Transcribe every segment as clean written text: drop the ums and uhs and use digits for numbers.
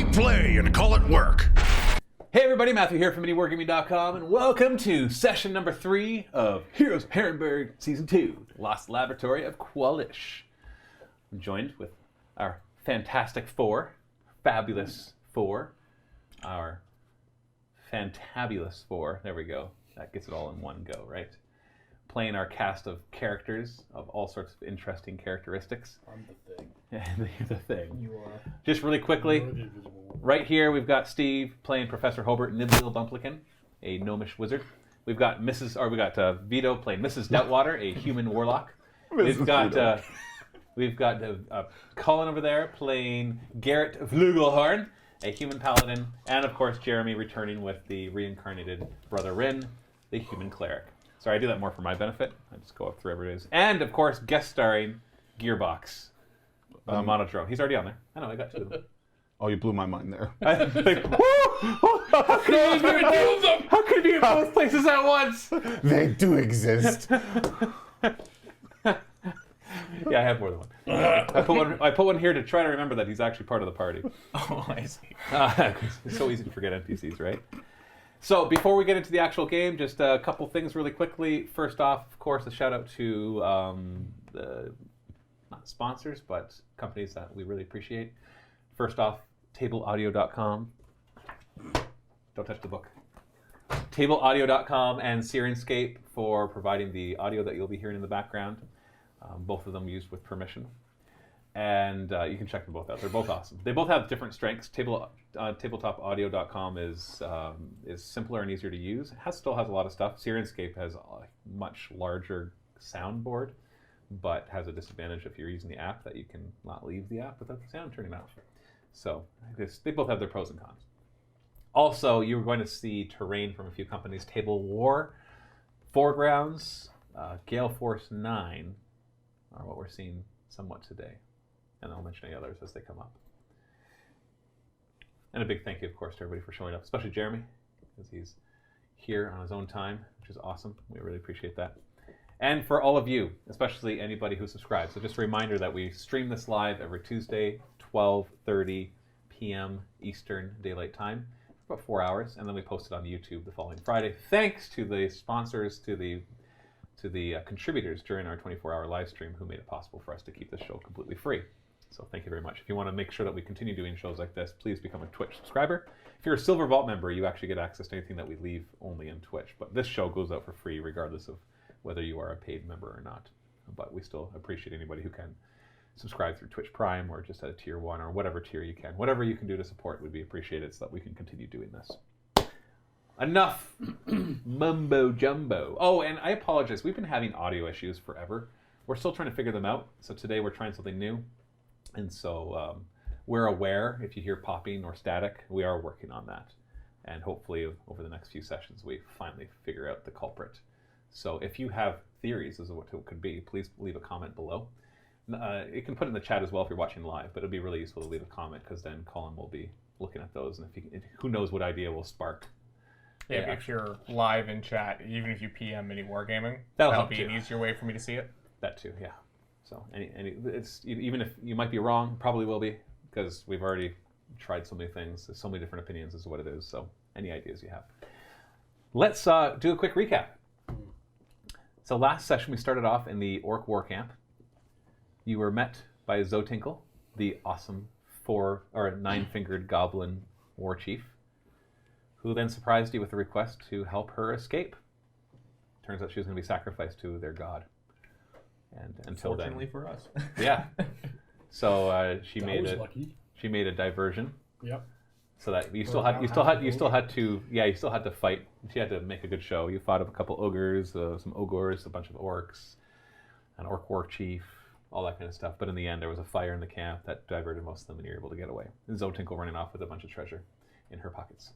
it play and call it work. Hey everybody, Matthew here from MiniWarGaming.com, and welcome to session number 3 of Heroes of Harinburg Season 2, Lost Laboratory of Cultists. I'm joined with our fantastic four, fabulous four, our fantabulous four. There we go. That gets it all in one go, right? Playing our cast of characters of all sorts of interesting characteristics. I'm the thing. You're the thing. You are. Just really quickly, You're the invisible one. right here we've got Steve playing Professor Hobart Nibblil Bumplikin, a gnomish wizard. We've got Vito playing Mrs. Doubtwater, a human warlock. We've got Colin over there playing Garrett Vlugelhorn, a human paladin, and of course Jeremy returning with the reincarnated Brother Rin, the human cleric. Sorry, I do that more for my benefit. I just go up through everybody's. And of course, guest starring Gearbox, Monodrome. He's already on there. I know, I got two of them. Oh, you blew my mind there. I think, how could you be in both places at once? They do exist. Yeah, I have more than one. I put one here to try to remember that he's actually part of the party. Oh, I see. It's so easy to forget NPCs, right? So before we get into the actual game, just a couple things really quickly. First off, of course, a shout out to the not sponsors, but companies that we really appreciate. First off, tableaudio.com. Don't touch the book. Tableaudio.com and Sirenscape for providing the audio that you'll be hearing in the background. Both of them used with permission. And you can check them both out. They're both awesome. They both have different strengths. Tabletopaudio.com is simpler and easier to use. It still has a lot of stuff. Sirenscape has a much larger soundboard, but has a disadvantage if you're using the app that you can not leave the app without the sound turning off. So they both have their pros and cons. Also, you're going to see terrain from a few companies. Table War, Foregrounds, Gale Force 9 are what we're seeing somewhat today. And I'll mention any others as they come up. And a big thank you, of course, to everybody for showing up, especially Jeremy, because he's here on his own time, which is awesome. We really appreciate that. And for all of you, especially anybody who subscribes. So just a reminder that we stream this live every Tuesday, 12:30 p.m. Eastern Daylight Time, for about 4 hours, and then we post it on YouTube the following Friday. Thanks to the sponsors, to the contributors during our 24-hour live stream who made it possible for us to keep this show completely free. So thank you very much. If you want to make sure that we continue doing shows like this, please become a Twitch subscriber. If you're a Silver Vault member, you actually get access to anything that we leave only in Twitch. But this show goes out for free regardless of whether you are a paid member or not. But we still appreciate anybody who can subscribe through Twitch Prime or just at a tier 1 or whatever tier you can. Whatever you can do to support would be appreciated so that we can continue doing this. Enough mumbo jumbo. Oh, and I apologize. We've been having audio issues forever. We're still trying to figure them out. So today we're trying something new. And so we're aware if you hear popping or static, we are working on that. And hopefully over the next few sessions, we finally figure out the culprit. So if you have theories as to what it could be, please leave a comment below. You can put it in the chat as well if you're watching live, but it'd be really useful to leave a comment because then Colin will be looking at those. And who knows what idea will spark. Yeah, if you're live in chat, even if you PM MiniWarGaming, That'll that'll help be too. an easier way for me to see it. That too, yeah. So it's even if you might be wrong, probably will be because we've already tried so many things. There's so many different opinions as to what it is. So any ideas you have. Let's do a quick recap. So last session we started off in the Orc War Camp. You were met by Zotinkle, the awesome 9-fingered goblin war chief, who then surprised you with a request to help her escape. Turns out she was going to be sacrificed to their god. And until Fortunately then, for us. yeah. So she I made was a lucky. she made a diversion. Yep. So that you Well, still had now you still half had the you still boat. had to you still had to fight. She had to make a good show. You fought a couple ogres, some ogres, a bunch of orcs, an orc war chief, all that kind of stuff. But in the end, there was a fire in the camp that diverted most of them, and you're able to get away. And Zotinkle running off with a bunch of treasure in her pockets.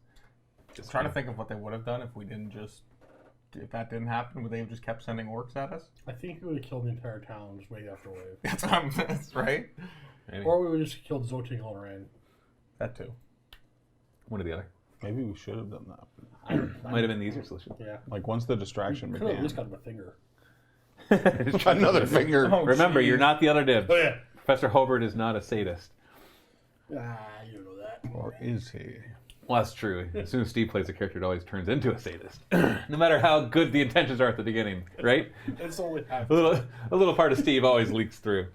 Just trying to think of what they would have done if that didn't happen. Would they have just kept sending orcs at us? I think we would have killed the entire town just wave after wave. That's right. Maybe. Or we would have just killed Zotinkle and ran. That too. One or the other. Maybe we should have done that. Might have been the easier solution. Yeah. Like once the distraction Could have at began. least got him a finger. Another finger. Oh, Remember, geez. you're not the other dibs. Oh, yeah. Professor Hobart is not a sadist. Ah, you don't know that. Or is he? Well, that's true. As soon as Steve plays a character, it always turns into a sadist. No matter how good the intentions are at the beginning, right? It's only half. A little part of Steve always leaks through.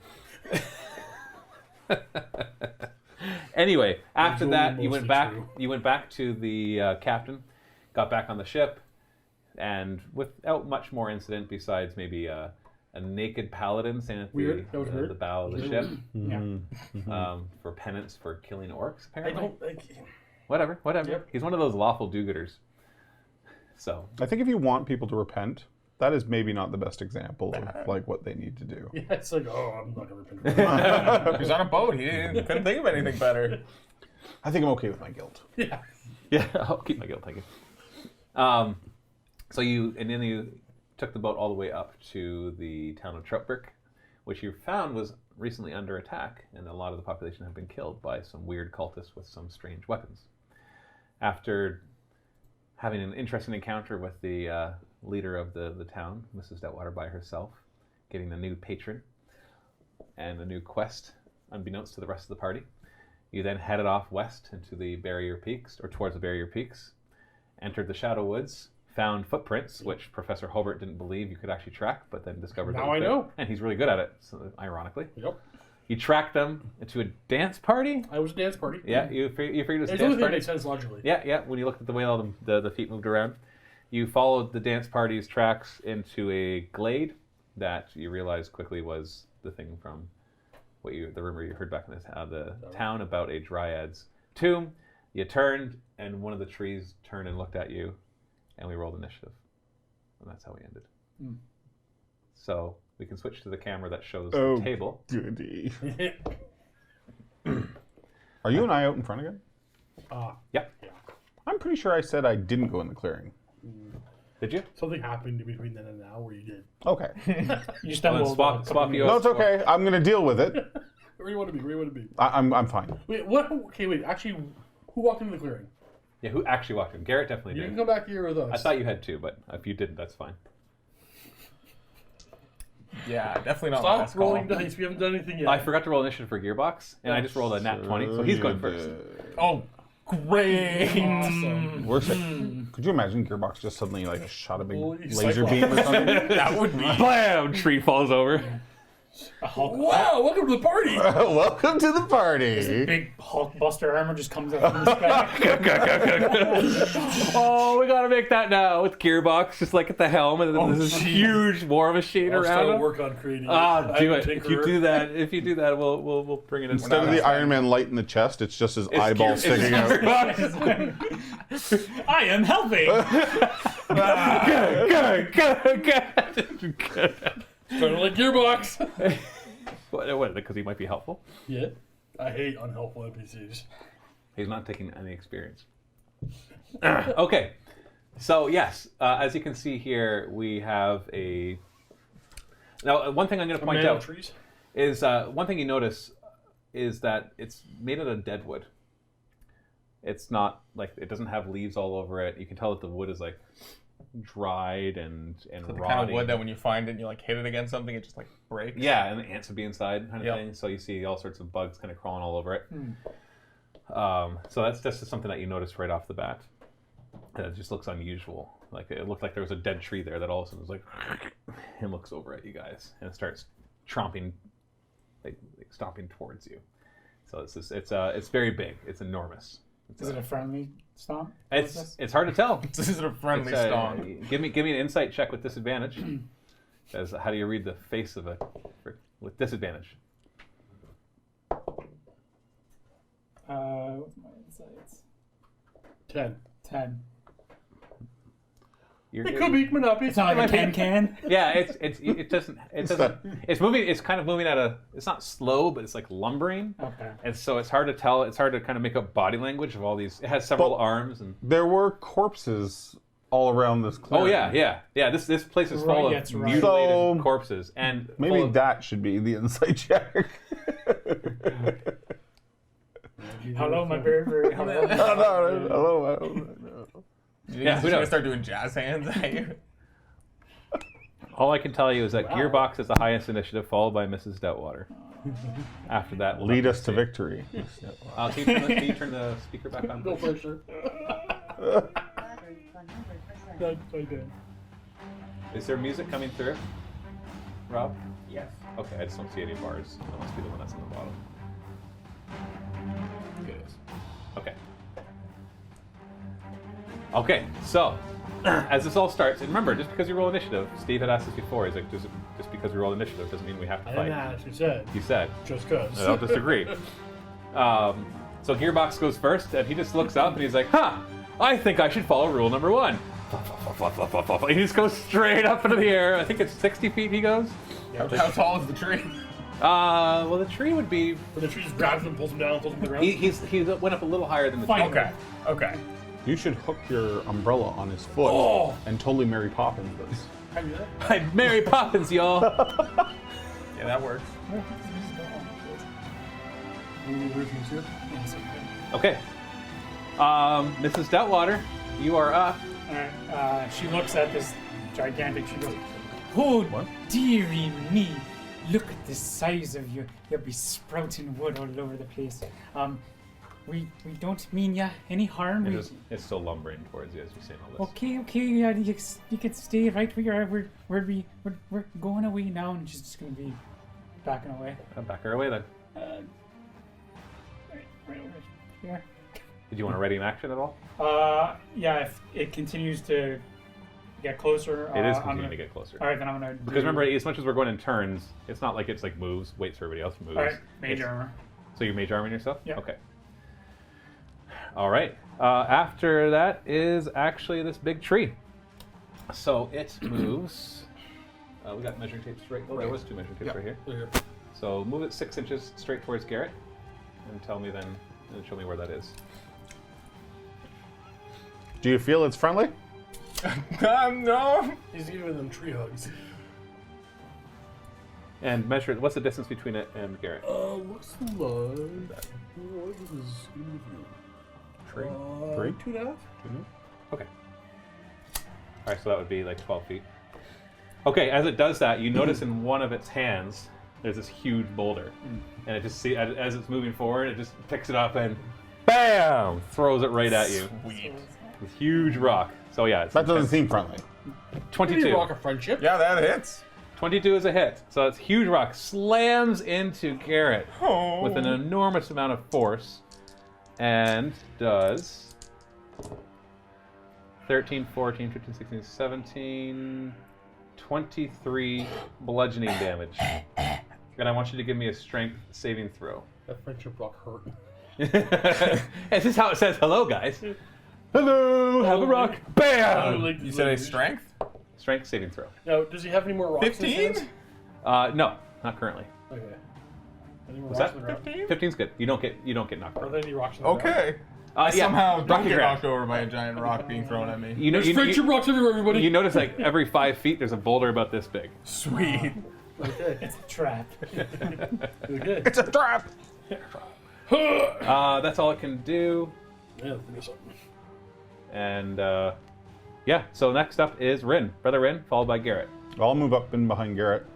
Anyway, after It's that, only you went mostly back. true. You went back to the captain, got back on the ship, and without much more incident besides maybe a naked paladin standing at Weird. That was weird. the bow of the Weird. ship Yeah. for penance for killing orcs. I Apparently, don't. Like, whatever. Yep. He's one of those lawful do-gooders. So I think if you want people to repent, that is maybe not the best example of like what they need to do. yeah, it's like, oh, I'm not gonna repent. He was on a boat. He couldn't think of anything better. I think I'm okay with my guilt. Yeah. yeah, I'll keep my guilt. Thank you. So then you took the boat all the way up to the town of Troutberg, which you found was recently under attack, and a lot of the population had been killed by some weird cultists with some strange weapons. After having an interesting encounter with the leader of the town, Mrs. Deadwater by herself, getting a new patron and a new quest, unbeknownst to the rest of the party, you then headed off west into the Barrier Peaks, or towards the Barrier Peaks, entered the Shadow Woods, found footprints, which Professor Hobart didn't believe you could actually track, but then discovered that Now you I could. know. And he's really good at it, so, ironically. Yep. You tracked them into a dance party? I was a dance party. Yeah, you figured it was a It's the dance only thing that party? makes sense logically. Yeah, when you looked at the way all the feet moved around. You followed the dance party's tracks into a glade that you realized quickly was the thing from the rumor you heard back in the town about a dryad's tomb. You turned, and one of the trees turned and looked at you, and we rolled initiative. And that's how we ended. So we can switch to the camera that shows the table. Goody. Are you and I out in front again? Yep. I'm pretty sure I said I didn't go in the clearing. Did you? Something happened between then and now where you did. Okay. You stumbled. Swap you No, it's okay. I'm gonna deal with it. Where do you want to be? Where do you want to be? I'm fine. Wait, what? Okay, wait. Actually, who walked into the clearing? Yeah, who actually walked in? Garrett definitely You did. can come back here with us. I thought you had two, but if you didn't, that's fine. Yeah, definitely not my best Stop rolling call. dice. We haven't done anything yet. I forgot to roll initiative for Gearbox, and I just rolled a nat 20, so he's going first. Oh, great! Awesome. Worse. Could you imagine Gearbox just suddenly like shot a big Holy laser beam or something? That would be. Blam! Tree falls over. Wow! Welcome to the party. Welcome to the party. Big Hulkbuster armor just comes out from his back. Oh, we gotta make that now with Gearbox, just like at the helm, and then there's this huge war machine I'll around start him. work on creating. Do I'm it. a If you tinkerer. do that, we'll bring it in. Instead of the Iron Man light in the chest, it's just his eyeball sticking out. I am helping. Starting like Gearbox. What? Because he might be helpful. Yeah. I hate unhelpful NPCs. He's not taking any experience. Okay, so yes, as you can see here, we have a. Now, one thing I'm going to point Man of out trees. is one thing you notice is that it's made out of dead wood. It's not like it doesn't have leaves all over it. You can tell that the wood is like dried and The kind of rotting. wood that when you find it and you like hit it against something, it just like breaks. Yeah, and the ants would be inside, kind of Yep. thing. So you see all sorts of bugs kind of crawling all over it. So that's just something that you notice right off the bat. It just looks unusual. Like it looked like there was a dead tree there that all of a sudden was like, and looks over at you guys and it starts tromping, like stomping towards you. So it's very big. It's enormous. Is it a friendly stomp? It's hard to tell. This is a friendly It's, stomp. give me an insight check with disadvantage. As how do you read the face of a with disadvantage? What's my insights? 10. 10. It could be, it might not be. It's not like a can. Yeah, it doesn't it's moving. It's kind of moving at a. It's not slow, but it's like lumbering, Okay. and so it's hard to tell. It's hard to kind of make up body language of all these. It has several But- arms and. There were corpses all around this clearing. Oh yeah. This place is full Right, of that's right. mutilated So, corpses and Maybe full of- that should be the insight check. Hello, my very, very hello. Hello. You Yeah, yeah, who gonna knows? start doing jazz hands at you. All I can tell you is that Gearbox is the highest initiative, followed by Mrs. Deadwater. After that, we'll Lead have us to victory. can you turn the speaker back on? Go please? first, sir. Battery 100%. That's good. Is there music coming through? Rob? Yes. Okay, I just don't see any bars. That must be the one that's on the bottom. It is. Okay. Okay, so as this all starts, and remember, just because you roll initiative, Steve had asked this before. He's like, just because we roll initiative doesn't mean we have to I fight. didn't ask, you said. You said. Just cause. I don't disagree. So Gearbox goes first, and he just looks up and he's like, "Huh! I think I should follow rule number 1." He just goes straight up into the air. I think it's 60 feet he goes. How tall is the tree? Well, the tree would be. But the tree just grabs him, pulls him down, pulls him to the ground. He went up a little higher than the tree. Okay. Okay. You should hook your umbrella on his foot Oh! and totally Mary Poppins this. How do you do that? I'm Mary Poppins, y'all. Yeah, that works. Okay. Mrs. Stoutwater, you are up. Alright, she looks at this gigantic. She goes, "Oh, dearie me! Look at the size of you. You'll be sprouting wood all over the place. We don't mean ya any harm. It's still lumbering towards you as you're saying all this. Okay, yeah, you can stay right where you are. We're going away now, and she's just gonna be backing away. Back her away then. Right over here. Did you want to ready an action at all? Yeah, if it continues to get closer. It is I'm continuing gonna- to get closer. All right, then I'm gonna. Because remember, as much as we're going in turns, it's not like it's like moves, waits for everybody else to move. All right, mage It's- armor. So you're mage armoring yourself? Yeah. Okay. All right. After that is actually this big tree. So it moves. We got measuring tapes right. Oh, there was 2 measuring tapes right here. Here. So move it 6 inches straight towards Garrett, and tell me then, and show me where that is. Do you feel it's friendly? No. He's giving them tree hugs. And measure. What's the distance between it and Garrett? Looks like. What is this? Tree? 2.5? Okay. All right, so that would be like 12 feet. Okay, as it does that, you notice in one of its hands there's this huge boulder, and it just as it's moving forward, it just picks it up and bam, throws it right at you. Sweet. This huge rock. So yeah, it's That doesn't seem friendly. 22. Rock of friendship. Yeah, that hits. 22 is a hit. So it's huge rock slams into Garrett Oh. with an enormous amount of force, and does 13, 14, 15, 16, 17, 23 bludgeoning damage. And I want you to give me a strength saving throw. That friendship rock hurt. This is how it says hello, guys. Hello, have a rock. Bam! You said a strength? Strength saving throw. Now, does he have any more rocks in his 15? hands? No, not currently. Okay. Any more Was rocks that on the ground? 15? 15's good. You don't get knocked Are out. there any rocks on the ground? Okay. I Yeah, somehow don't rocky get ground. knocked over by a giant rock being thrown at me. You know, There's friendship rocks everywhere, everybody. you notice like every 5 feet there's a boulder about this big. Sweet. Okay. It's a trap. Good. It's a trap. That's all it can do. Yeah, think of something. And yeah, so next up is Rin, Brother Rin, followed by Garrett. I'll move up in behind Garrett.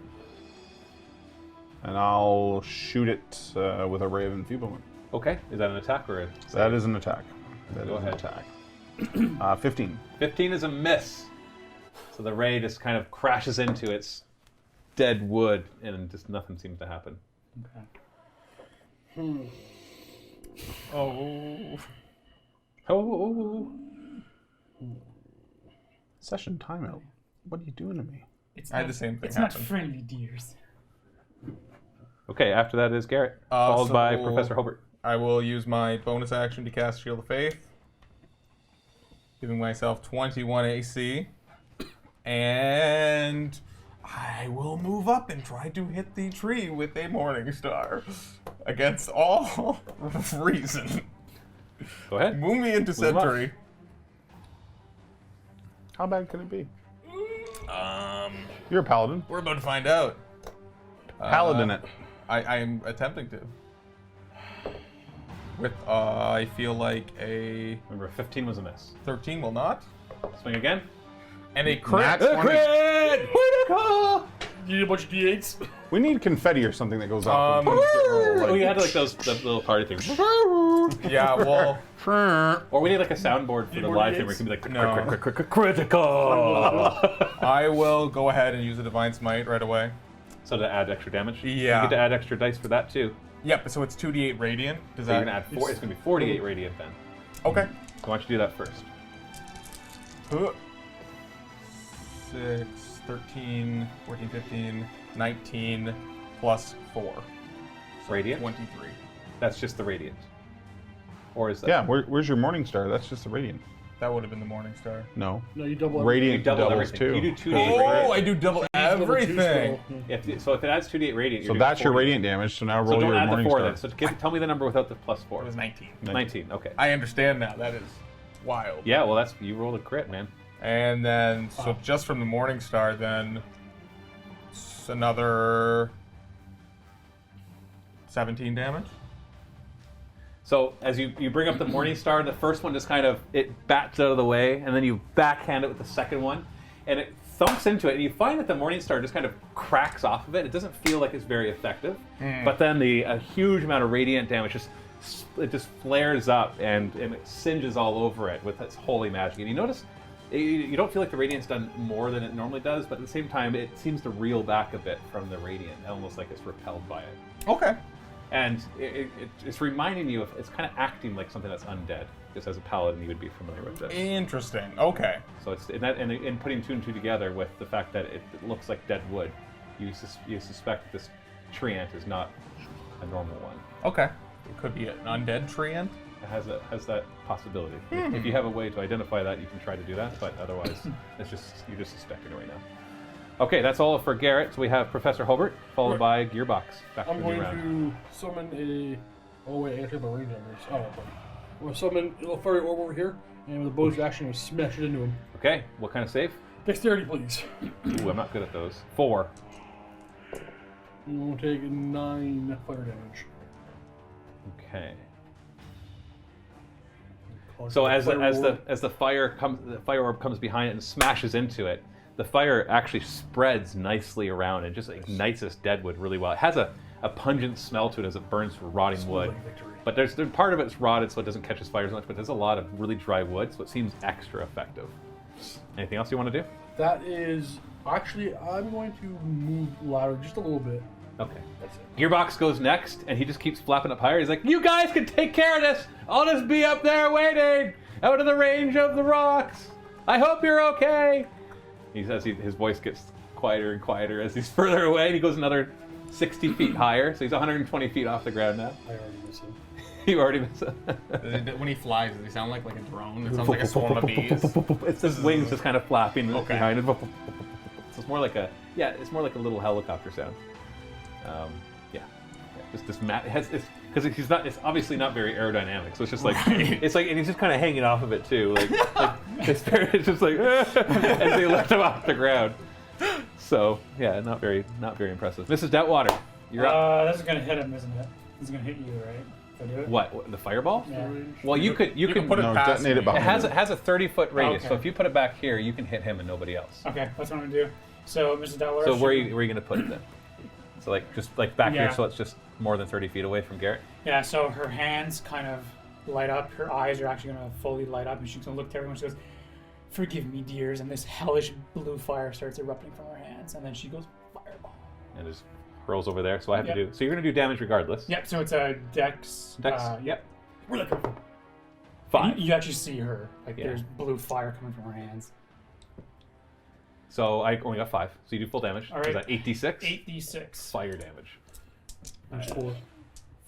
And I'll shoot it with a ray of enfeeblement. Okay, is that an attack or a That is an attack. That Go is ahead. an attack. 15. 15 is a miss. So the ray just kind of crashes into its dead wood, and just nothing seems to happen. Okay. Oh. Oh, Session timeout. What are you doing to me? It's I had not- the same thing It's not happen. friendly, dears. okay. After that is Garrett, followed by so- Professor Hobart. I will use my bonus action to cast Shield of Faith, giving myself 21 AC. And I will move up and try to hit the tree with a Morning Star against all reason. Go ahead. Move me into Move up. Centauri. How bad can it be? You're a paladin. We're about to find out. Paladin it. I am attempting to. With, I feel like a Remember, 15 was a miss. 13 will not. Swing again. And a crit. Nat 20. Crit! Critical! You need a bunch of D8s? We need confetti or something that goes off. when we roll, Oh, you had like those the little party things. Yeah, well, Or we need like a soundboard for the more live thing D8s? where it can be No. like critical. I will go ahead and use a Divine Smite right away. So to add extra damage. Yeah. You get to add extra dice for that too. Yep, so it's 2d8 radiant. Does So you're that... gonna add four. It's gonna be 48 radiant then. Okay. So why don't you do that first? 6, 13, 14, 15, 19, plus 4. So Radiant? 23. That's just the radiant. Or is that? Yeah, where's your morning star? That's just a radiant. That would have been the Morning Star. No. No, you double Radiant You double doubles everything. too. You do 2d8 Oh, radiant. I do double Double two everything! spell. So if it adds 2d8 radiant, So you're that's your doing 40. radiant damage. So now So roll don't your add the morning 4 star. then. So tell me the number without the plus 4. It was 19. 19. Okay. I understand now. That is wild. Yeah. Well, that's you rolled a crit, man. And then, so just from the Morning Star, then it's another 17 damage. So as you bring up the morning star, the first one just kind of it bats out of the way, and then you backhand it with the second one, and it thumps into it, and you find that the morning star just kind of cracks off of it. It doesn't feel like it's very effective, but then a huge amount of radiant damage just flares up and it singes all over it with its holy magic. And you notice you don't feel like the radiant's done more than it normally does, but at the same time it seems to reel back a bit from the radiant, almost like it's repelled by it. Okay. And it's reminding you of, it's kind of acting like something that's undead. Just as a paladin, you would be familiar with this. Interesting. Okay. So it's in putting 2 and 2 together with the fact that it looks like dead wood, you suspect this treant is not a normal one. Okay. It could be an undead treant. It has that possibility. If you have a way to identify that, you can try to do that. But otherwise, you're just suspecting right now. Okay, that's all for Garrett. So we have Professor Hobart, followed by Gearbox. Back I'm to the going round. to summon a... Oh wait, I actually have my range on this. Oh, okay. I'm going to summon a little fairy orb over here, and with a bonus action, I'm going to smash it into him. Okay, what kind of save? Dexterity, please. Ooh, I'm not good at those. 4. I'm going to take 9 fire damage. Okay. So as the fire orb comes behind it and smashes into it, the fire actually spreads nicely around and just ignites this dead wood really well. It has a pungent smell to it as it burns for rotting wood. like victory. But there's part of it's rotted, so it doesn't catch as fire as much. But there's a lot of really dry wood, so it seems extra effective. Anything else you want to do? That is... Actually, I'm going to move louder just a little bit. Okay. That's it. Gearbox goes next, and he just keeps flapping up higher. He's like, "You guys can take care of this. I'll just be up there waiting, out of the range of the rocks. I hope you're okay." He says his voice gets quieter and quieter as he's further away. And he goes another 60 feet higher, so he's 120 feet off the ground now. I already miss him. You already missed it. When he flies, does he sound like a drone? It sounds like a swarm of bees. It's his wings just kind of flapping Okay. behind him. So it's more like a a little helicopter sound. Just this mat because it's obviously not very aerodynamic, so it's just like it's like, and he's just kind of hanging off of it too, like his spirit is just like as they lift him off the ground. So yeah, not very impressive. Mrs. Doubtwater, you're up. This is gonna hit him, isn't it? This is gonna hit you, right? If I do it? What, the fireball? Yeah. Well, you could put it No, past detonate it me. behind it has a 30-foot radius, Okay. so if you put it back here, you can hit him and nobody else. Okay, that's what I'm gonna do. So, Mrs. Delaware. So where are you gonna put it then? So just back Yeah. here, so it's just more than 30 feet away from Garrett. Yeah, so her hands kind of light up. Her eyes are actually going to fully light up, and she's going to look to everyone. She goes, "Forgive me, dears," and this hellish blue fire starts erupting from her hands, and then she goes, "Fireball." And just hurls over there. So I have to Yep. do. So you're gonna do damage regardless. Yep. So it's a dex. Dex. Yep. Really cool. 5. You actually see her. Like Yeah. there's blue fire coming from her hands. So I only got 5. So you do full damage. All right. Is that 8d6? 8d6. Fire damage. There's 4.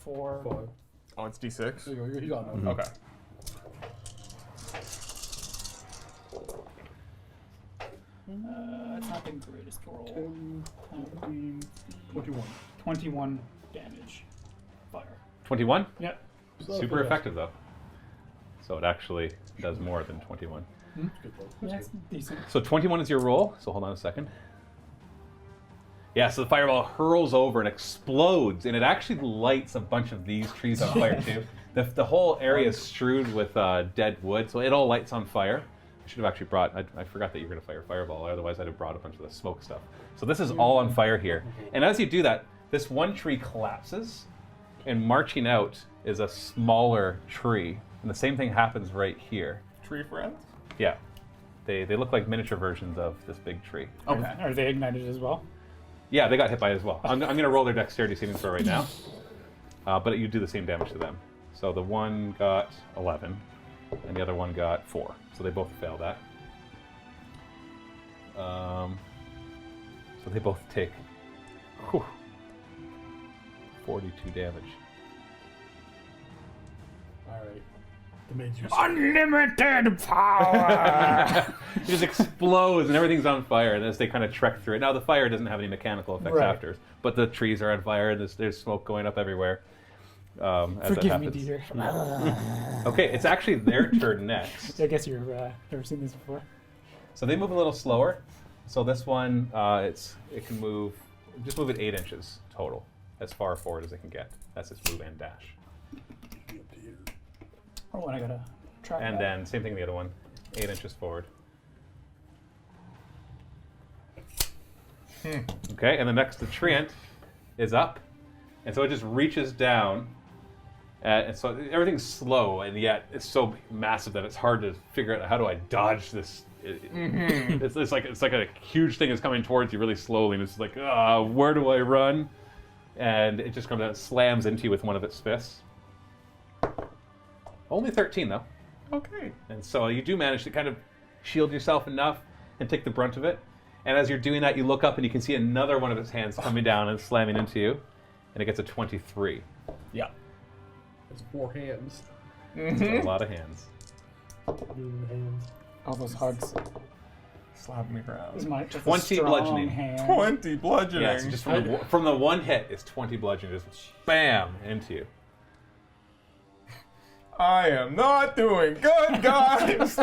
4. 5. Oh, it's D6? There you go. You got it. Okay. It's not the greatest roll. 10, 21. 21 damage. Fire. 21. Yep. Super effective though. So it actually does more than 21. Good though. That's decent. So 21 is your roll. So hold on a second. Yeah, so the fireball hurls over and explodes, and it actually lights a bunch of these trees on fire too. The whole area is strewed with dead wood, so it all lights on fire. I should have actually brought. I forgot that you were going to fire fireball. Otherwise, I'd have brought a bunch of the smoke stuff. So this is all on fire here. And as you do that, this one tree collapses, and marching out is a smaller tree. And the same thing happens right here. Tree friends? Yeah, they look like miniature versions of this big tree. Okay. Are they ignited as well? Yeah, they got hit by it as well. I'm going to roll their dexterity saving throw right now. But you do the same damage to them. So the one got 11, and the other one got 4. So they both fail that. So they both take 42 damage. Alright. The maid's use. Unlimited power! It just explodes and everything's on fire, and as they kind of trek through it. Now the fire doesn't have any mechanical effects Right. after, but the trees are on fire and there's smoke going up everywhere. As that Forgive me, happens. Dieter. Okay, it's actually their turn next. I guess you've never seen this before. So they move a little slower. So this one, it can move, just move it 8 inches total, as far forward as it can get. That's its move and dash. Oh, and I gotta try And that. then same thing the other one, 8 inches forward. Okay, and the next, the treant is up, and so it just reaches down, and so everything's slow, and yet it's so massive that it's hard to figure out how do I dodge this. It's like a huge thing is coming towards you really slowly, and it's like, where do I run? And it just comes out and slams into you with one of its fists. Only 13 though. Okay. And so you do manage to kind of shield yourself enough and take the brunt of it. And as you're doing that, you look up and you can see another one of its hands coming down and slamming into you. And it gets a 23. Yeah. It's 4 hands. So a lot of hands. Moving the hands. All those hugs. Slap me around. Is my just a 20 strong bludgeoning. hand. 20 bludgeoning. Yeah, so just from the one hit, it's 20 bludgeoning, just bam, into you. I am not doing good, guys.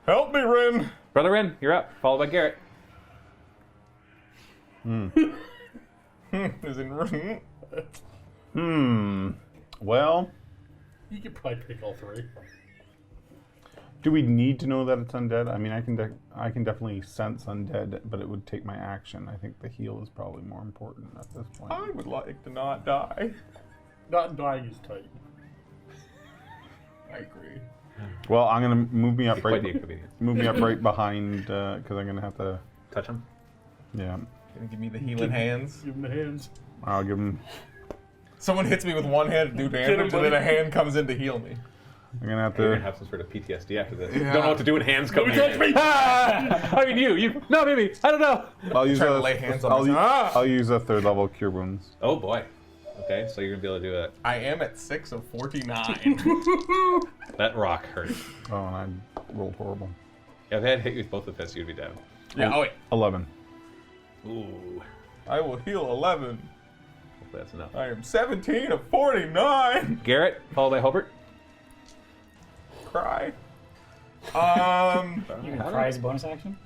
Help me, Rin. Brother Rin, you're up, followed by Garrett. Is in Rin. Well, You could probably pick all 3. do we need to know that it's undead? I mean, I can definitely sense undead, but it would take my action. I think the heal is probably more important at this point. I would like to not die. Not dying is tight. I agree. Well, I'm gonna move me up Quite the right, inconvenience. move me up right behind, because I'm gonna have to. Touch him. Yeah, Gonna give me the healing hands. Give him the hands. I'll give him. Someone hits me with one hand to do damage, and then a hand comes in to heal me. I'm gonna have You're gonna to. have some sort of PTSD after this. Yeah. Don't know what to do when hands come in. touch me! I mean, you. No, maybe. I don't know. I'll use Try to a. lay hands on I'll, myself. use, I'll use a 3rd level cure wounds. Oh boy. Okay, so you're gonna be able to do it. I am at 6 of 49. That rock hurt. Oh, and I rolled horrible. Yeah, if I had hit you with both the fists, you'd be down. Yeah, oh wait. 11. Ooh. I will heal 11. Hopefully that's enough. I am 17 of 49. Garrett, followed by Hobart. Cry. You can cry as a bonus action?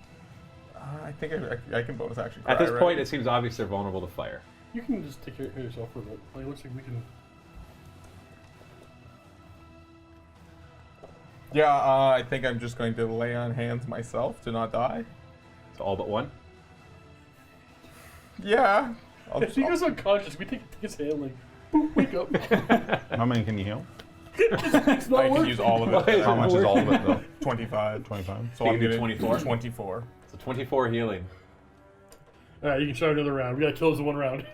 I think I can bonus action cry. At this right? point, it seems obvious they're vulnerable to fire. You can just take care of yourself for a bit. Like, it looks like we can. Yeah, I think I'm just going to lay on hands myself to not die. So all but one. Yeah. If he goes unconscious, we take his hand, like, boop, wake up. How many can you heal? It's I not can working. use all of it. How much is all of it though? 25. 25. So You I'm can do gonna 24? 24. So 24 healing. Alright, you can start another round. We gotta kill this in 1 round.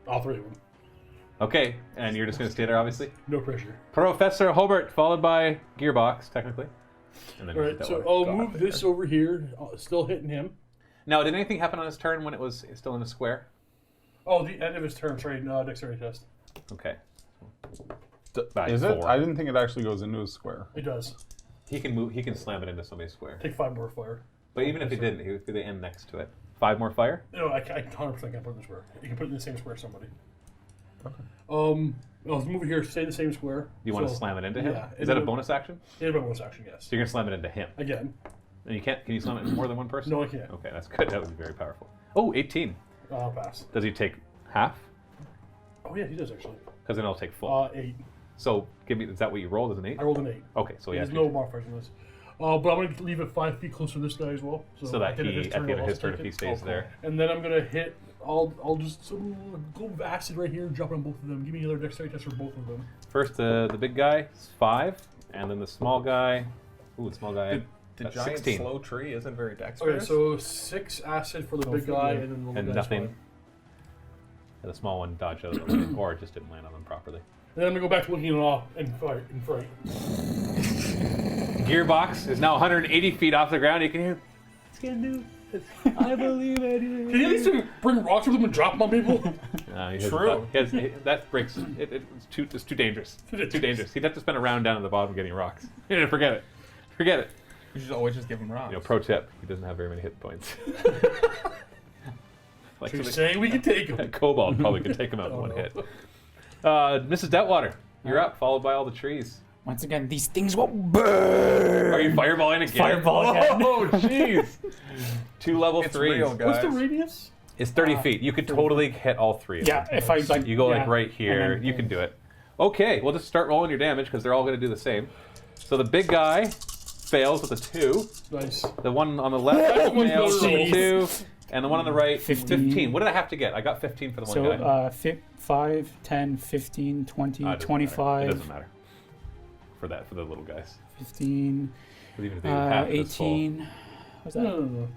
All 3 of them. Okay, and you're just gonna stay there, obviously. No pressure. Professor Hobart, followed by Gearbox, technically. And then Alright, that so way. I'll God, move this over here. Still hitting him. Now, did anything happen on his turn when it was still in a square? Oh, the end of his turn. Sorry, no, dexterity test. Okay. Is it? 4. I didn't think it actually goes into a square. It does. He can move. He can slam it into somebody's square. Take 5 more fire. But even if he didn't, he would be the end next to it. 5 more fire. No, I 100% can't put it in the square. You can put it in the same square as somebody. Okay. I'll move here, stay in the same square. Do you want to So, slam it into him? yeah, Is that a it- bonus action? It is my bonus action, yes. So you're gonna slam it into him. Again. And you can't. Can you slam it into more than one person? No, I can't. Okay, that's good. That would be very powerful. Oh, 18. I'll pass. Does he take half? Oh, yeah, he does actually. Because then I'll take full. 8. So give me. Is that what you rolled as an 8? I rolled an 8. Okay, so yeah. There's no modifiers on this. But I'm going to leave it 5 feet closer to this guy as well. So that at the end of he, his at the end I'll of his also turn, if take he it. stays there. And then I'm going to hit. I'll just go with acid right here, drop it on both of them. Give me another dexterity test for both of them. First, the big guy is 5, and then the small guy. Ooh, the small guy. The that's giant 16. slow tree isn't very dexterous. Okay, so 6 acid for the big guy, and then the little And guy's nothing. 5. And the small one dodged out of the way, or it just didn't land on them properly. And then I'm going to go back to looking it off and fight. Gearbox is now 180 feet off the ground. You can hear. It's gonna do. I believe it. Can you at least bring rocks with him and drop them on people? True. That breaks. It's too dangerous. Too dangerous. He'd have to spend a round down at the bottom getting rocks. Forget it. Forget it. You should always just give him rocks. Pro tip: he doesn't have very many hit points. So you're saying we can take him? Kobold probably could take him out in one hit. Mrs. Detwater, you're up, followed by all the trees. Once again, these things will burn. Are you fireballing again? Fireball again. Oh, jeez. 2 level It's 3s. real, guys. What's the radius? It's 30 feet. You could totally hit all 3 of them. Yeah, if I like. You go yeah, like right here. and then- You can do it. Okay, we'll just start rolling your damage because they're all going to do the same. So the big guy fails with a 2. Nice. The one on the left That one's fails with a better. 2. And the one on the right, 15. 15. What did I have to get? I got 15 for the one guy. So 5, 10, 15, 20, It doesn't 25, matter. It doesn't matter. For the little guys. 15, But even if they do half this full- 18. What's that? No.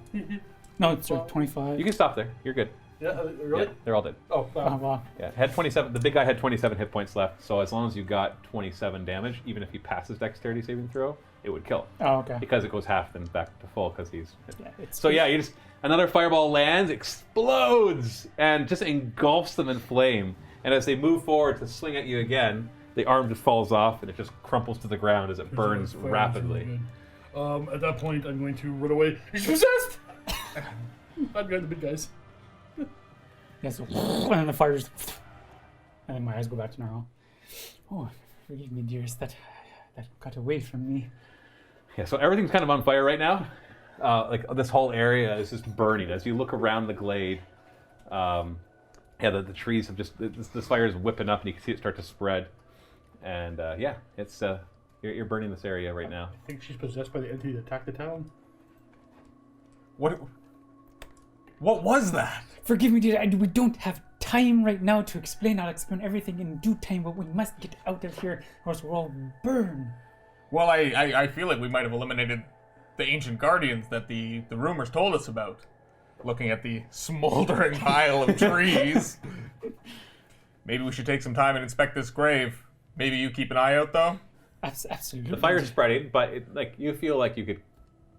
No, it's 25. You can stop there. You're good. Yeah, really? Yeah, they're all dead. Oh, Oh, wow. wow. Yeah, had 27. The big guy had 27 hit points left. So as long as you got 27 damage, even if he passes dexterity saving throw, it would kill him Oh, okay. because it goes half then back to full because he's. Yeah, it's, So yeah, you just another fireball lands, explodes, and just engulfs them in flame. And as they move forward to swing at you again, the arm just falls off and it just crumples to the ground as it burns Fire is rapidly. really good. At that point, I'm going to run away. He's possessed! I'm behind the big guys. yeah, so, and then the fire just. And then my eyes go back to normal. Oh, forgive me, dearest. That got away from me. Yeah, so everything's kind of on fire right now. Like this whole area is just burning. As you look around the glade, the trees have just this fire is whipping up, and you can see it start to spread. And it's you're burning this area right now. I think she's possessed by the entity that attacked the town. What was that? Forgive me, dear. We don't have time right now to explain. I'll explain everything in due time, but we must get out of here, or else we'll all burn. Well, I feel like we might have eliminated the ancient guardians that the rumors told us about. Looking at the smoldering pile of trees. Maybe we should take some time and inspect this grave. Maybe you keep an eye out, though? Absolutely. The fire's spreading, but you feel like you could.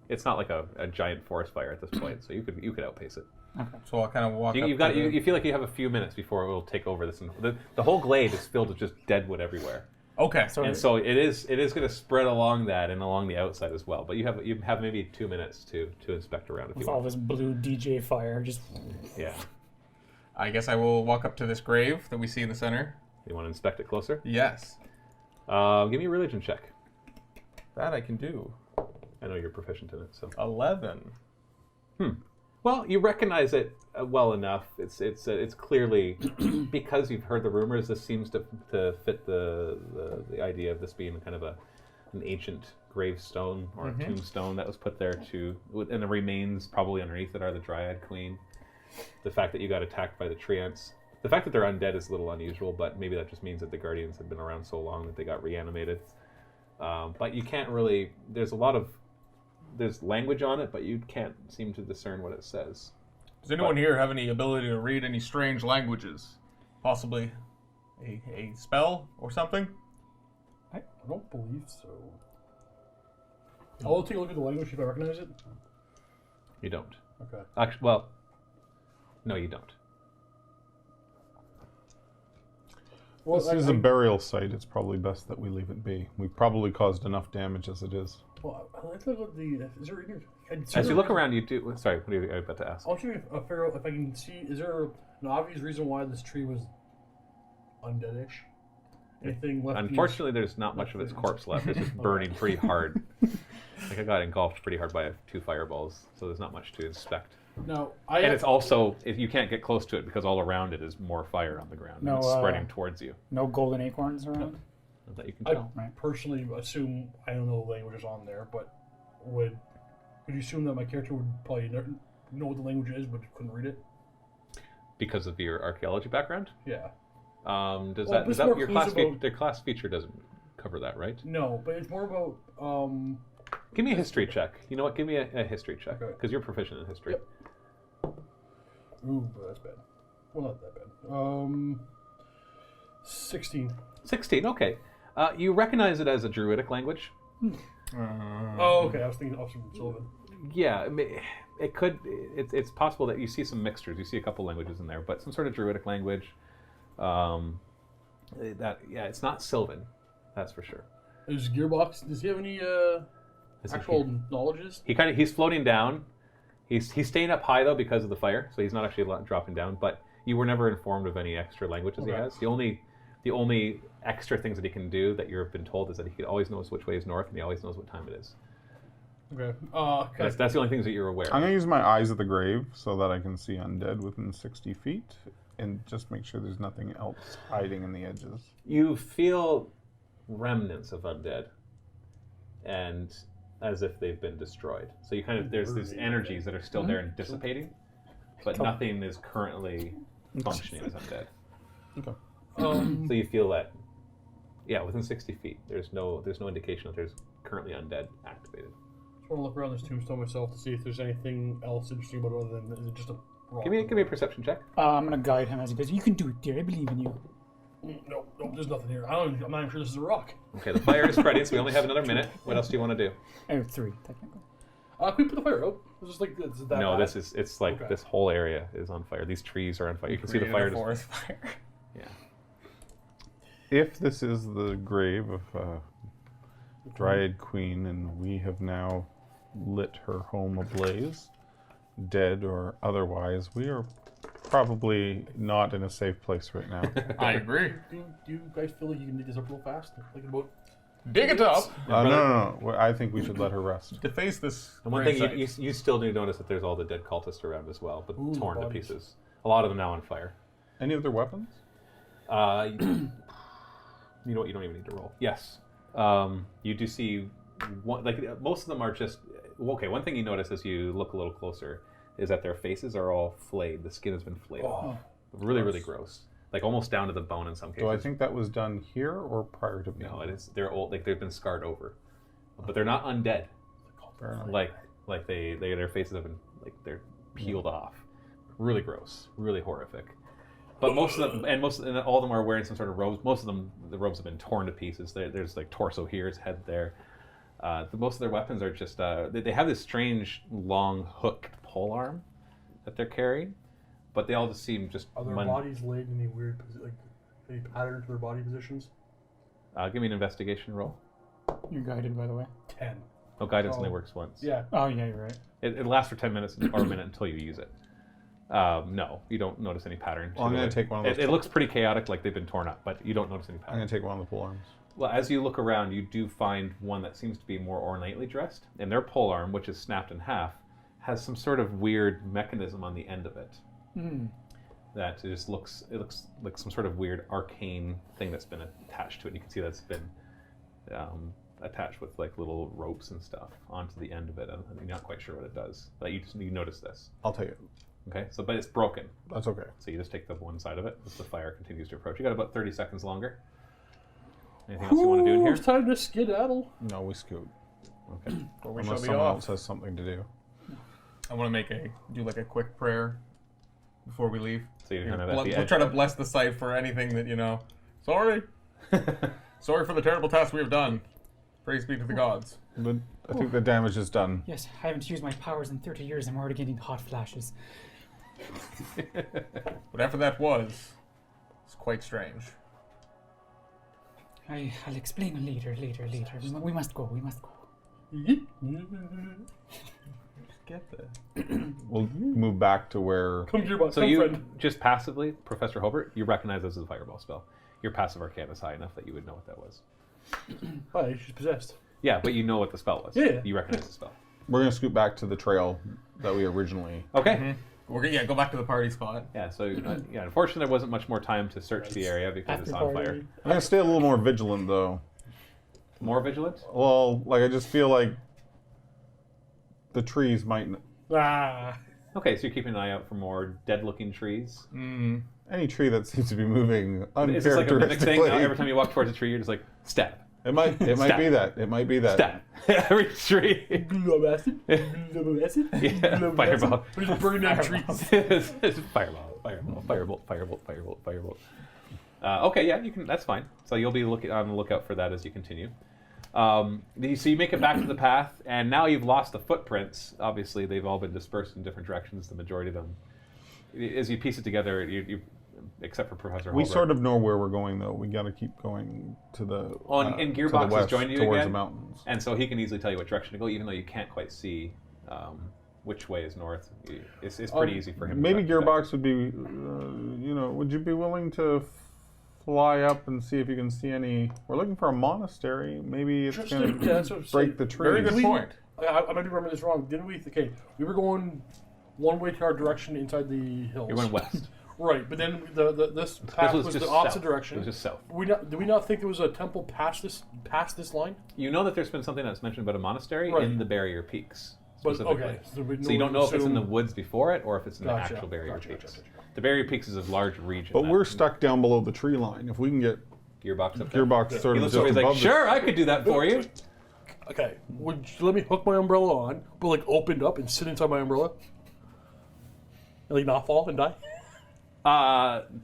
It's not like a giant forest fire at this point, so you could outpace it. So I'll kind of walk up You to the... feel like you have a few minutes before it will take over this. The whole glade is filled with just dead wood everywhere. Okay. So- And so it is going to spread along that and along the outside as well. But you have maybe 2 minutes to inspect around if With you all want. this blue DJ fire, just Yeah. I guess I will walk up to this grave that we see in the center. You want to inspect it closer? Yes. Give me a religion check. That I can do. I know you're proficient in it, so. 11. Well, you recognize it well enough. It's clearly because you've heard the rumors. This seems to fit the idea of this being kind of an ancient gravestone or a tombstone that was put there and the remains probably underneath it are the Dryad Queen. The fact that you got attacked by the treants. The fact that they're undead is a little unusual, but maybe that just means that the Guardians have been around so long that they got reanimated. But you can't really. There's language on it, but you can't seem to discern what it says. Does anyone here have any ability to read any strange languages? Possibly a spell or something? I don't believe so. I'll take a look at the language if I recognize it. You don't. Okay. Actually, well, no, you don't. Well, This is a burial site. It's probably best that we leave it be. We've probably caused enough damage as it is. Well, I'd like to look at the. Is there any? As you look around, you do. Sorry, what are you about to ask? I'll try to figure out if I can see. Is there an obvious reason why this tree was undeadish? Anything left? Unfortunately, there's not much of its corpse left. It's just burning pretty hard. Like I got engulfed pretty hard by 2 fireballs, so there's not much to inspect. No, And it's also you can't get close to it because all around it is more fire on the ground. No, and it's spreading towards you. no golden acorns around. that you can I tell. personally assume I don't know the languages on there, but would you assume that my character would probably know what the language is, but couldn't read it? Because of your archaeology background? Yeah. Does Well, that it's more your clues class about- their class feature doesn't cover that, right? No, but it's more about Give me a history check. You know what? Give me a history check Okay. because you're proficient in history. Yep. Ooh, that's bad. Well, not that bad. 16. 16. Okay. You recognize it as a Druidic language. Oh, okay. I was thinking Officer Sullivan. Yeah, it could. It's possible that you see some mixtures. You see a couple languages in there, but some sort of Druidic language. It's not Sylvan, that's for sure. Is Gearbox? Does he have any actual knowledges? He's floating down. He's staying up high though because of the fire, so he's not actually dropping down. But you were never informed of any extra languages he Okay. has. The only extra things that he can do that you've been told is that he always knows which way is north and he always knows what time it is. Okay. That's the only things that you're aware I'm of. gonna use my eyes at the grave so that I can see undead within 60 feet, and just make sure there's nothing else hiding in the edges. You feel remnants of undead, and as if they've been destroyed. So you kind of there's these energies that are still there and dissipating, but nothing is currently functioning as undead. Okay. So you feel that, yeah, within 60 feet, there's no indication that there's currently undead activated. I want to look around this tombstone myself to see if there's anything else interesting about it other than is it just a rock? Give me a perception check. I'm gonna guide him as he goes. You can do it, dear. I believe in you. Nope, there's nothing here. I'm not even sure this is a rock. Okay, the fire is spreading, so we only have another minute. What else do you want to do? Oh, 3 technically. Can we put the fire out? Is this like is that No, bad? it's like Okay. this whole area is on fire. These trees are on fire. You can see the Created fire. a forest fire. Yeah. If this is the grave of Dryad Queen and we have now lit her home ablaze, dead or otherwise, we are probably not in a safe place right now. I agree. Do you guys feel like you can dig this up real fast? Like about Dig it up. No. Well, I think we should let her rest. Deface this. And one thing gravesite. you still do notice that there's all the dead cultists around as well, but Ooh, torn to bodies. pieces. A lot of them now on fire. Any of their weapons? You know what? You don't even need to roll. Yes. You do see one. Like most of them are just okay. One thing you notice as you look a little closer is that their faces are all flayed. The skin has been flayed off. Really, really gross. Like almost down to the bone in some cases. Do I think that was done here or prior to being? No, it is. They're old. Like they've been scarred over, but they're not undead. Fair enough. Like their faces have been like they're peeled off. Really gross. Really horrific. But most of them, and all of them are wearing some sort of robes. Most of them, the robes have been torn to pieces. There's like torso here, his head there. Most of their weapons are just they have this strange long hooked pole arm that they're carrying, but they all just seem just. are their bodies laid in any weird like any pattern to their body positions? Give me an investigation roll. You're guided, by the way. 10. Oh, guidance Oh. only works once. Yeah. Oh, yeah, you're right. It lasts for 10 minutes or a minute until you use it. No, you don't notice any pattern. Well, I'm to gonna it. take one of those. It looks pretty chaotic, like they've been torn up, but you don't notice any I'm pattern. going to take one of the pole arms. Well, as you look around, you do find one that seems to be more ornately dressed, and their pole arm, which is snapped in half, has some sort of weird mechanism on the end of it. That it looks like some sort of weird arcane thing that's been attached to it. You can see that's been attached with like little ropes and stuff onto the end of it. And you're not quite sure what it does, but you notice this. I'll take it. Okay, but it's broken. That's okay. So you just take the one side of it as the fire continues to approach. You got about 30 seconds longer. Anything else you want to do in here? It's time to skedaddle. No, we scoot. Okay. Or we Unless shall be someone off. else has something to do. I want to do like a quick prayer before we leave. So you're kind of at the We'll edge. try to bless the site for anything that Sorry. Sorry for the terrible task we have done. Praise be to the gods. But I think the damage is done. Yes, I haven't used my powers in 30 years. I'm already getting hot flashes. Whatever that was, it's quite strange. I'll explain later. We must go. Get that. We'll move back to where. Come here, boss. So Come you friend. just passively, Professor Hobart, you recognize this as a fireball spell. Your passive arcana is high enough that you would know what that was. Oh, she's possessed. Yeah, but you know what the spell was. Yeah. You recognize the spell. We're going to scoot back to the trail that we originally. Okay. Go back to the party spot. Yeah, so unfortunately there wasn't much more time to search the area because it's on fire. I'm gonna stay a little more vigilant though. More vigilant? Well, like I just feel like the trees might. Ah. Okay, so you're keeping an eye out for more dead-looking trees. Any tree that seems to be moving Is this like a mimic thing? uncharacteristically. Now, every time you walk towards a tree, you're just like, stab. It might Stab. be that. It might be that. Stab. Every tree. Glove acid. Glove acid. Yeah, Glove fireball. acid. We're just burning down trees. It's fireball, firebolt. Okay, yeah, you can. That's fine. So you'll be on the lookout for that as you continue. So you make it back to the path, and now you've lost the footprints. Obviously, they've all been dispersed in different directions. The majority of them. As you piece it together, you except for Professor We Holbrook. sort of know where we're going though. We got to keep going to the. And to the Gearbox west, has joined you towards again, the mountains. and so he can easily tell you what direction to go, even though you can't quite see which way is north. It's pretty easy for him. Maybe to Gearbox would be, would you be willing to fly up and see if you can see any? We're looking for a monastery. Maybe it's going to break the trees. Very good point. I might be remembering this wrong. Didn't we? Okay, we were going one way to our direction inside the hills. You went west. Right, but then this path was just the opposite south. direction. It was just south. Do we not think there was a temple past this line? You know that there's been something that's mentioned about a monastery Right. in the Barrier Peaks. But Specifically. okay, So you don't know if it's in the assume- woods before it or if it's in Gotcha, the actual Barrier gotcha, Peaks. gotcha. The Barrier Peaks is a large region. But that we're stuck down below the tree line. If we can get Gearbox up there. Gearbox sort He of looks just over, he's above like, sure, I could do that for you. Okay, would you let me hook my umbrella on, but like opened up and sit inside my umbrella, and like not fall and die?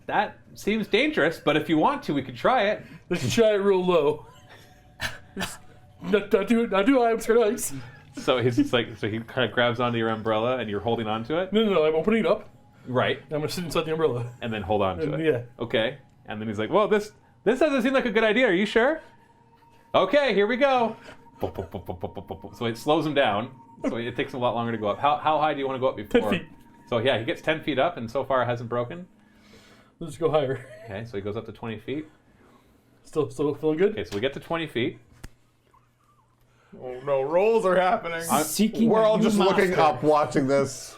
That seems dangerous, but if you want to, we could try it. Let's try it real low. not too high. I'm scared of heights. So he's just like, so he kind of grabs onto your umbrella and you're holding onto it. No. I'm opening it up. Right. I'm gonna sit inside the umbrella. And then hold on to And, it. yeah. Okay. And then he's like, well, this doesn't seem like a good idea. Are you sure? Okay, here we go. So it slows him down. So it takes him a lot longer to go up. How high do you want to go up before? 10 feet. So yeah, he gets 10 feet up and so far hasn't broken. Let's go higher. Okay, so he goes up to 20 feet. Still feeling good. Okay, so we get to 20 feet. Oh no, rolls are happening. Seeking We're a all new just looking master. up, watching this.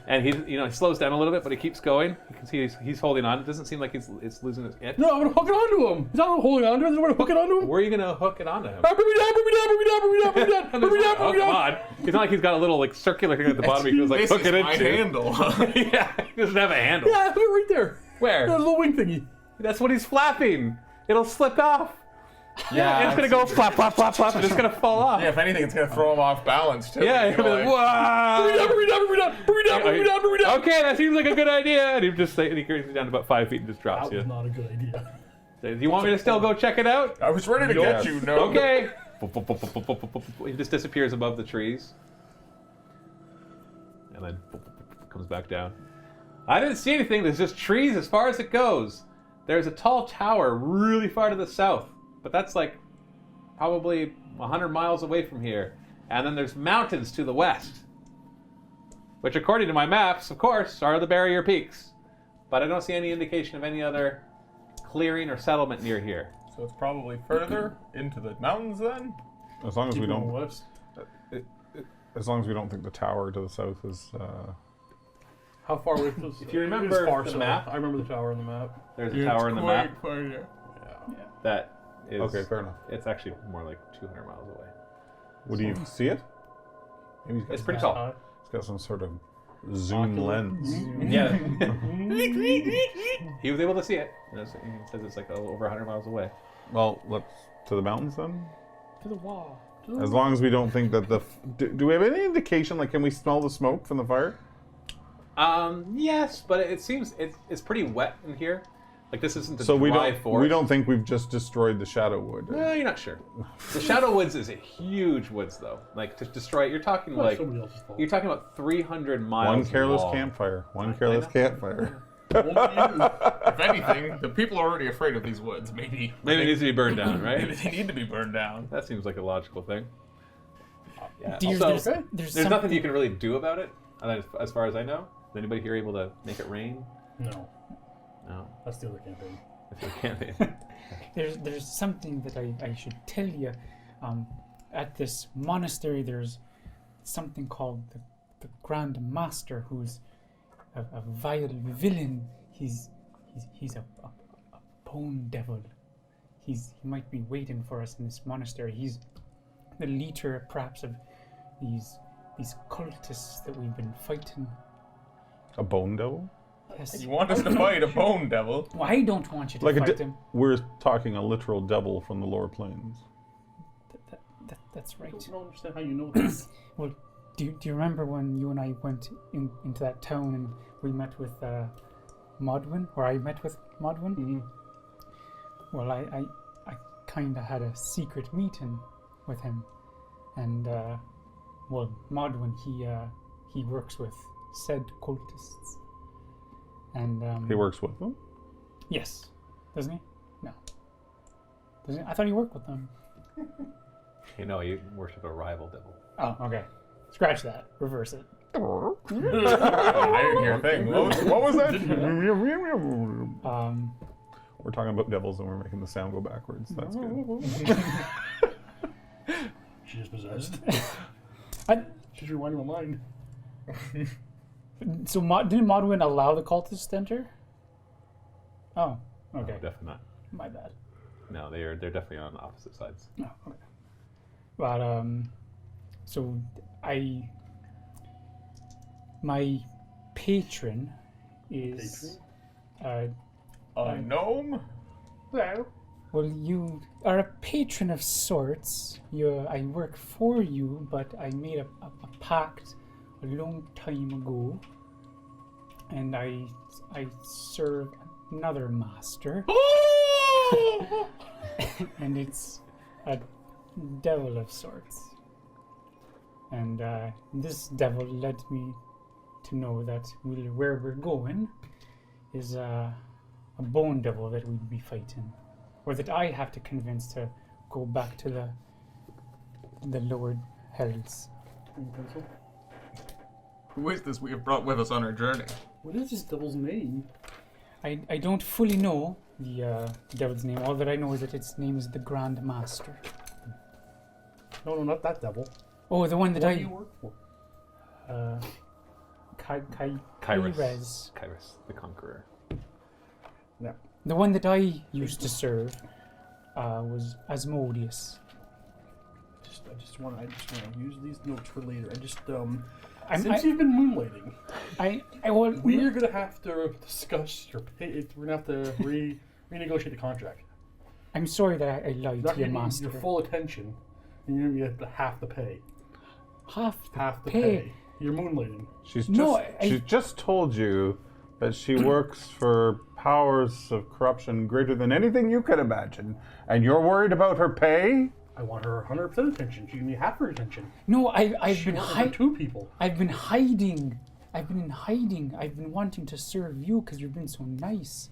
And he slows down a little bit, but he keeps going. You can see he's holding on. It doesn't seem like it's losing his itch. No, I'm gonna hook it onto him. He's not holding onto it. I'm gonna hook it onto him. Where are you going to hook it onto him? Bring me down. Oh, come on. It's not like he's got a little like circular thing at the bottom. He goes like, This hook is it my into. handle. Yeah, he doesn't have a handle. Yeah, look right there. Where? That little wing thingy. That's what he's flapping. It'll slip off. Yeah, It's going to go flap, flap, flap, flap, and it's going to fall off. Yeah, if anything, it's gonna throw him off balance too. Yeah, You he'll be know, like, like- wow. Bring me down. Okay, that seems like a good idea. And he just he carries you down to about 5 feet and just drops That you. was not a good idea. Do you want me to still go check it out? I was ready to Yes. get you. No. Okay. He just disappears above the trees. And then comes back down. I didn't see anything. There's just trees as far as it goes. There's a tall tower really far to the south. But that's like probably 100 miles away from here. And then there's mountains to the west. Which according to my maps, of course, are the Barrier Peaks. But I don't see any indication of any other clearing or settlement near here. So it's probably further into the mountains then. As long as we Keep going don't, west. as long as we don't think the tower to the south is. How far away? If you remember the map- I remember the tower on the map. There's a tower in the map that is... Okay, fair enough. It's actually more like 200 miles away. Would you see it? Maybe It's pretty tall. He's got some sort of zoom lens. Yeah. He was able to see it. He says it's like over 100 miles away. Well, let's to the mountains then. To the wall. As long as we don't think that do we have any indication? Like, can we smell the smoke from the fire? Yes, but it seems it's pretty wet in here. Like this isn't a So we dry don't. forest. We don't think we've just destroyed the shadow wood. No, you're not sure. The Shadow Woods is a huge woods, though. Like to destroy it, you're talking like Somebody else's fault. you're talking about 300 miles. One careless long. campfire. One careless campfire. If anything, the people are already afraid of these woods. Maybe Maybe it needs to be burned down, maybe right? they need to be burned down. That seems like a logical thing. Yeah. Dear, Also, there's there's nothing something- you can really do about it, as far as I know. Is anybody here able to make it rain? No, No. that's the other campaign. If you can't. There's something that I should tell you. At this monastery, there's something called the Grand Master, who's a vile villain. He's a bone devil. He might be waiting for us in this monastery. He's the leader, perhaps, of these cultists that we've been fighting. A bone devil? Yes. You want us to fight a bone devil? Well, I don't want you to Like fight him. we're talking a literal devil from the lower planes. That's right. I don't understand how you know this. Well, do you remember when you and I went into that town and we met with Modwin, or I met with Modwin? Mm-hmm. Well, I kind of had a secret meeting with him, and well, Modwin, he works with said cultists, and He works with them? yes, doesn't he? No, doesn't he? I thought he worked with them. You know, you worship a rival devil. Oh, okay. Scratch that. Reverse it. I didn't hear a thing. What was that? We're talking about devils and we're making the sound go backwards. That's good. She's possessed. I, She's rewinding my mind. so didn't Modwin allow the cultists to enter? Oh, okay. No, definitely not. My bad. No, they're definitely on opposite sides. Oh, okay. But so my patron is Patron? A gnome? Well, well, you are a patron of sorts. I work for you, but I made a pact a long time ago, and I serve another master, and it's a devil of sorts. And this devil led me to know that where we're going is a bone devil that we'd be fighting, or that I have to convince to go back to the lower hells. pencil. Who is this we have brought with us on our journey? What is this devil's name? I don't fully know the devil's name. All that I know is that its name is the Grand Master. No, not that devil. Oh, the one that What do you work for? Kyrez. Kyrus, the Conqueror. No. The one that I used to serve was Asmodeus. I just want to use these notes for later. Since I- you've been moonlighting, We're gonna have to discuss your pay. We're gonna have to renegotiate the contract. I'm sorry that I lied Not to your getting master. your full attention, and you're gonna get half the pay. Half Half the pay. You're moonlighting. She's No, she's just told you that she works for powers of corruption greater than anything you could imagine, and you're worried about her pay? I want her 100% attention. She can be half her attention. No, I've She been works for hiding. two people. I've been hiding. I've been in hiding. I've been wanting to serve you because you've been so nice.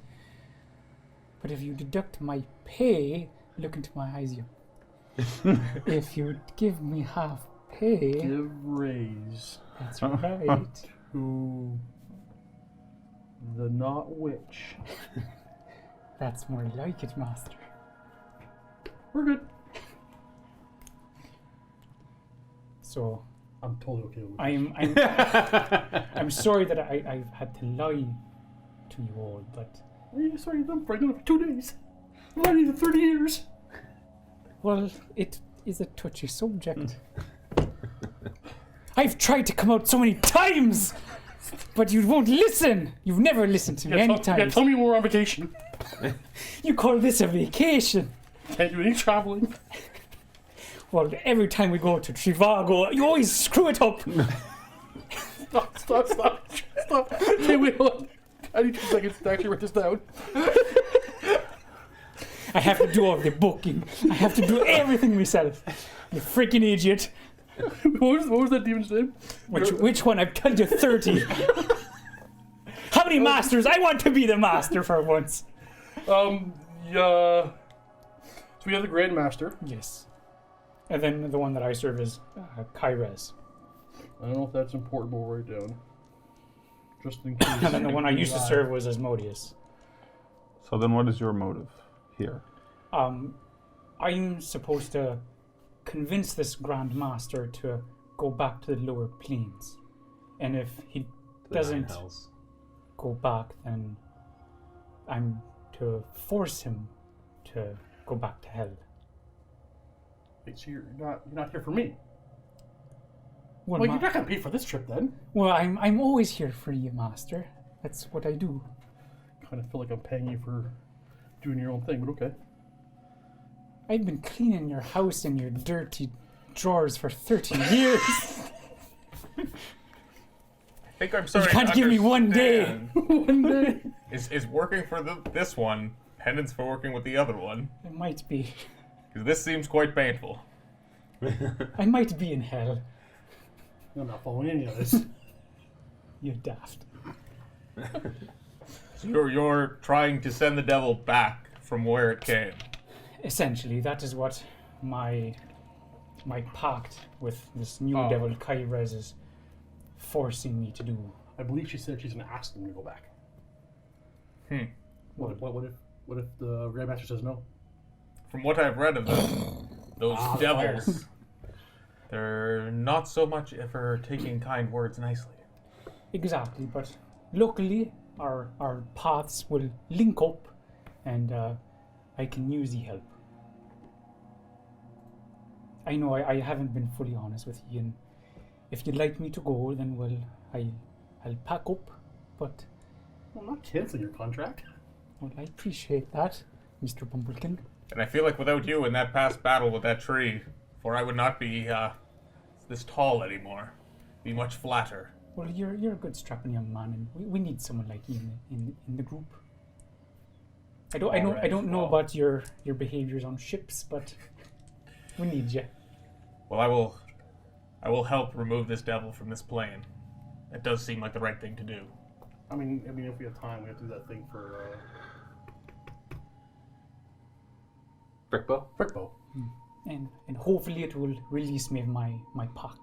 But if you deduct my pay, look into my eyes, you. If you give me half pay, Give raise that's right. to the not witch. That's more like it, master. We're good. So I'm totally okay with it. I'm sorry that I've had to lie to you all, but Sorry, I'm pregnant for 2 days. I'm not even 30 years. well, it is a touchy subject. I've tried to come out so many times, but you won't listen. You've never listened to me any time. Tell me more on vacation. You call this a vacation? Can't do any traveling. Well, every time we go to Trivago, you always screw it up. Stop. Okay, wait, hold on. I need 2 seconds to actually write this down. I have to do all the booking. I have to do everything myself. You freaking idiot. What was that demon's name? Which one? I've told you 30. How many masters? I want to be the master for once. Yeah. So we have the Grand Master. Yes. And then the one that I serve is Kyrez. I don't know if that's important, but we'll write it down. Just in case. And then the one I used to serve was Asmodeus. So then what is your motive here? I'm supposed to convince this Grand Master to go back to the lower planes. And if he The Nine doesn't... Hells. go back, then I'm to force him to go back to hell. Wait, so you're not here for me? Well, Well, you're not gonna pay for this trip then. well, I'm always here for you, Master. That's what I do. Kind of feel like I'm paying you for doing your own thing, but okay. I've been cleaning your house and your dirty drawers for 30 years. I think I'm sorry. You can't give me one day. One day. Is working for this one penance for working with the other one? It might be. Because this seems quite painful. I might be in hell. I'm not following any of this. You're daft. So you're trying to send the devil back from where it came. Essentially, that is what my pact with this new Oh. devil Kairaz is forcing me to do. I believe she said she's gonna ask them to go back. What if the Grandmaster says no? From what I've read of them, those devils, fire. they're not so much ever taking kind words nicely. Exactly, but luckily our paths will link up, and I can use the help. I know I haven't been fully honest with you, and if you'd like me to go, then I'll pack up. But I'm not canceling your contract. well, I appreciate that, Mr. Bumblekin. And I feel like without you in that past battle with that tree, for I would not be this tall anymore. Be much flatter. Well, you're a good strapping young man, and we need someone like you in the group. I don't know about your behaviors on ships, but we need you. Well, I will help remove this devil from this plane. It does seem like the right thing to do. I mean, if we have time, we have to do that thing for Brickbow? Brickbow. And hopefully it will release me of my pact.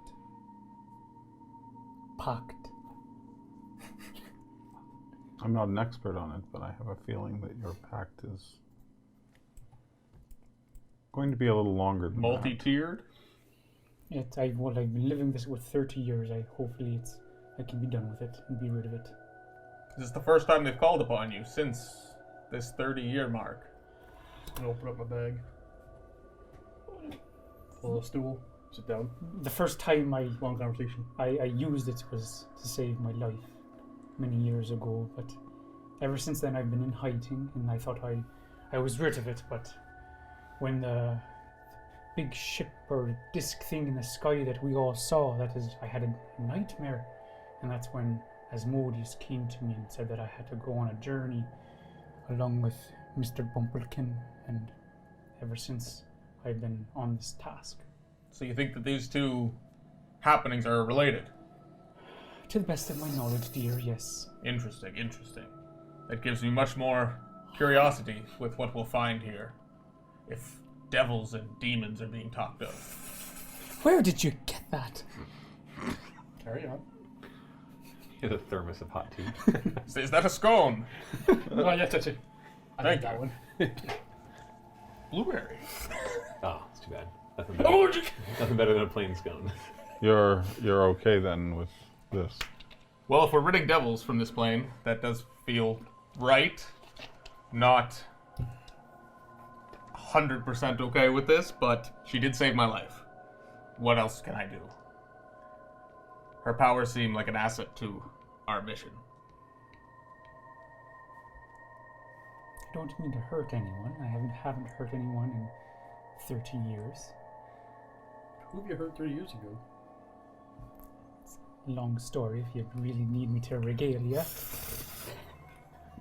Pact. I'm not an expert on it, but I have a feeling that your pact is going to be a little longer than that. Multi-tiered? I've been living this with 30 years. Hopefully I can be done with it and be rid of it. This is the first time they've called upon you since this 30-year mark. I'm gonna open up my bag. Pull a stool. Sit down. The first time Long conversation. I used it was to save my life many years ago, but ever since then I've been in hiding, and I thought I was rid of it, but when the big ship or disc thing in the sky that we all saw, I had a nightmare, and that's when Asmodeus came to me and said that I had to go on a journey along with Mr. Bumplekin, and ever since I've been on this task. So you think that these two happenings are related? To the best of my knowledge, dear, yes. Interesting, interesting. That gives me much more curiosity with what we'll find here. If devils and demons are being talked of. Where did you get that? Carry on. Here's a thermos of hot tea. Is that a scone? Oh, yes, that's it. I Thank like that you. one. Blueberry. Oh, it's too bad. Nothing better, nothing better than a plain scone. You're okay then with this. Well, if we're ridding devils from this plane, that does feel right. Not 100% okay with this, but she did save my life. What else can I do? Her powers seem like an asset to our mission. I don't mean to hurt anyone. I haven't hurt anyone in 30 years. Who have you heard 30 years ago? Long story if you really need me to regale you.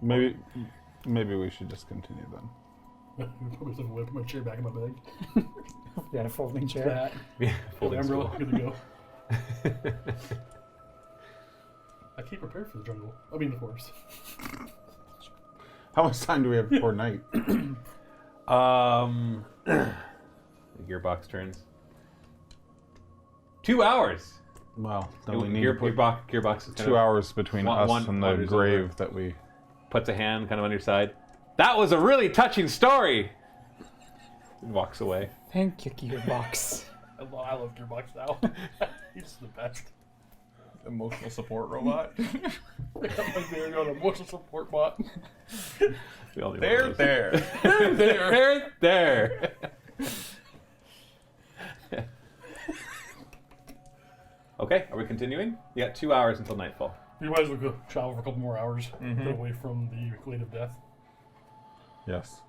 Maybe we should just continue then. Probably something to put my chair back in my bag. You had a folding chair. That. Yeah, The folding umbrella. stool. Good to go. I came prepared for the jungle. I mean the forest. How much time do we have before night? The gearbox turns. 2 hours. Well, then we need to put Gearbox is kind 2 of hours between us and the wanders grave over, that we... puts a hand kind of on your side. That was a really touching story. And walks away. Thank you, Gearbox. I love Gearbox now. He's the best. Emotional support robot. I got my beard on a emotional support bot. We all need one There, of those. there. There. Okay, are we continuing? You got 2 hours until nightfall. You might as well go travel for a couple more hours. Get away from the glade of death. Yes.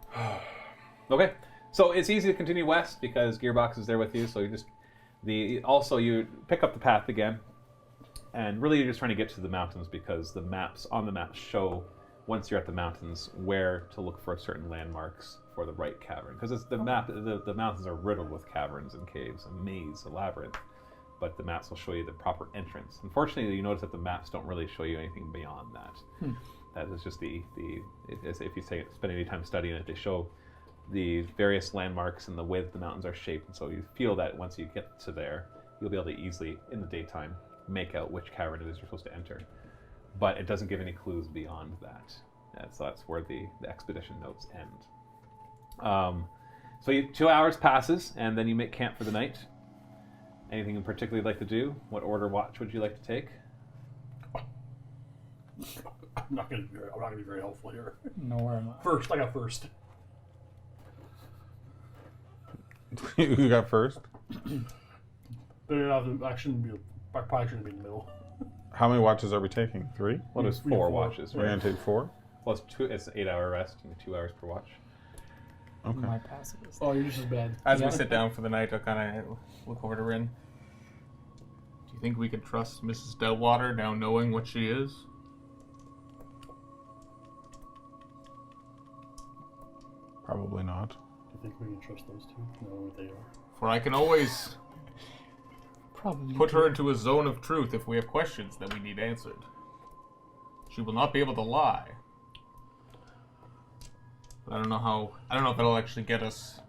Okay, so it's easy to continue west because Gearbox is there with you. So you just you pick up the path again, and really you're just trying to get to the mountains because the maps show once you're at the mountains where to look for certain landmarks for the right cavern because the mountains are riddled with caverns and caves, a maze, a labyrinth. But the maps will show you the proper entrance. Unfortunately, you notice that the maps don't really show you anything beyond that. That is just if you spend any time studying it, they show the various landmarks and the way that the mountains are shaped. And so you feel that once you get to there, you'll be able to easily, in the daytime, make out which cavern it is you're supposed to enter. But it doesn't give any clues beyond that. So that's where the expedition notes end. So 2 hours passes, and then you make camp for the night. Anything in particular you'd like to do? What order watch would you like to take? I'm not gonna be very helpful here. Nor am I. First, I got first. You got first? But I probably shouldn't be in the middle. How many watches are we taking? 3? Well, there's We have 4 4. watches, We're right? gonna take 4? Well, it's 8 hour rest and 2 hours per watch. Okay. My passive is Oh, you're just as bad. As Yeah. we sit down for the night, I'll kind of look over to Rin. Do you think we could trust Mrs. Delwater now knowing what she is? Probably not. Do you think we can trust those two? Know what they are. For I can always probably put her into a zone of truth if we have questions that we need answered. She will not be able to lie. But I don't know if it'll actually get us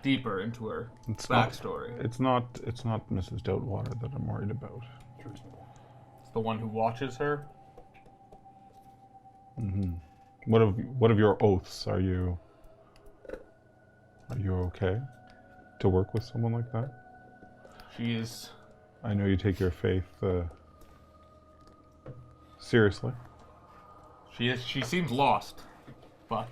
deeper into her It's not- backstory. It's not Mrs. Doubtwater that I'm worried about. It's the one who watches her. What of your oaths? Are you okay to work with someone like that? She is. I know you take your faith seriously. She seems lost, but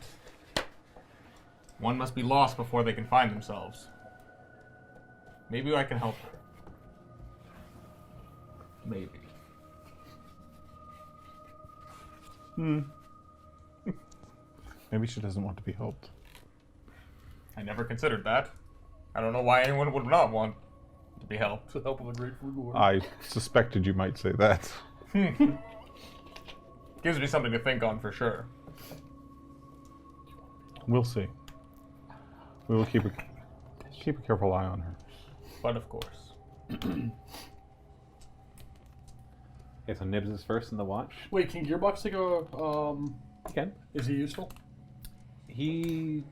one must be lost before they can find themselves. Maybe I can help her. Maybe. Maybe she doesn't want to be helped. I never considered that. I don't know why anyone would not want to be helped. With the help of a grateful Lord. I suspected you might say that. Gives me something to think on for sure. We'll see. We will keep a careful eye on her. But of course. Okay, so Nibs is first in the watch. Wait, can Gearbox take a You can. Is he useful? You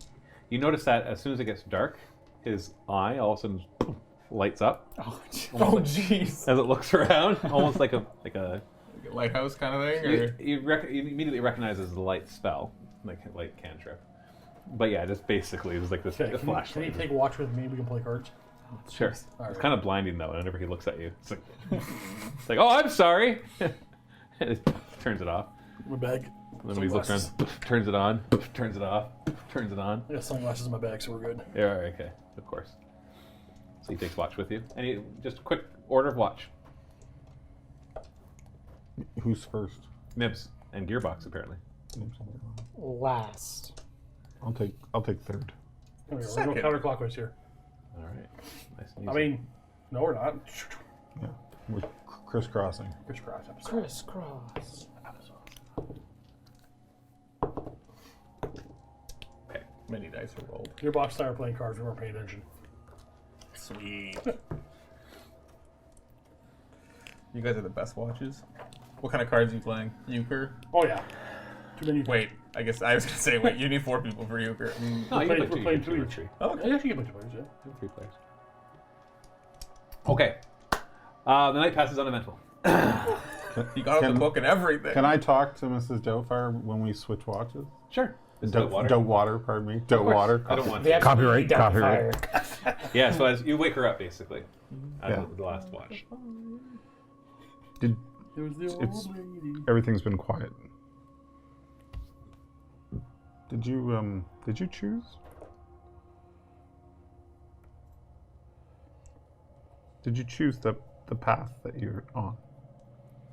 notice that as soon as it gets dark, his eye all of a sudden lights up Oh, Oh jeez. as it looks around, almost like a Lighthouse kind of thing? Or? you immediately recognize it as the light spell, like light cantrip. But yeah, just basically it was like this Okay, a can flashlight. he take a watch with me? We can play cards. Sure. Alright. It's kind of blinding though. Whenever he looks at you, it's like, it's like, oh, I'm sorry. And it turns it off. My bag. And then when he looks around, turns it on, turns it off, turns it on. I got sunglasses in my bag, so we're good. Yeah, all right, okay, of course. So he takes watch with you. And just a quick order of watch. Who's first? Nibs and Gearbox apparently. last. I'll take third. We're Second. going counterclockwise here. All right. Nice and I easy. mean, no, we're not. Yeah, we're crisscrossing. Crisscross episode. Crisscross. Okay. Many dice are rolled. Gearbox started playing cards. We weren't paying attention. Sweet. You guys are the best watches. What kind of cards are you playing? Euchre? Oh yeah. Too many. Wait, I guess I was gonna say, wait, you need 4 people for Euchre. No, you playing- can we're play playing two or two each. three. Oh, I actually get a bunch of players, yeah. 3 players. Okay. The night passes uneventful. you got out the book and everything. Can I talk to Mrs. Doubtfire when we switch watches? Sure. Is it water? Doubtwater, pardon me. Doubtwater. I don't want They to. have to Copyright, be copyright. identifier. Yeah, so as you wake her up basically. At Yeah. the last watch. There's the It's- old lady. Everything's been quiet. Did you choose? Did you choose the path that you're on?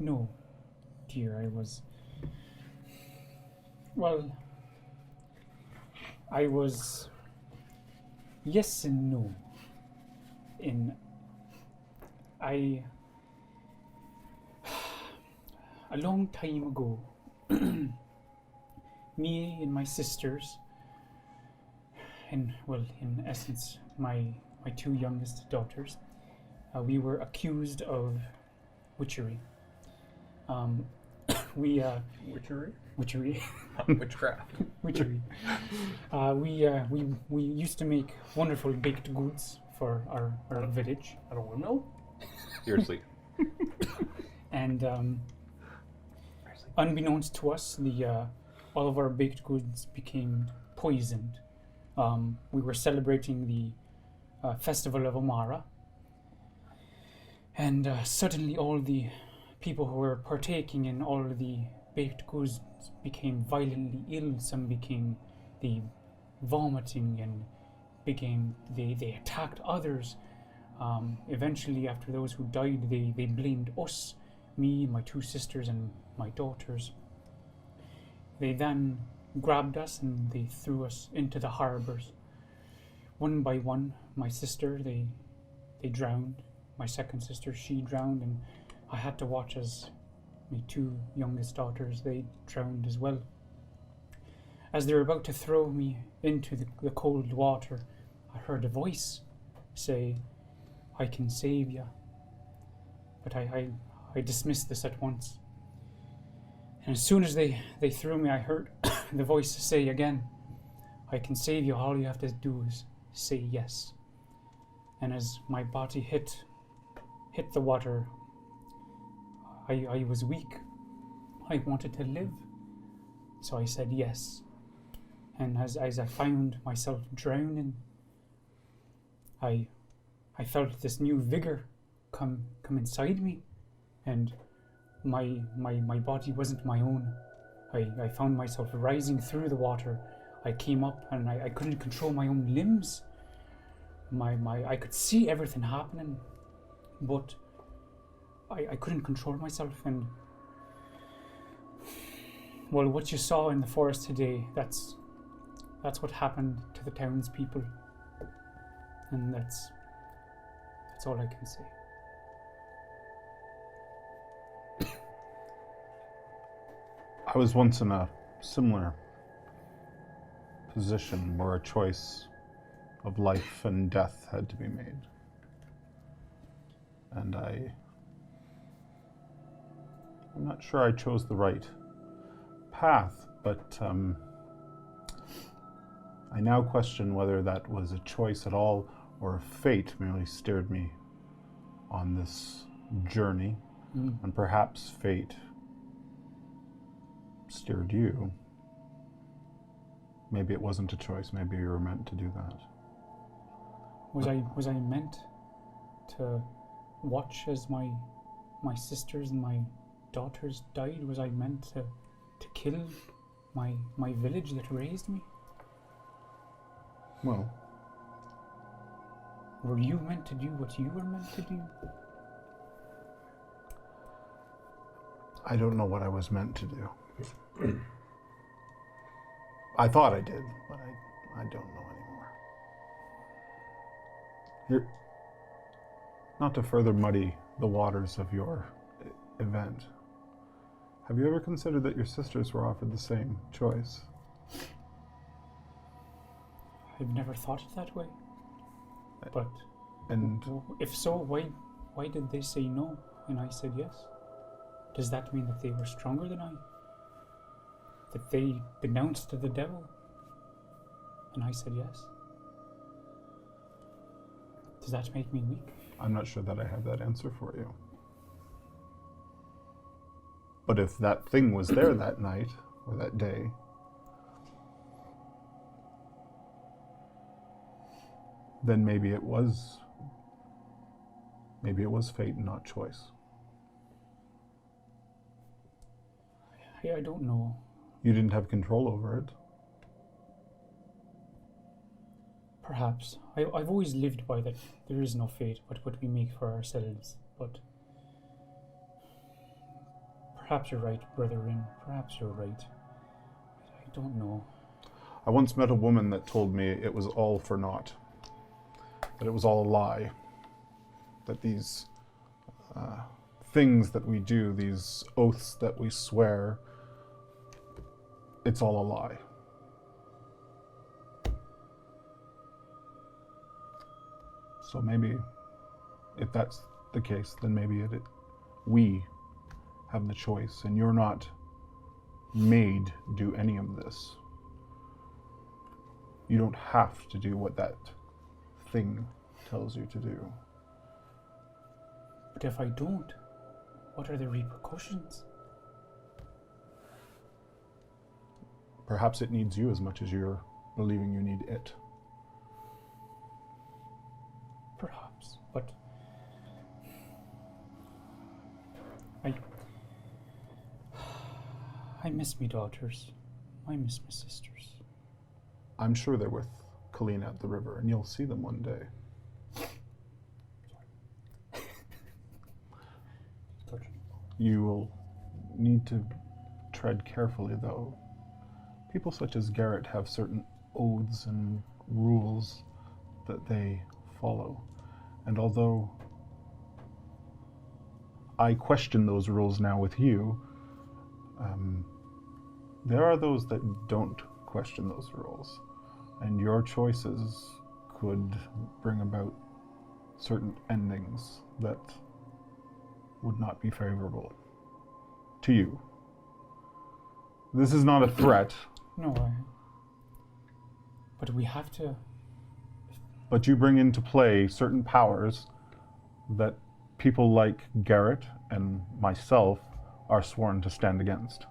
No, dear, I was. Well, I was. Yes and no. A long time ago, me and my sisters, and well, in essence, my two youngest daughters, we were accused of witchery. We Witchery? witchery. Witchcraft. Witchery. We used to make wonderful baked goods for our village, I don't know. You're asleep. and unbeknownst to us, all of our baked goods became poisoned. We were celebrating the festival of Amara, and suddenly all the people who were partaking in all of the baked goods became violently ill. Some became the vomiting and they attacked others. Eventually, after those who died, they blamed us, me, my two sisters, and my daughters. They then grabbed us and they threw us into the harbors. One by one, my sister, they drowned. My second sister, she drowned, and I had to watch as my two youngest daughters, they drowned as well. As they were about to throw me into the cold water, I heard a voice say, "I can save you." But I dismissed this at once. And as soon as they threw me, I heard the voice say again, "I can save you. All you have to do is say yes." And as my body hit the water, I was weak. I wanted to live. So I said yes. And as I found myself drowning, I felt this new vigor come inside me, and my body wasn't my own. I found myself rising through the water. I came up and I couldn't control my own limbs. I could see everything happening, but I couldn't control myself. And well, what you saw in the forest today, that's what happened to the townspeople, and that's all I can say. I was once in a similar position where a choice of life and death had to be made. And I'm not sure I chose the right path, but I now question whether that was a choice at all or if fate merely steered me on this journey. And perhaps fate steered you. Maybe it wasn't a choice. Maybe you were meant to do that. Was I meant to watch as my sisters and my daughters died? Was I meant to kill my village that raised me? Well, Were you meant to do what you were meant to do? I don't know what I was meant to do. I thought I did, but I don't know anymore. Here, not to further muddy the waters of your event, have you ever considered that your sisters were offered the same choice? I've never thought it that way. But And if so, why did they say no and I said yes? Does that mean that they were stronger than I? That they denounced the devil and I said yes? Does that make me weak? I'm not sure that I have that answer for you. But if that thing was there that night or that day, then maybe it was fate and not choice. I don't know. You didn't have control over it. Perhaps. I've always lived by that there is no fate but what we make for ourselves. But perhaps you're right, Brother Rin. Perhaps you're right. I don't know. I once met a woman that told me it was all for naught. That it was all a lie. That these things that we do, these oaths that we swear, it's all a lie. So maybe, if that's the case, then maybe we have the choice, and you're not made do any of this. You don't have to do what that thing tells you to do. But if I don't, what are the repercussions? Perhaps it needs you as much as you're believing you need it. Perhaps, but I miss me daughters. I miss my sisters. I'm sure they're with Kalina at the river, and you'll see them one day. You will need to tread carefully, though. People such as Garrett have certain oaths and rules that they follow. And although I question those rules now with you, there are those that don't question those rules. And your choices could bring about certain endings that would not be favorable to you. This is not a threat. No, but we have to. But you bring into play certain powers that people like Garrett and myself are sworn to stand against.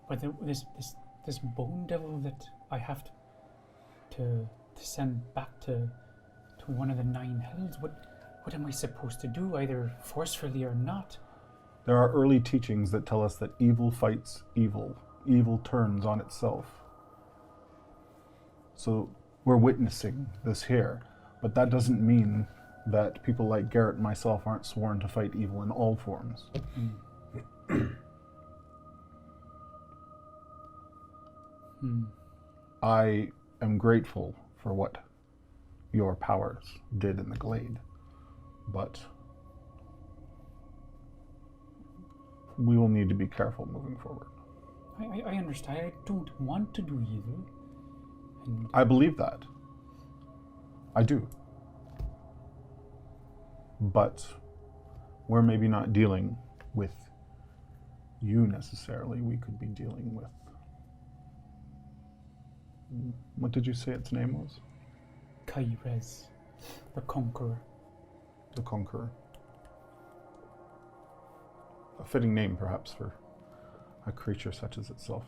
But this bone devil that I have to send back to one of the 9 hells. What am I supposed to do? Either forcefully or not? There are early teachings that tell us that evil fights evil. Evil turns on itself. So we're witnessing this here, but that doesn't mean that people like Garrett and myself aren't sworn to fight evil in all forms. I am grateful for what your powers did in the Glade, but we will need to be careful moving forward. I understand. I don't want to do evil. And I believe that. I do. But we're maybe not dealing with you necessarily. We could be dealing with... What did you say its name was? Kairez, the Conqueror. The Conqueror. A fitting name, perhaps, for a creature such as itself.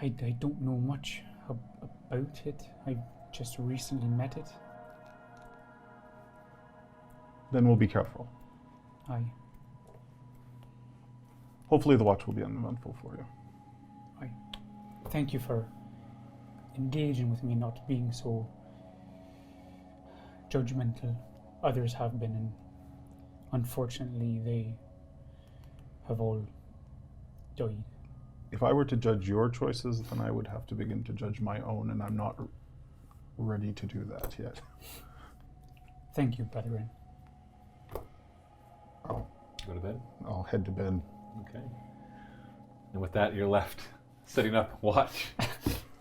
I don't know much about it. I just recently met it. Then we'll be careful. Aye. Hopefully the watch will be uneventful for you. Aye. Thank you for engaging with me, not being so judgmental. Others have been, and unfortunately they have all died. If I were to judge your choices, then I would have to begin to judge my own, and I'm not ready to do that yet. Thank you, brethren. Go to bed. I'll head to bed. Okay. And with that, you're left sitting up, watch.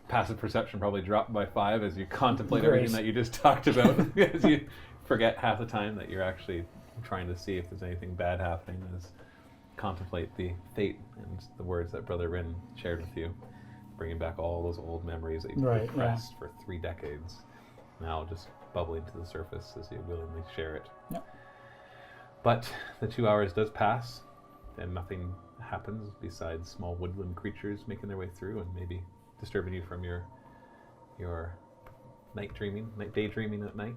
Passive perception probably dropped by 5 as you contemplate everything that you just talked about. As you forget half the time that you're actually trying to see if there's anything bad happening. As contemplate the fate and the words that Brother Rin shared with you, bringing back all those old memories that you've repressed for 3 decades, now just bubbling to the surface as you willingly share it. Yep. But the 2 hours does pass, and nothing happens besides small woodland creatures making their way through and maybe disturbing you from your daydreaming at night.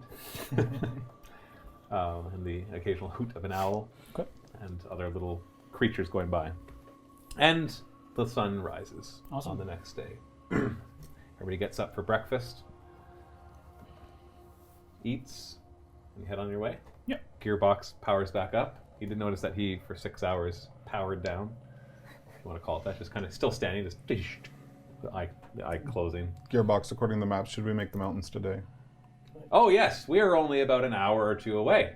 And the occasional hoot of an owl and other little creatures going by. And the sun rises Awesome. on the next day. Everybody gets up for breakfast, eats, and you head on your way. Yep. Gearbox powers back up. You did notice that he, for 6 hours, powered down. If you want to call it that, just kind of still standing, just the eye closing. Gearbox, according to the map, should we make the mountains today? Oh yes, we are only about an hour or two away.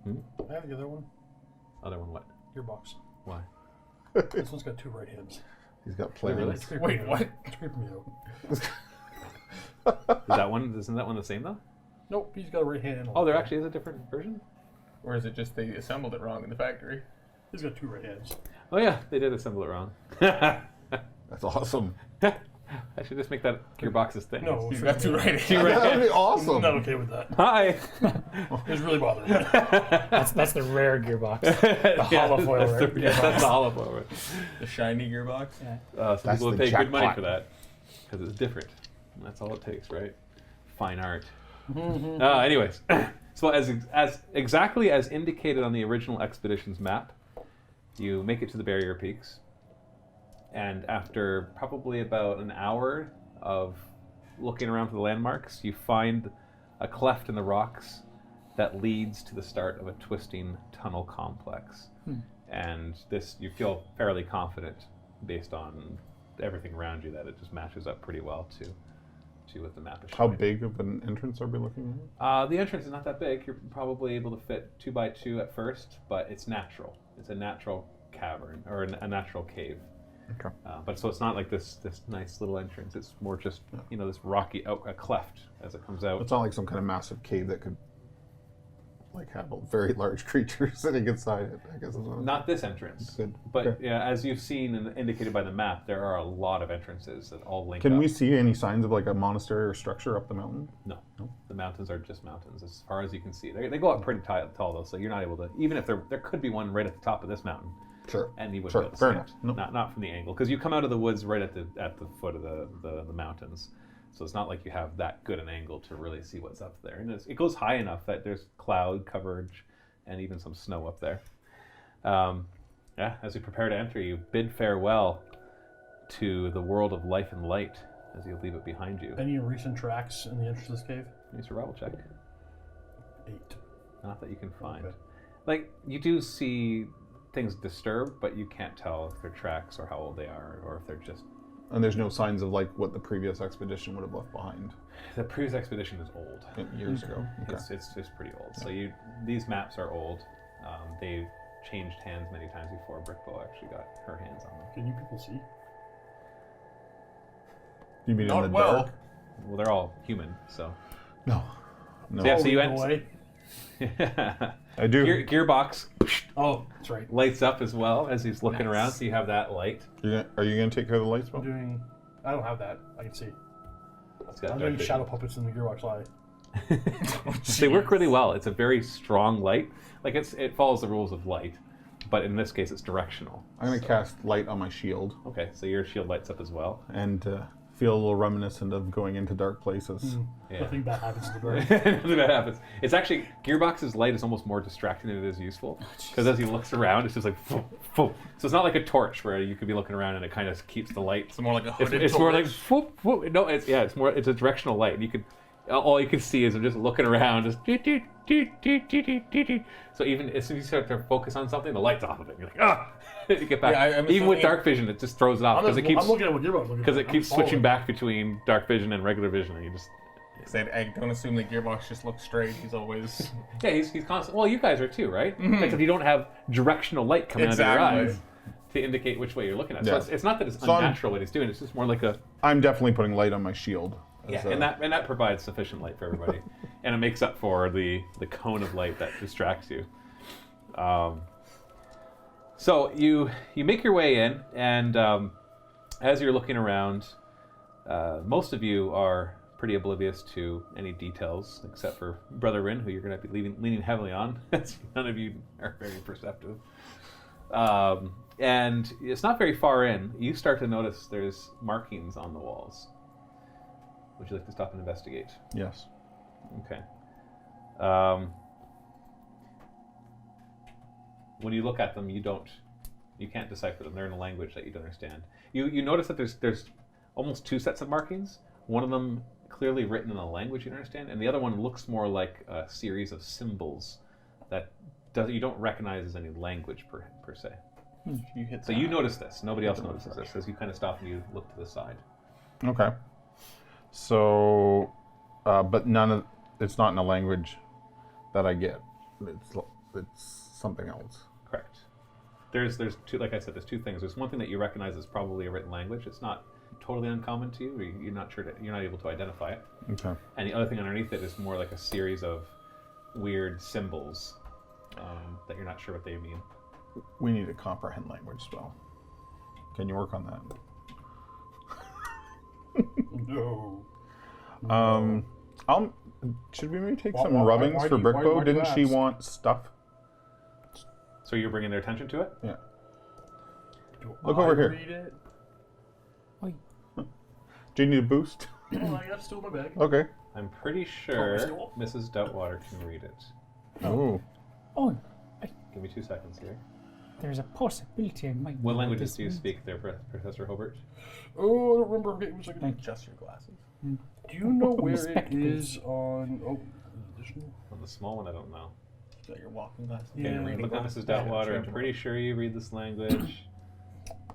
I have the other one. Other one, what? Your box. Why? This one's got 2 right hands. He's got Wait, plans. really? It's creeping Wait, me what? out. It's creeping me out. Isn't that one the same though? Nope, he's got a right hand. Oh, there actually is a different version? Or is it just they assembled it wrong in the factory? He's got 2 right hands. Oh yeah, they did assemble it wrong. That's awesome. I should just make that Gearbox's thing. No, He's got 2 right hands. That would be awesome. I'm not okay with that. Hi. It's really bothering me. That's the rare gearbox. The hollow foil, that's right? that's the hollow foil. Right? The shiny gearbox. Yeah. Some That's people would the pay good money jackpot. for that because it's different. And that's all it takes, right? Fine art. Anyways, so as exactly as indicated on the original expedition's map, you make it to the barrier peaks, and after probably about an hour of looking around for the landmarks, you find a cleft in the rocks that leads to the start of a twisting tunnel complex. And this, you feel fairly confident based on everything around you that it just matches up pretty well to what the map is How showing. big of an entrance are we looking at? The entrance is not that big. You're probably able to fit 2 by 2 at first, but it's natural. It's a natural cavern or a natural cave. Okay. But so it's not like this nice little entrance. It's more just this rocky a cleft as it comes out. It's not like some kind of massive cave that could like have a very large creature sitting inside it. I guess is what I'm Not this entrance. Good. But Okay. yeah, as you've seen and indicated by the map, there are a lot of entrances that all link Can up. we see any signs of like a monastery or structure up the mountain? No. The mountains are just mountains as far as you can see. They go up pretty tall though, so you're not able to. Even if there could be one right at the top of this mountain, Sure. and you wouldn't Sure, be able to fair see enough. it. No. Not from the angle, because you come out of the woods right at the foot of the mountains, so it's not like you have that good an angle to really see what's up there. And it goes high enough that there's cloud coverage and even some snow up there. As we prepare to enter, you bid farewell to the world of life and light as you leave it behind you. Any recent tracks in the entrance of this cave? Give me a survival check. 8. Not that you can find. Okay. Like, you do see things disturbed, but you can't tell if they're tracks or how old they are, or if they're just... And there's no signs of like what the previous expedition would have left behind The previous expedition is old. years ago. Okay. It's pretty old. So these maps are old. They've changed hands many times before Brickbow actually got her hands on them. Can you people see? You mean Not in the well. dark? Well, they're all human, so... No. No. So yeah, so you no end... way. I do. Gearbox Oh, that's right. lights up as well as he's looking around, so you have that light. Are you going to take care of the lights, I'm Bob? doing. I don't have that. I can see. It's got I'm dark doing vision. shadow puppets in the gearbox eye. They work really well. It's a very strong light. Like it follows the rules of light, but in this case, it's directional. I'm going to cast light on my shield Okay, so your shield lights up as well. and feel a little reminiscent of going into dark places. Yeah. Nothing bad happens in the dark. Nothing bad happens. It's actually Gearbox's light is almost more distracting than it is useful because as he looks around, it's just like, phoom, phoom. So it's not like a torch where you could be looking around and it kind of keeps the light. It's more like a It's, hooded it's more like torch. whoop, whoop. No, it's a directional light. You could all you can see is I'm just looking around, just doot, doot, doot, doot, doot, doot, doot, doot. So even as soon as you start to focus on something, the light's off of it. You're like, ah, you get back. Yeah, I'm Even with assuming- dark vision, it just throws it off because it keeps I'm looking at what gearbox. Looking because at. it keeps I'm switching following. back between dark vision and regular vision. And you just I don't assume the gearbox just looks straight. He's always he's constant. Well, you guys are too, right? Except you don't have directional light coming out of your Exactly. eyes to indicate which way you're looking at. So Yeah. it's not that it's So I'm- unnatural what he's doing. It's just more like a I'm definitely putting light on my shield. as a- and that provides sufficient light for everybody, and it makes up for the cone of light that distracts you. So you make your way in, and as you're looking around, most of you are pretty oblivious to any details, except for Brother Rin, who you're going to be leaning heavily on. None of you are very perceptive. And it's not very far in. You start to notice there's markings on the walls. Would you like to stop and investigate? Yes. Okay. When you look at them, you You can't decipher them. They're in a language that you don't understand. You notice that there's almost two sets of markings. One of them clearly written in a language you don't understand, and the other one looks more like a series of symbols that you don't recognize as any language per se. You hit So you notice this. Nobody else notices this as you kind of stop and you look to the side. Okay. So, but it's not in a language that I get. It's something else. Correct. There's two, like I said, there's two things. There's one thing that you recognize is probably a written language. It's not totally uncommon to you. Or you're not sure you're not able to identify it. Okay. And the other thing underneath it is more like a series of weird symbols that you're not sure what they mean. We need a comprehend language spell. Can you work on that? No. Should we maybe take Why- some why- rubbings why for do you- Brickbow? why do you Didn't she ask? want stuff? So you're bringing their attention to it? Yeah. Do Look I over here. Read it? Oi. Do you need a boost? Oh, I got it still in my bag. Okay. I'm pretty sure still? Mrs. Doubtwater can read it. Oh. Oh, Give me 2 seconds here. there's a possibility I might. What know languages this do you means. speak there, Professor Hobart? Oh, I don't remember. Okay, one second. Thank Adjust your glasses. Do you know where it Spectacles. is on? Oh, additional. On the small one, I don't know. Is that your walking glasses? Yeah. Your reading Look at glasses? Mrs. Doubtwater. I'm pretty sure you read this language.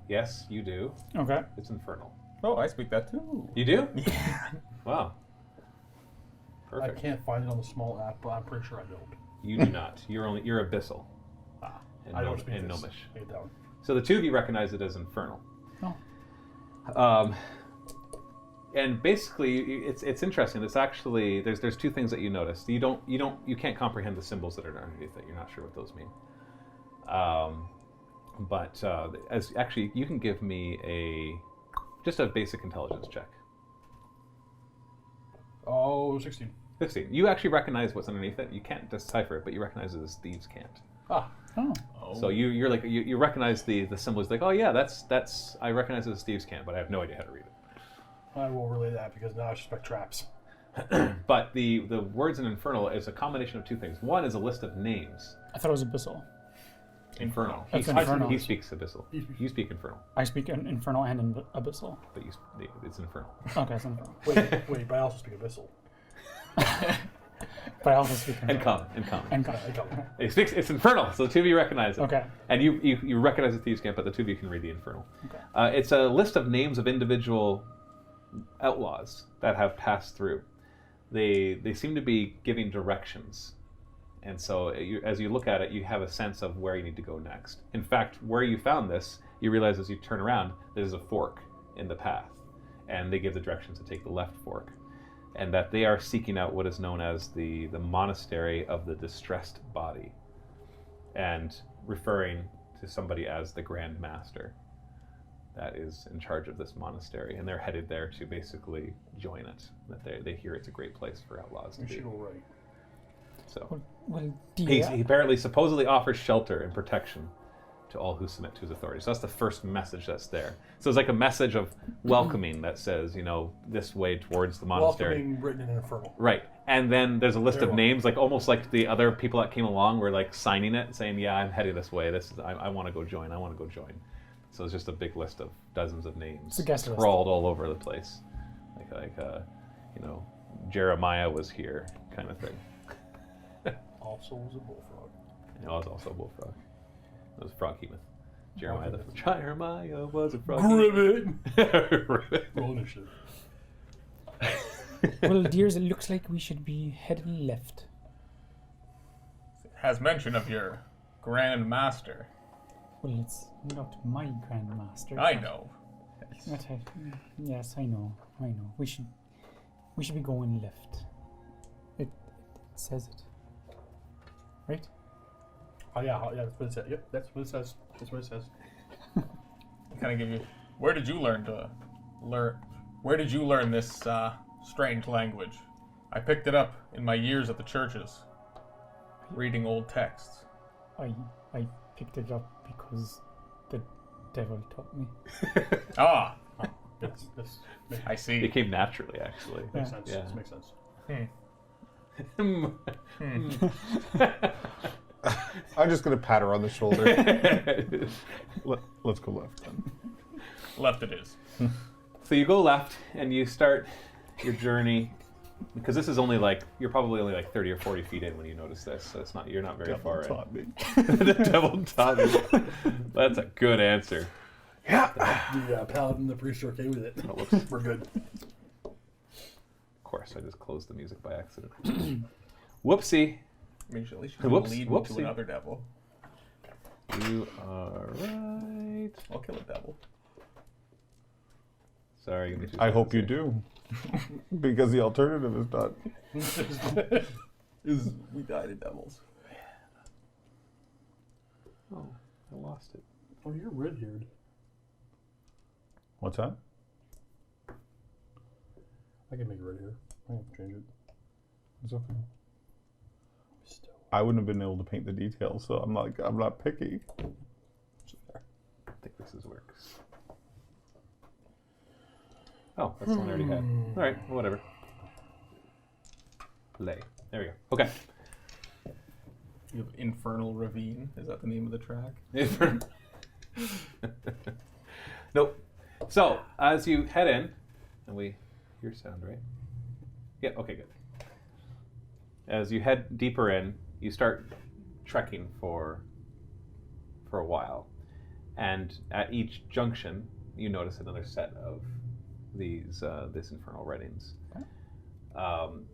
Yes, you do. Okay. It's infernal. Oh, I speak that too. You do? Yeah. Wow. I Perfect. can't find it on the small app, but I'm pretty sure I don't. You do not. You're abyssal. Ah, And I don't speak and this. gnomish. Take it down. So the two of you recognize it as infernal. Oh. And basically, it's interesting. It's actually there's two things that you notice. You can't comprehend the symbols that are underneath it. You're not sure what those mean. But as actually, you can give me just a basic intelligence check. Oh, 16. 16. You actually recognize what's underneath it. You can't decipher it, but you recognize it as thieves can't. Ah, Oh. So you're like you recognize the symbols. Like, oh yeah, that's I recognize it as thieves can't, but I have no idea how to read it. I will relay that because now I suspect traps. But the words in infernal is a combination of two things. One is a list of names. I thought it was abyssal. Infernal. That's infernal. He speaks abyssal. You speak infernal, I speak infernal and abyssal. but it's infernal. Okay, it's infernal. Wait, but I also speak abyssal. But I also speak And infernal. come. And come. It's infernal, so the two of you recognize it. Okay. And you recognize the thieves camp, but the two of you can read the infernal. Okay. It's a list of names of individual outlaws that have passed through. They seem to be giving directions, and so as you look at it, you have a sense of where you need to go next. In fact, where you found this, you realize as you turn around, there's a fork in the path, and they give the directions to take the left fork. And that they are seeking out what is known as the monastery of the distressed body, and referring to somebody as the Grand Master that is in charge of this monastery, and they're headed there to basically join it. That they hear it's a great place for outlaws to We be. should go right. So Well, he apparently supposedly offers shelter and protection to all who submit to his authority. So that's the first message that's there. So it's like a message of welcoming that says, this way towards the monastery. Welcoming written in infernal. Right. And then there's a list Very of well. names, like almost like the other people that came along were like signing it, saying, yeah, I'm heading this way. I want to go join. I want to go join. So it's just a big list of dozens of names It's a guest list. scrawled all over the place. Jeremiah was here kind of thing. Also was a bullfrog. It was also a bullfrog. It was Froghemoth. Jeremiah was a frog. Ribbit! Roll initiative. Well, dears, it looks like we should be heading left. Has mention of your Grand Master. Well, it's not my grandmaster. I know. Yes, I know. We should be going left. It says it. Right? Oh yeah, that's what it says. Yep, that's what it says. That's what it says. Kind of give you. Where did you learn this strange language? I picked it up in my years at the churches, reading old texts. I picked it up because the devil taught me. Ah, That's I see. It came naturally, actually. makes sense. Yeah. This makes sense. I'm just going to pat her on the shoulder. Let's go left then. Left it is. So you go left and you start your journey, because this is only like, you're probably only like 30 or 40 feet in when you notice this, so it's not, you're not very far in. Taught me. The devil taught me. That's a good answer. The paladin and the priest are okay with it. Oh, whoops. We're good. Of course, I just closed the music by accident. Whoopsie. I mean, at least you can Whoops, lead me whoopsie. to another devil. You are right. I'll kill a devil. Sorry, give me 2 I hope you seconds do. Because the alternative is not. Is we die to devils. here. Oh, I lost it. Oh, you're red-haired. What's that? I can make it red hair. I can change it. It's okay. Still. I wouldn't have been able to paint the details, so I'm not picky. I think this is works. Oh, that's the one I already had. All right, well, whatever. Play. There we go. Okay. You have Infernal Ravine. Is that the name of the track? Nope. So, as you head in, and we hear sound, right? Yeah, okay, good. As you head deeper in, you start trekking for a while. And at each junction, you notice another set of these this infernal writings.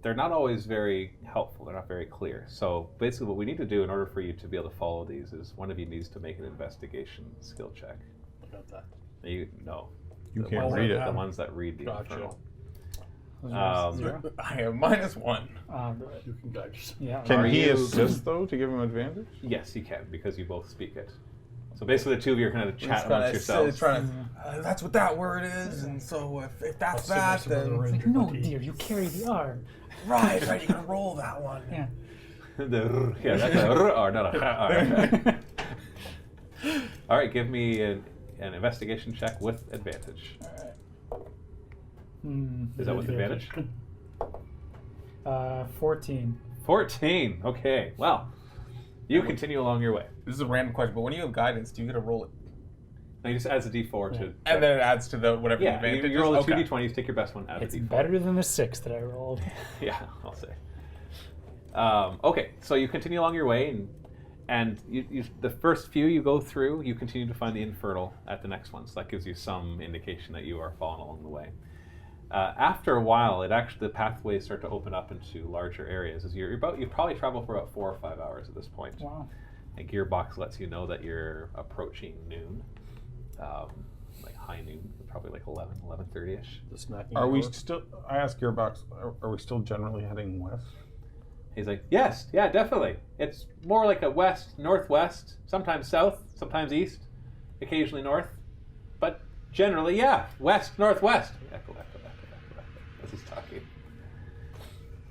They're not always very helpful. They're not very clear. So basically what we need to do in order for you to be able to follow these is one of you needs to make an investigation skill check. I got that. You You the can't ones read that, it. the ones that read the Gotcha. infernal. Zero? I have -1. You can guide yourself. Yeah. Can Are he you- assist, though, to give him advantage? Yes, you can, because you both speak it. So basically the two of you are kind of Just chat trying amongst to yourselves. that's what that word is, and so if that's I'll that, sit next to then Brother Like, Ranger, no, but he- dear, you carry the R. right, you gotta roll that one. Yeah. Yeah, that's a r or not a h r. All right, give me an investigation check with advantage. Is that with advantage? 14. 14. Okay. Well, you continue along your way. This is a random question, but when you have guidance, do you get to roll it? Now you just adds a d4 to. And then it adds to the whatever the yeah, advantage you roll the is? two Okay. d20s, take your best one, add It's a d4. better than the 6 that I rolled. Yeah, I'll say. Okay, so you continue along your way, and you the first few you go through, you continue to find the infernal at the next one, so that gives you some indication that you are following along the way. After a while, the pathways start to open up into larger areas. As you probably travel for about 4 or 5 hours at this point. Wow. And Gearbox lets you know that you're approaching noon, like high noon, probably like 11:30ish. The snacking Are we hour. still? I asked Gearbox. Are we still generally heading west? He's like, yes, yeah, definitely. It's more like a west, northwest, sometimes south, sometimes east, occasionally north, but generally, yeah, west, northwest. Echo. This is talking.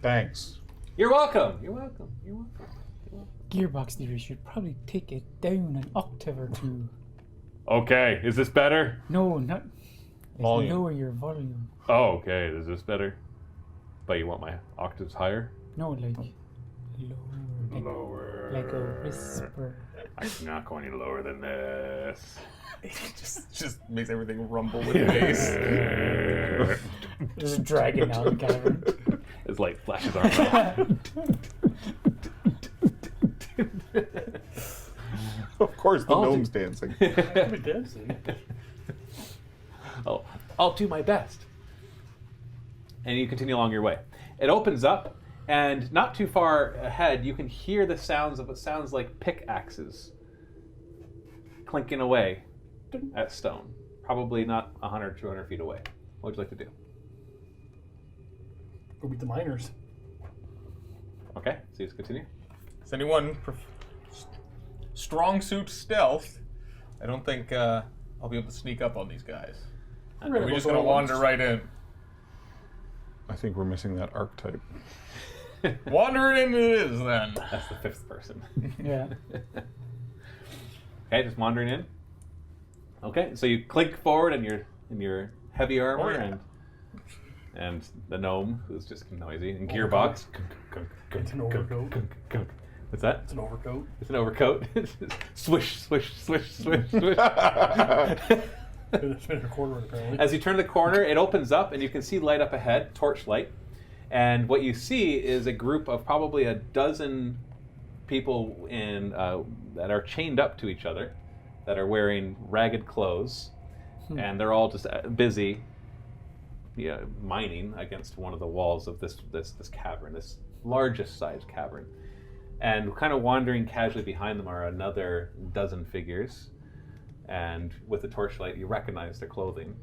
Thanks. You're welcome. You're welcome. Gearbox theory should probably take it down an octave or two. Okay, is this better? No, not. Volume. Lower your volume. Oh, okay, is this better? But you want my octaves higher? No, like lower. Like a whisper. I'm not going any lower than this. It just makes everything rumble with bass. There's a dragon out in the cavern. His light flashes on. Of course, the I'll do- gnome's dancing. I'm dancing. Oh, I'll do my best. And you continue along your way. It opens up, and not too far ahead, you can hear the sounds of what sounds like pickaxes clinking away at stone. Probably not 100, 200 feet away. What would you like to do? Go beat the miners. Okay, so you just continue. Does anyone strong suit stealth? I don't think I'll be able to sneak up on these guys. We're just gonna wander right in. I think we're missing that archetype. Wandering in it is then. That's the fifth person. Yeah. Okay, just wandering in. Okay, so you clink forward in your heavy armor, Oh, yeah. and the gnome, who's just noisy, and Gearbox. It's an overcoat. What's that? It's an overcoat. It's an overcoat. Swish, swish, swish, swish, swish. Spin a quarter apparently. As you turn the corner, it opens up and you can see light up ahead, torchlight. And what you see is a group of probably a dozen people in that are chained up to each other, that are wearing ragged clothes, and they're all just busy mining against one of the walls of this cavern, this largest sized cavern. And kind of wandering casually behind them are another dozen figures. And with the torchlight, you recognize their clothing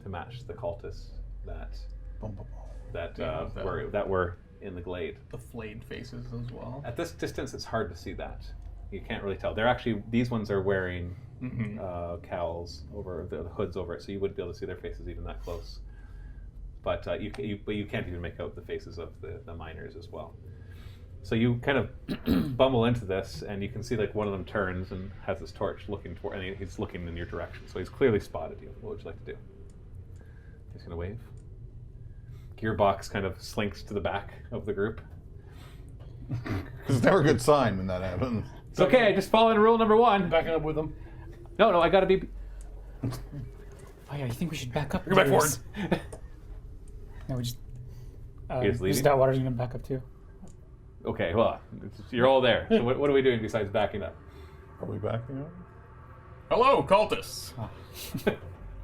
to match the cultists that were in the glade. The flayed faces as well. At this distance, it's hard to see that. You can't really tell. They're actually, these ones are wearing cowls over the hoods over it, so you wouldn't be able to see their faces even that close. But you can't even make out the faces of the miners as well. So you kind of bumble into this, and you can see like one of them turns and has his torch looking toward, and he's looking in your direction. So he's clearly spotted you. What would you like to do? He's gonna wave. Gearbox kind of slinks to the back of the group. It's never a good sign when that happens. It's okay. I just followed rule number 1. Backing up with them. No, I gotta be. Oh yeah, I think we should back up. Go back forward. No, we just. You're just leaving? Is that water's gonna back up too? Okay, well, you're all there. So what are we doing besides backing up? Are we backing up? Hello, cultists.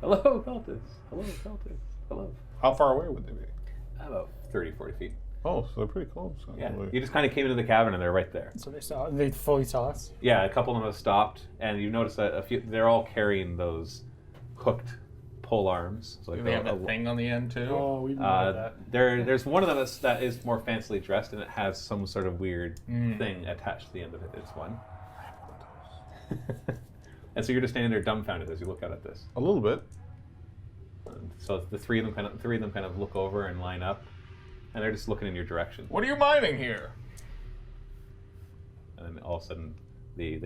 Hello, cultists. Hello, cultists. Hello. How far away would they be? About 30, 40 feet. Oh, so they're pretty close. Yeah. actually. You just kind of came into the cavern and they're right there. So they fully saw us. Yeah, a couple of them have stopped, and you notice that a few. They're all carrying those hooked pole arms. So like Do they have that thing on the end too? Oh, we know that. There's one of them that is more fancily dressed, and it has some sort of weird thing attached to the end of it. It's one. And so you're just standing there dumbfounded as you look out at this. A little bit. And so the three of them kind of look over and line up, and they're just looking in your direction. What are you mining here? And then all of a sudden, the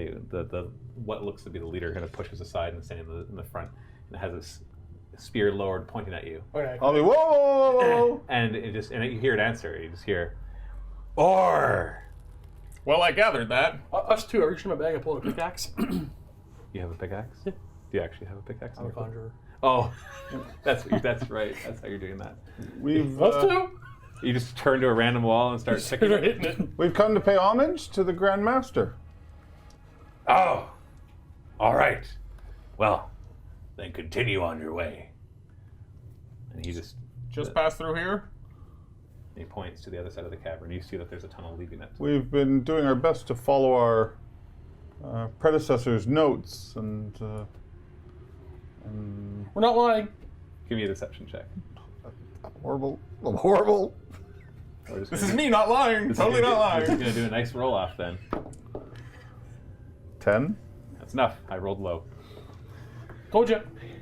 what looks to be the leader kind of pushes aside and standing in the front, and has this spear lowered, pointing at you. Okay. I'll be whoa, whoa, whoa, whoa. And you hear it answer. You just hear, "Or." Well, I gathered that. Us two. I reached in my bag and pulled a pickaxe. You have a pickaxe? Yeah. Do you actually have a pickaxe? I'm a conjurer. Oh, that's right. That's how you're doing that. We've Us two. You just turn to a random wall and start picking They're it. hitting it. we've come to pay homage to the Grand Master. Oh, all right. Well, then continue on your way. And he just Pass through here. he points to the other side of the cavern. You see that there's a tunnel leaving it. We've been doing our best to follow our predecessors' notes, and We're not lying. Give me a deception check. horrible. We're just This gonna is me not lying. Totally not We're just lying. gonna do a nice roll off then. 10. That's enough. I rolled low. Told you.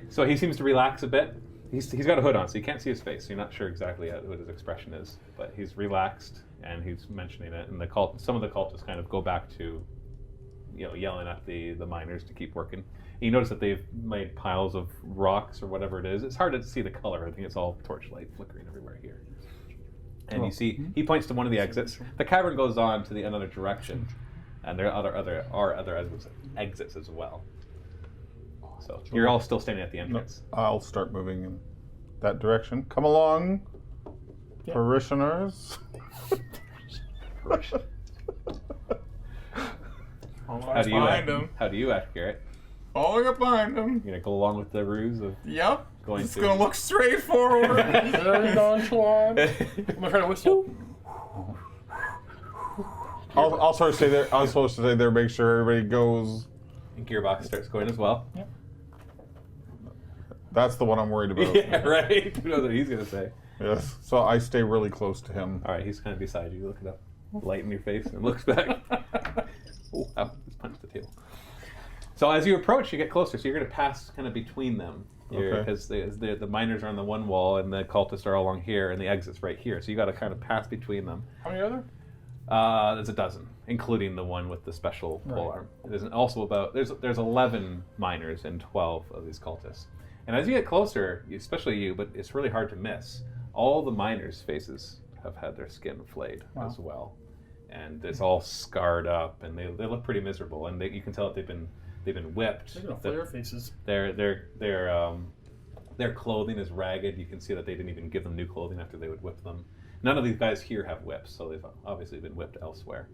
So he seems to relax a bit. He's got a hood on, so you can't see his face. So you're not sure exactly what his expression is, but he's relaxed and he's mentioning it. And some of the cultists kind of go back to, yelling at the miners to keep working. And you notice that they've made piles of rocks or whatever it is. It's hard to see the color. I think it's all torchlight flickering everywhere here. And you see, he points to one of the exits. The cavern goes on to the another direction, and there are other exits as well. So you're all still standing at the entrance. I'll start moving in that direction. Come along, parishioners. How do you act, Garrett? Following up behind him. You're gonna go along with the ruse of Yep. going It's to. gonna look straight forward. Very nonchalant. I'm gonna try to whistle. I'll sort of stay there. I was supposed to stay there, make sure everybody goes. And Gearbox starts going as well. That's the one I'm worried about. Yeah, right. Who knows what he's gonna say? Yes. So I stay really close to him. All right, he's kind of beside you. Looking up, light in your face, and looks back. Oh, wow! Just punched the table. So as you approach, you get closer. So you're going to pass kind of between them, because the miners are on the one wall, and the cultists are all along here, and the exit's right here. So you got to kind of pass between them. How many other? There's a dozen, including the one with the special polearm. There's also there's 11 miners and 12 of these cultists. And as you get closer, especially you, but it's really hard to miss. All the miners' faces have had their skin flayed as well, and it's all scarred up, and they look pretty miserable, and you can tell that they've been whipped. They're gonna flare faces. Their clothing is ragged. You can see that they didn't even give them new clothing after they would whip them. None of these guys here have whips, so they've obviously been whipped elsewhere.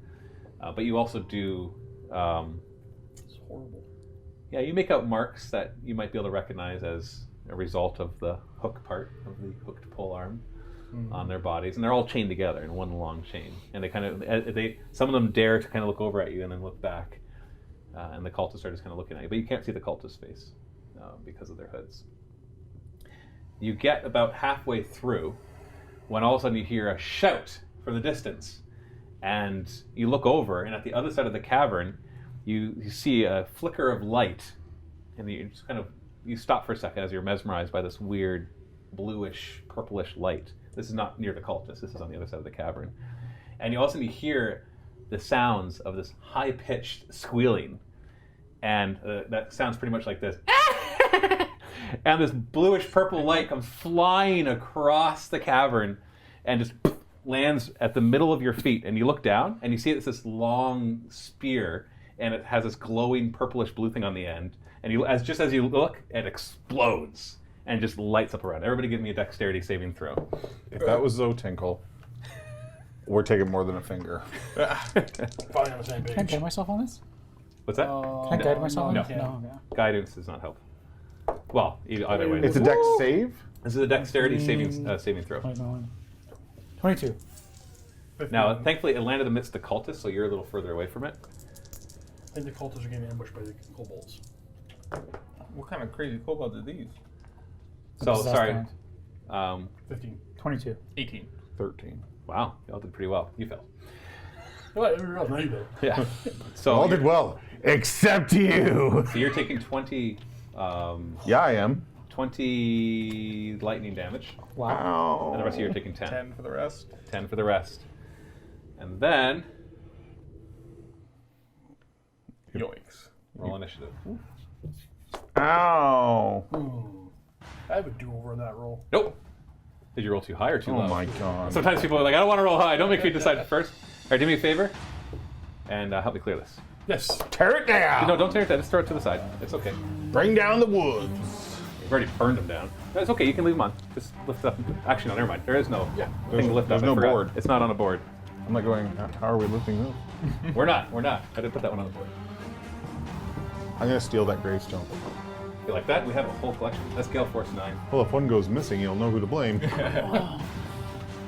But you also do. It's horrible. Yeah, you make out marks that you might be able to recognize as a result of the hook part of the hooked pole arm on their bodies, and they're all chained together in one long chain. And some of them dare to kind of look over at you and then look back, and the cultists are just kind of looking at you, but you can't see the cultist's face because of their hoods. You get about halfway through when all of a sudden you hear a shout from the distance, and you look over, and at the other side of the cavern, you see a flicker of light, and you stop for a second as you're mesmerized by this weird bluish, purplish light. This is not near the cultists. This is on the other side of the cavern, and you also hear the sounds of this high-pitched squealing, and that sounds pretty much like this. And this bluish purple light comes flying across the cavern and just lands at the middle of your feet. And you look down and you see it's this long spear, and it has this glowing purplish blue thing on the end. And just as you look, it explodes and just lights up around. Everybody give me a dexterity saving throw. If that was Zotinkle, we're taking more than a finger. Probably on the same Can I page. guide myself on this? What's that? Can I guide myself on no. this? No. Yeah. Guidance does not help. Well, either way. It's a dex save? This is a dexterity saving throw. 22. Now, thankfully, it landed amidst the cultists, so you're a little further away from it. I think the cultists are getting ambushed by the kobolds. What kind of crazy kobolds are these? So, What does that sorry. stand? 15. 22. 18. 13. Wow, you all did pretty well. You failed. What? Now you did. Yeah. So All did well, except you. So you're taking 20 Yeah, I am. 20 lightning damage, Wow. and the rest of you are taking 10. 10 for the rest. 10 for the rest. And then Yoinks. roll initiative. Ow. I have a do-over on that roll. Nope. Did you roll too high or too low? Oh my god. Sometimes people are like, I don't want to roll high. Don't make me decide first. All right, do me a favor and help me clear this. Yes. Tear it down. No, don't tear it down. Just throw it to the side. It's okay. Bring down the woods. You've already burned them down. No, it's okay. You can leave them on. Just lift it up. Actually, no, never mind. There is no thing to lift up. There's I no forgot. board. It's not on a board. I'm not going, how are we lifting this? We're not. I didn't put that one on the board. I'm going to steal that gravestone. You like that? We have a whole collection. That's Gale Force 9. Well, if one goes missing, you'll know who to blame.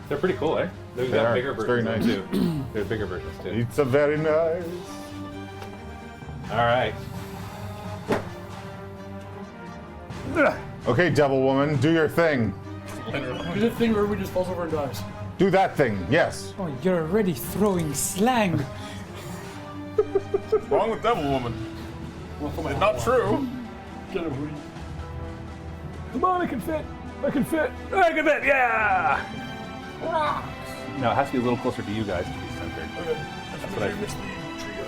They're pretty cool, eh? There's They got are. bigger It's versions very of them, too. There's bigger versions too. It's a very nice. All right. Okay, devil woman, do your thing. Do the thing where everybody just falls over and dies. Do that thing, yes. Oh, you're already throwing slang. What's wrong with Devil Woman? It's not true. Get him, Hootie. Come on, I can fit. I can fit. Yeah! Now, it has to be a little closer to you guys to be centered. Okay. That's what I missed the tree guy.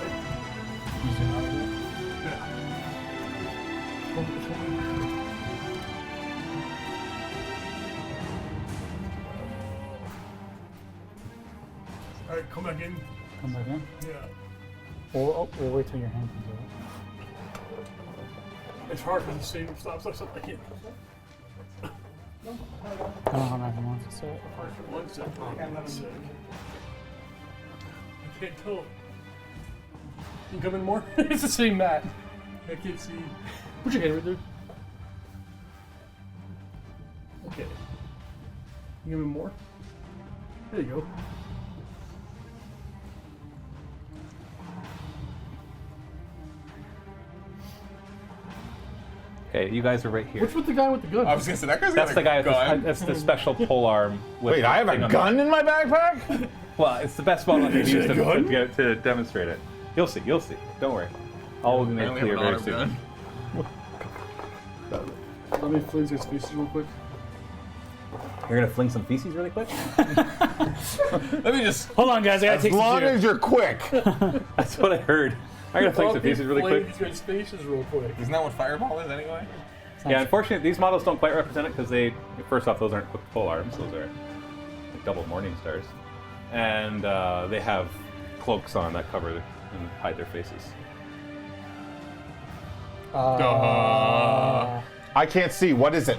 Alright, come back in. Come back in. Yeah. We'll wait till your hand comes over. It's hard because the same. Stop. I can't. I don't have my ones, so. Hard for one second. I'm sick. I can't tell. You come in more? It's the same mat. I can't see. Put your hand right there. Okay. You come in more? There you go. Okay, you guys are right here. What's with the guy with the gun? I was gonna say that guy's That's got the a guy. gun. That's the special pole arm. With Wait, I have thing a on gun in my backpack? Well, it's the best spot I can Is use it a gun? to demonstrate it. You'll see. Don't worry. All will be I made only clear have an very auto soon. gun. Let me fling his faces real quick. You're gonna fling some feces really quick. Let me just. Hold on, guys. I gotta As take some long cereal. as you're quick. That's what I heard. I'm gonna fling some feces really quick. These guys' faces real quick. Isn't that what Fireball is anyway? Yeah, unfortunately, these models don't quite represent it because they, first off, those aren't hooked pole arms. Those are like double morning stars, and they have cloaks on that cover and hide their faces. Duh. I can't see. What is it?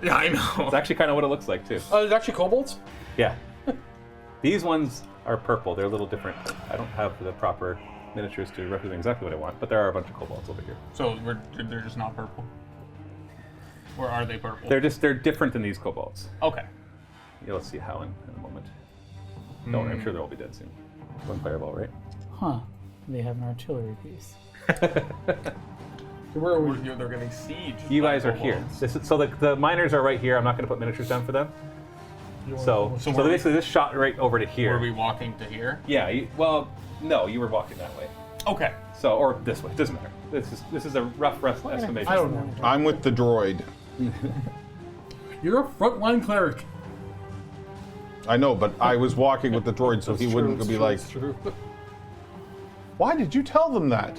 Yeah, I know. It's actually kind of what it looks like too. It's actually kobolds? Yeah. These ones are purple. They're a little different. I don't have the proper miniatures to represent exactly what I want, but there are a bunch of kobolds over here. So they're just not purple? Or are they purple? They're different than these kobolds. Okay. Yeah, let's see how in a moment. Don't worry, I'm sure they'll all be dead soon. One fireball, right? Huh. They have an artillery piece. Where are we? They're getting siege. You guys are here. So the miners are right here. I'm not going to put miniatures down for them. So basically this shot right over to here. Were we walking to here? Yeah. Well, no, you were walking that way. Okay. So or this way. Doesn't matter. This is a rough estimation. I don't know. I'm with the droid. You're a frontline cleric. I know, but I was walking with the droid, so he wouldn't be like, True. why did you tell them that?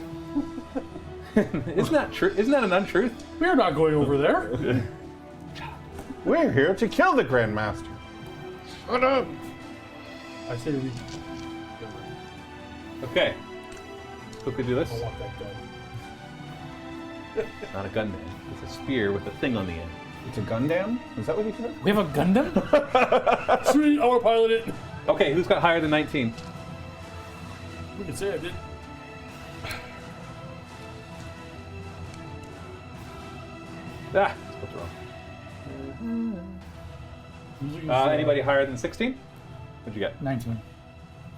Isn't that true? Isn't that an untruth? We're not going over there. We're here to kill the Grandmaster. Shut up. I say we. Okay. Who could do this? I'll walk that gun. Not a gunman. It's a spear with a thing on the end. It's a Gundam? Is that what you said? We have a Gundam? Sweet, I want to pilot it. Okay, who's got higher than 19? We can say I did. Ah, what's wrong? Anybody higher than 16? What'd you get? 19.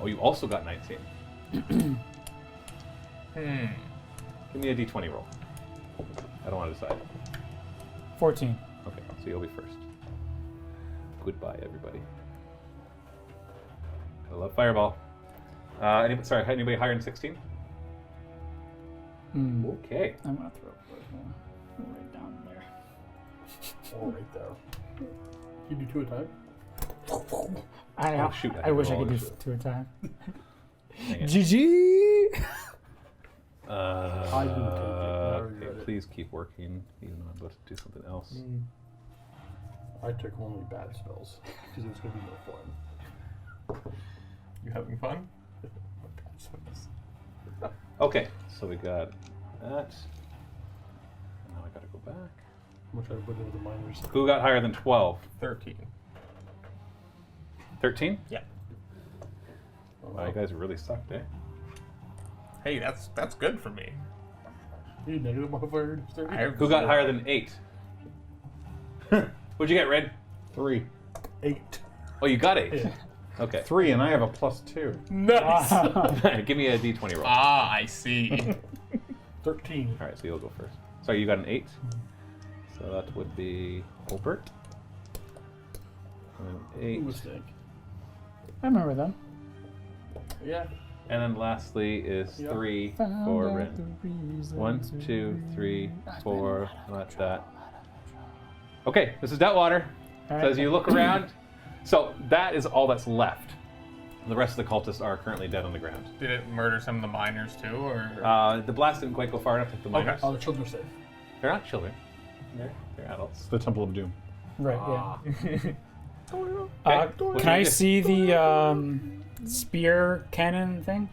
Oh, you also got 19. Give me a d20 roll. I don't want to decide. 14. Okay, so you'll be first. Goodbye, everybody. I love Fireball. Anybody higher than 16? Okay. I'm going to throw it right down there. Oh, right there. You do two at a time? I shoot, I I wish I roll could do this. two at a time. Dang it. GG! I didn't take it. I Okay, regret it. please keep working, even though I'm about to do something else. I took only bad spells because it was going to be more fun. You having fun? Bad spells. Okay, so we got that. Now I gotta go back. I'm going to try to put into the miners. Who got higher than 12? 13. 13? Yeah. Wow, you guys really sucked, eh? Hey, that's good for me. You negative modifier. Who got higher than 8? What'd you get, Red? 3. 8. Oh, you got 8. Yeah. Okay. 3, and I have a +2. Nice. Give me a d20 roll. Ah, I see. 13. Alright, so you'll go first. Sorry, you got an 8. So that would be Holbert. And an 8. Mistake. I remember them. Yeah. And then lastly is Yeah. 3 for Ren. 1, 2, 3, 4, like that. Okay, this is Deadwater. So as you look around, so that is all that's left. The rest of the cultists are currently dead on the ground. Did it murder some of the miners too, or? The blast didn't quite go far enough to hit the miners. Oh, the children are safe. They're not children. They're adults. The Temple of Doom. Right, Ah. yeah. What Can I do you do? see the spear cannon thing?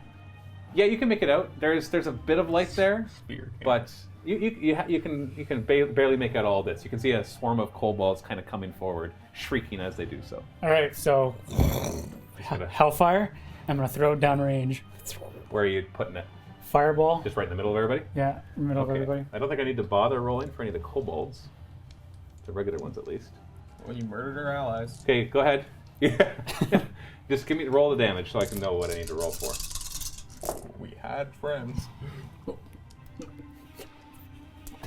Yeah, you can make it out. There's a bit of light there, Spear. but you can barely make out all this. You can see a swarm of kobolds kind of coming forward, shrieking as they do so. Alright, so Hellfire. I'm going to throw it downrange. Where are you putting it? Fireball. Just right in the middle of everybody? Yeah, middle of everybody. I don't think I need to bother rolling for any of the kobolds. The regular ones, at least. Well, you murdered our allies. Okay, go ahead. Yeah. Just give me roll the damage so I can know what I need to roll for. We had friends.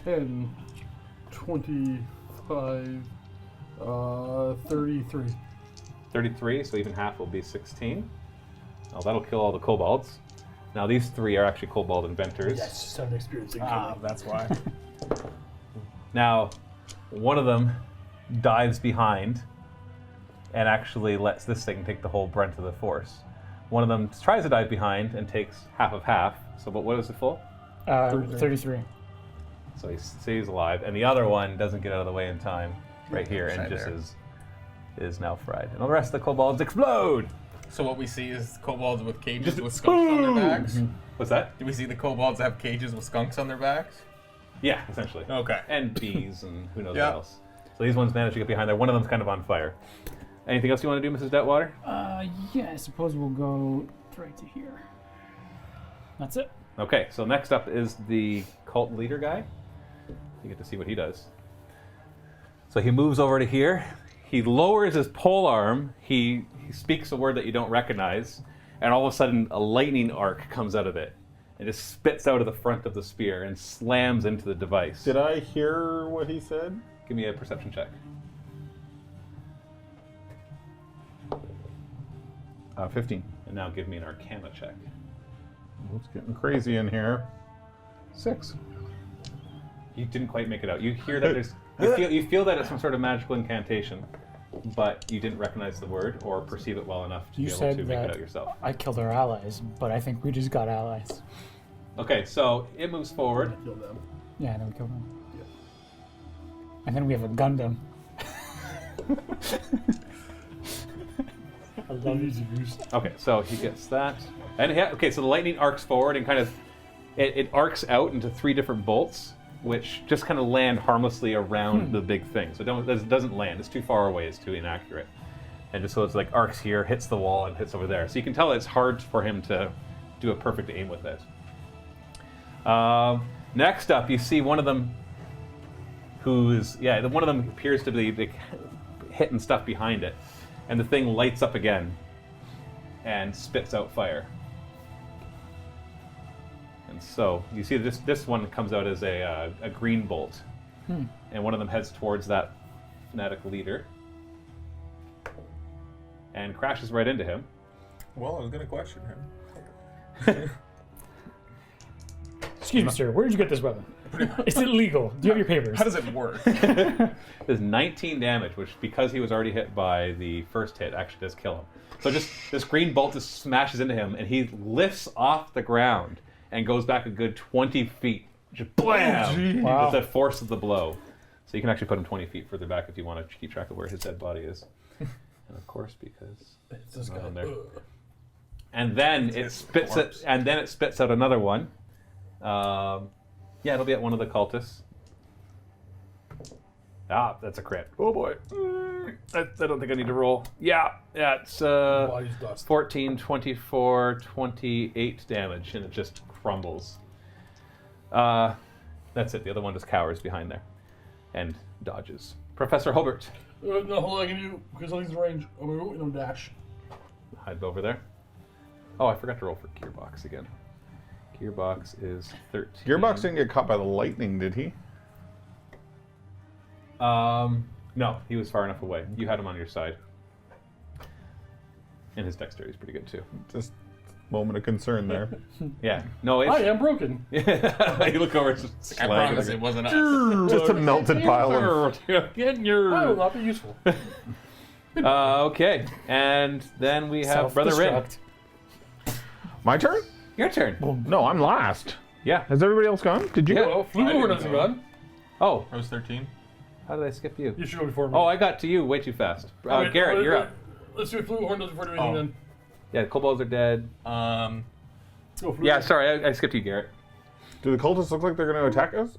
10, 25, 33. 33, so even half will be 16. Oh, that'll kill all the kobolds. Now these 3 are actually kobold inventors. Yes, just have an experience in Ah, killing. that's why. Now, one of them dives behind and actually lets this thing take the whole brunt of the force. One of them tries to dive behind and takes half of half. So, but what is it full? 33. So he stays alive, and the other one doesn't get out of the way in time, right here, and Right just there. is is now fried. And all the rest of the kobolds explode! So what we see is kobolds with cages with skunks on their backs. What's that? Do we see the kobolds that have cages with skunks on their backs? Yeah, essentially. Okay. And bees and who knows Yeah. what else. So these ones manage to get behind there. One of them's kind of on fire. Anything else you want to do, Mrs. Detwater? Yeah, I suppose we'll go right to here. That's it. Okay, so next up is the cult leader guy. You get to see what he does. So he moves over to here. He lowers his pole arm. He speaks a word that you don't recognize, and all of a sudden a lightning arc comes out of it and just spits out of the front of the spear and slams into the device. Did I hear what he said? Give me a perception check. 15. And now give me an arcana check. It's getting crazy in here. 6. You didn't quite make it out. You hear that there's... You feel that it's some sort of magical incantation, but you didn't recognize the word or perceive it well enough to You be able said to make it that out yourself. I killed our allies, but I think we just got allies. Okay, so it moves forward. Kill them. Yeah, I know we killed them. And then we have a Gundam. I love these views. Okay, so he gets that. And okay, so the lightning arcs forward and kind of... It arcs out into 3 different bolts, which just kind of land harmlessly around the big thing. So it doesn't land. It's too far away. It's too inaccurate. And just so it's like arcs here, hits the wall, and hits over there. So you can tell it's hard for him to do a perfect aim with it. Next up, you see one of them who's... Yeah, one of them appears to be hitting stuff behind it. And the thing lights up again and spits out fire. And so you see this one comes out as a green bolt, and one of them heads towards that fanatic leader and crashes right into him. Well, I was going to question him. Excuse me, sir. Where did you get this weapon? Is it legal? Do you have your papers? How does it work? There's 19 damage, which because he was already hit by the first hit, actually does kill him. So just this green bolt just smashes into him, and he lifts off the ground and goes back a good 20 feet. Just blam! Wow. With the force of the blow. So you can actually put him 20 feet further back if you want to keep track of where his dead body is. And of course, because It's this not guy. on there. And then it spits corpse. it, and then it spits out another one. Yeah, it'll be at one of the cultists. Ah, that's a crit. Oh boy. I don't think I need to roll. Yeah, it's Body's dust. 14, 24, 28 damage, and it just crumbles. That's it. The other one just cowers behind there and dodges. Professor Hobart. No, hold on, I can do, because something's in range. I'm going to dash. Hide over there. Oh, I forgot to roll for Gearbox again. Gearbox is 13. Gearbox didn't get caught by the lightning, did he? No, he was far enough away. You had him on your side. And his dexterity is pretty good too. Just moment of concern there. Yeah. No, it's... I am broken. You look over, it's just I sliding. promise it wasn't us. Just a melted pile of... Get your... I will not be useful. Okay, and then we have Brother Rin. Self-destruct. My turn? Your turn. No, I'm last. Yeah. Has everybody else gone? Did you? Yeah. Well, Fluor doesn't run. Oh, I was 13. how did I skip you? You should go before me. Oh, I got to you way too fast. Wait, Garrett, wait, you're wait. up. Let's see if Fluorhorn does before I do anything Oh. then. Yeah, kobolds are dead. Um, Go Fluorhorn. Yeah, sorry, I skipped you, Garrett. Do the cultists look like they're going to attack us?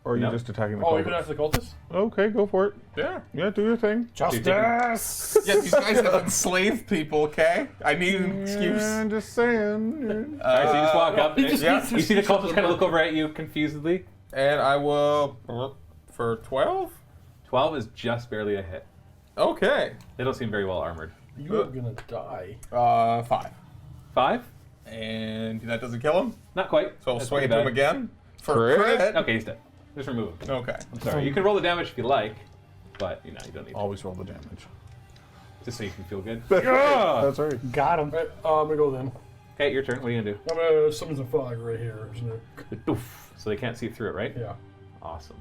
Or are you No. just attacking the Oh, cultists? even after the cultists? Okay, go for it. yeah. Yeah, do your thing. Justice! Yeah, these guys have enslaved people, okay? I need an excuse. I'm just saying. Alright, so you just walk up. he and just yeah. needs to you see the see cultists something kind of work. look over at you confusedly. And I will... For 12? 12 is just barely a hit. Okay. They don't seem very well armored. You are gonna die. 5. 5? And that doesn't kill him? Not quite. So I'll That's swing pretty into him bad. again? For Crit? crit? Okay, he's dead. Just remove him. Okay. I'm sorry. You can roll the damage if you like, but you don't need to. Always roll the damage. Just so you can feel good. That's right. Got him. Alright, I'm gonna go then. Okay, your turn. What are you gonna I'm gonna summon some fog right here. Isn't it? do? Oof. So they can't see through it, right? Yeah. Awesome.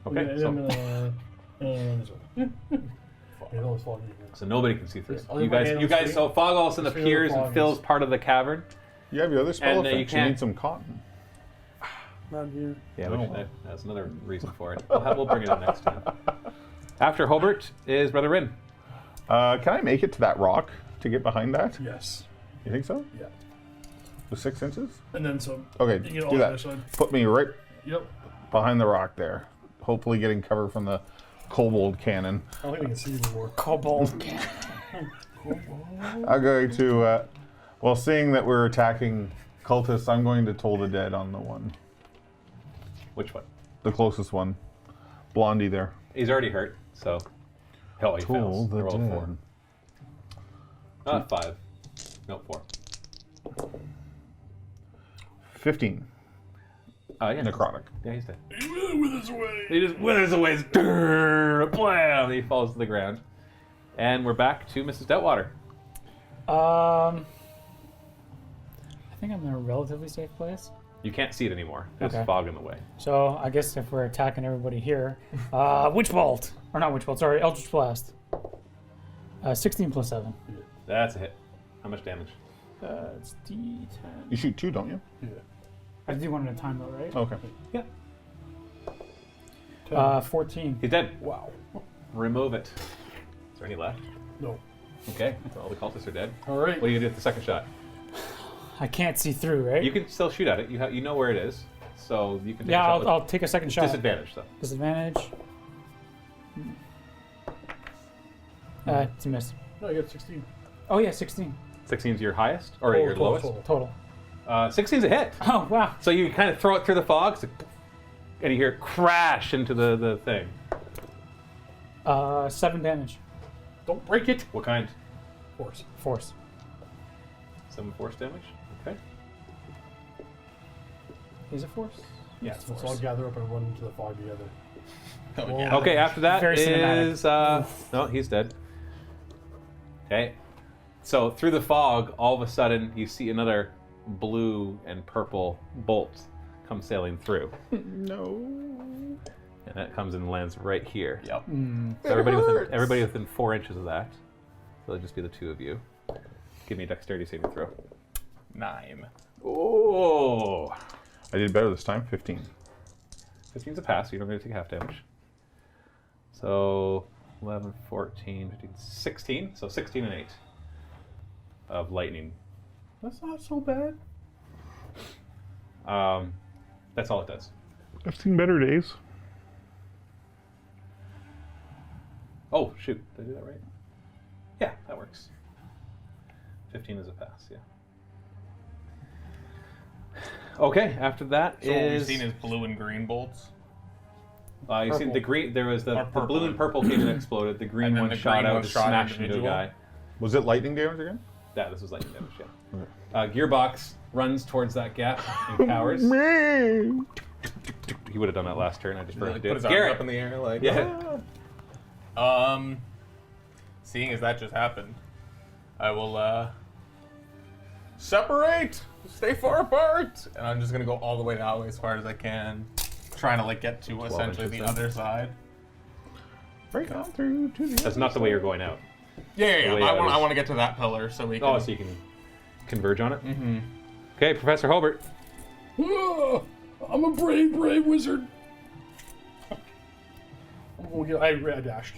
And Okay, then so, I'm gonna. And this one. You know it's foggy. so nobody can see through it. I'll You leave my guys, hand you on the guys. So screen. fog all of a sudden Let's see where the appears and fog fills is. part of the cavern. You have your other spell And, you effects. You can't- need some cotton. Not here. Yeah, Oh, which, wow. that's another reason for it. We'll bring it up next time. After Hobart is Brother Rin. Can I make it to that rock to get behind that? Yes. You think so? Yeah. The 6 inches? And then some. Okay, You get on do the that. other side. Put me right Yep. behind the rock there. Hopefully getting cover from the kobold cannon. I don't think we can see anymore. Cobalt. I'm going to, well, seeing that we're attacking cultists, I'm going to toll the dead on the one. Which one? The closest one. Blondie there. He's already hurt, so. Oh, he Toll fails. the Roll a 4. dead. 5. No, 4. 15. Yeah. Necrotic. Yeah, he's dead. He withers away. He just withers away. Blam! He falls to the ground. And we're back to Mrs. Doubtwater. I think I'm in a relatively safe place. You can't see it anymore. There's Okay. fog in the way. So I guess if we're attacking everybody here, Witch Bolt, or not Witch Bolt, sorry, Eldritch Blast. 16 plus 7. That's a hit. How much damage? It's D10. You shoot 2, don't you? Yeah. I do one at a time though, right? Okay. Yeah. 14. He's dead. Wow. Remove it. Is there any left? No. Okay. So all the cultists are dead. All right. What do you do with the second shot? I can't see through, right? You can still shoot at it. You know where it is. So you can take Yeah, a shot with I'll take a second shot. disadvantage, though. Disadvantage. It's a miss. No, I got 16. Oh yeah, 16 16's your highest? Or your lowest? total. 16's a hit. Oh wow. So you kind of throw it through the fog, and you hear it crash into the thing. 7 damage. Don't break it. What kind? Force. 7 force damage? Okay. Is it force? Yeah, It's Let's all force. gather up and run into the fog together. Oh, yeah. Okay, after that Very cinematic. is... no, he's dead. Okay. So through the fog, all of a sudden, you see another blue and purple bolt come sailing through. No. And that comes and lands right here. Yep. So everybody within 4 inches of that. So it'll just be the 2 of you. Give me a dexterity saving throw. 9. Oh! I did better this time. 15. 15's a pass, so you don't get to take half damage. So 11, 14, 15, 16. So 16 and 8 of lightning. That's not so bad. That's all it does. I've seen better days. Oh, shoot. Did I do that right? Yeah, that works. 15 is a pass, yeah. Okay, after that So what we've is... seen is blue and green bolts. you see Purple. the green, there was the Or purple. blue and purple came and exploded. The green And then one the shot green out one and shot smashed into a individual. guy. Was it lightning damage again? Yeah, this was lightning damage, yeah. Gearbox runs towards that gap and cowers. He would have done that last turn. I just forgot to Like, do put it. his arms Garrett! up in the air, like. Yeah. Seeing as that just happened, I will separate, stay far apart, and I'm just gonna go all the way that way as far as I can, trying to like get to essentially inches the then. other side. Break on through to the That's not the way you're going out. Yeah. The way I out want. is- I want to get to that pillar so we can. Oh, so you can converge on it? Mm-hmm. Okay, Professor Hobart. Ah, I'm a brave wizard. I dashed.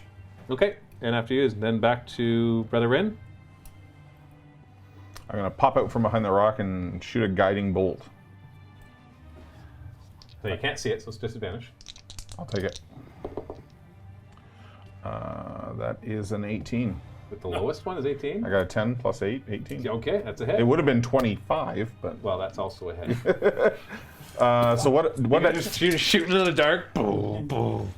Okay, and after you is then back to Brother Rin. I'm going to pop out from behind the rock and shoot a guiding bolt. So you can't see it, so it's disadvantage. I'll take it. That is an 18. But the lowest one is 18. I got a 10 plus 8, 18. Okay, that's a hit. It would have been 25, but... Well, that's also a hit. So what that just shooting in the dark. Boom, boom.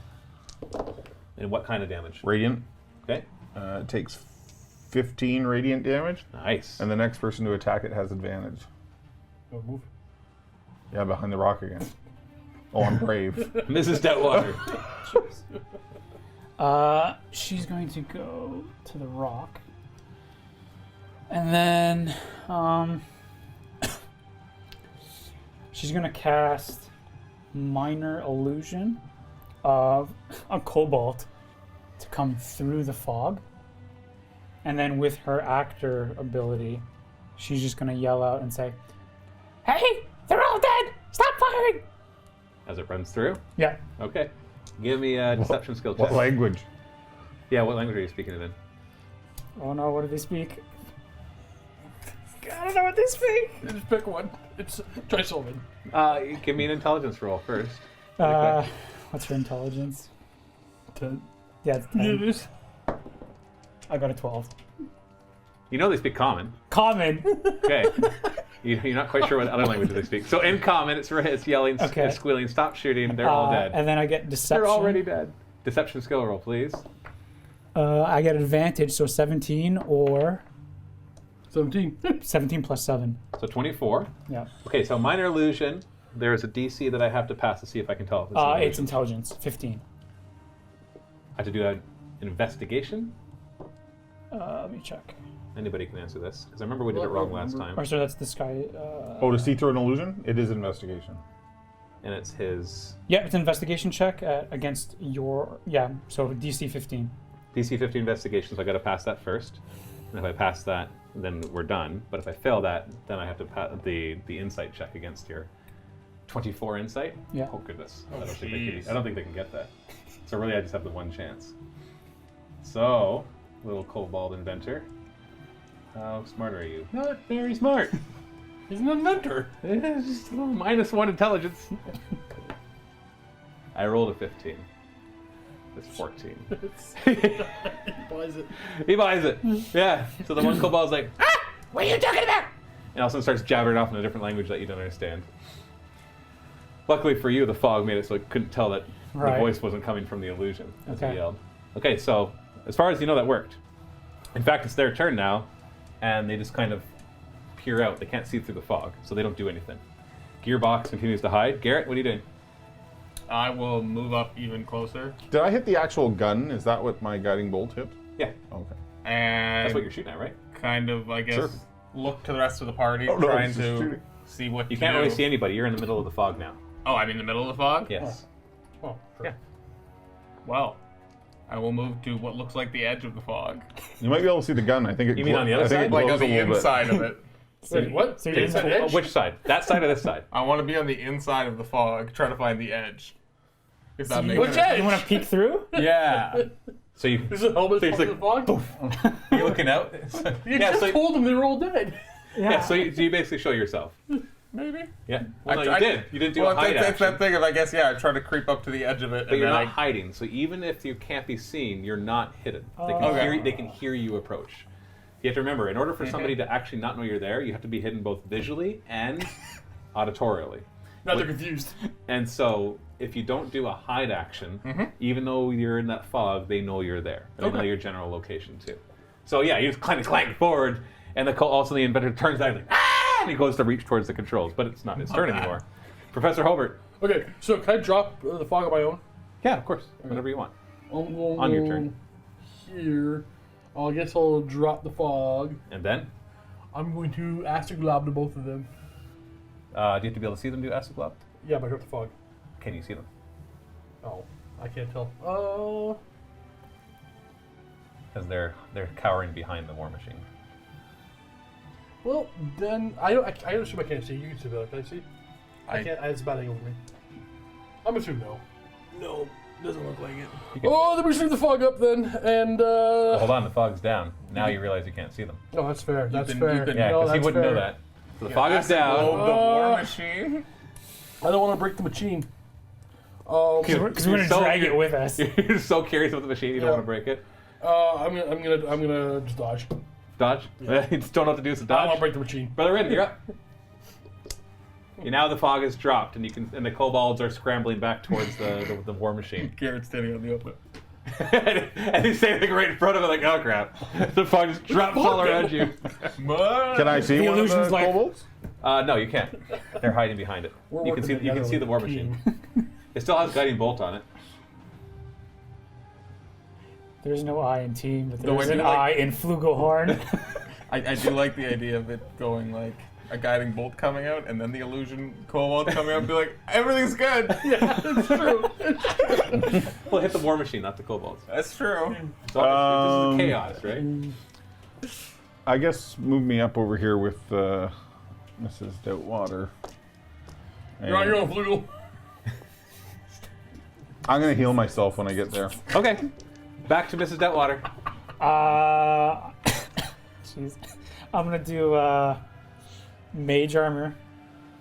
And what kind of damage? Radiant. Okay. It takes 15 radiant damage, Nice. and the next person to attack it has advantage. Move. Yeah, behind the rock again. Oh, I'm brave. Mrs. Deadwater. She's going to go to the rock. And then, she's going to cast Minor Illusion of a Cobalt to come through the fog. And then with her actor ability, she's just going to yell out and say, "Hey, they're all dead! Stop firing!" As it runs through. Yeah. Okay. Give me a deception skill What check. language? Yeah, what language are you speaking it in? Oh no, what do they speak? I don't know what they speak. Just pick one. It's try Sylvan. Give me an intelligence roll first. What's your intelligence? 10. Yeah, it's 10. I got a 12. You know they speak common. Common. Okay. You're not quite sure what other languages they speak. So in common, it's yelling, Okay. it's squealing, stop shooting, they're all dead. And then I get deception. They're already dead. Deception skill roll, please. I get advantage, so 17 or 17. 17 plus 7. So 24. Yeah. Okay, so minor illusion. There is a DC that I have to pass to see if I can tell if it's an It's illusion. intelligence, 15. I have to do an investigation. Let me check. Anybody can answer this because I remember we did it wrong last time. Or so that's this guy. Oh, to see through an illusion? It is investigation. And it's his Yeah, it's an investigation check against your. Yeah, so DC 15. DC 50 investigation. So I got to pass that first. And if I pass that, then we're done. But if I fail that, then I have to pass the insight check against your 24 insight. Yeah. Oh goodness. Oh, I don't jeez. think they can get that. So really, I just have the one chance. So, little kobold inventor. How smart are you? Not very smart. He's an inventor. It's just a little -1 intelligence. I rolled a 15. It's 14. He buys it. He buys it. Yeah. So the one kobold's like, ah! What are you talking about? And all of a sudden starts jabbering off in a different language that you don't understand. Luckily for you, the fog made it so I couldn't tell that Right. the voice wasn't coming from the illusion as he Okay. yelled. Okay, so as far as you know, that worked. In fact, it's their turn now, and they just kind of peer out. They can't see through the fog, so they don't do anything. Gearbox continues to hide. Garrett, what are you doing? I will move up even closer. Did I hit the actual gun? Is that what my guiding bolt hit? Yeah, Okay. And that's what you're shooting at, right? kind of, I guess, Sure. look to the rest of the party, Oh, no, trying it's just to shooting. see what You to can't do. really see anybody. You're in the middle of the fog now. Oh, I'm in the middle of the fog? Yes. Oh, sure. Yeah. Well, I will move to what looks like the edge of the fog. You might be able to see the gun. I think it. You mean on the other I think side? it Like glows on a the little bit. inside of it. Wait, what? So you're Inside in- edge? Which side? That side or this side? I want to be on the inside of the fog, trying to find the edge. If that makes Which sense. edge? You want to peek through? Yeah. So you Is it helmet So it's fucking like, fog? you're looking out. You yeah, just so, told them they were all dead. yeah, so you basically show yourself. Maybe. Yeah. Well, no, I you tried- did. You didn't do Well, a hide it's action. that thing of, I guess, yeah, I try to creep up to the edge of it, But and you're then not hiding, so even if you can't be seen, you're not hidden. They can, Okay. they can hear you approach. You have to remember, in order for somebody to actually not know you're there, you have to be hidden both visually and auditorially. Now they're confused. And so, if you don't do a hide action, even though you're in that fog, they know you're there. They know Okay. your general location too. So yeah, you just kind of clank forward, and also the inventor turns out like, ah! And he goes to reach towards the controls, but it's not his turn anymore. Professor Hobart. Okay, so can I drop the fog on my own? Yeah, of course. Whenever you want. On your turn. Here. I guess I'll drop the fog. And then, I'm going to Acid Glob to both of them. do you have to be able to see them do acid blob? Yeah, but I drop the fog. Can you see them? Oh, I can't tell. Because they're cowering behind the war machine. Well, then I assume I can't see. You can see better. Can I see? I can't. It's a bad angle for me. I'm assuming no. No, doesn't look like it. Oh, then we should leave the fog up then, and Hold on, the fog's down. Now you realize you can't see them. Oh, that's fair. That's been- fair. you've been- Yeah, No, because he that's wouldn't know fair. that. So the fog is down. Oh, the war machine. I don't want to break the machine. Because we're going to so- drag it with us. You're so curious about the machine, you don't Yeah. want to break it. I'm gonna just dodge. Dodge? You just don't know what to do, so I don't want dodge. to break the machine. Brother Rin, you're up. Now the fog has dropped, and the kobolds are scrambling back towards the war machine. Garrett's standing on the open. And he's standing right in front of it, like, oh crap! The fog just drops all around you. Can I see The one of illusion's the like- kobolds? No, you can't. They're hiding behind it. We're You can see. working You can together see the war like a machine. team. It still has guiding bolt on it. There's no I in team, but No, there's I an do like- I in Flugelhorn. I do like the idea of it going like a guiding bolt coming out, and then the illusion kobold coming out and be like, everything's good. Yeah, it's true. Well, hit the war machine, not the kobolds. That's true. So this is chaos, right? I guess move me up over here with Mrs. Doubtwater. You're on your own, Flugel. I'm gonna heal myself when I get there. Okay. Back to Mrs. Detwater. Jeez. I'm gonna do mage armor.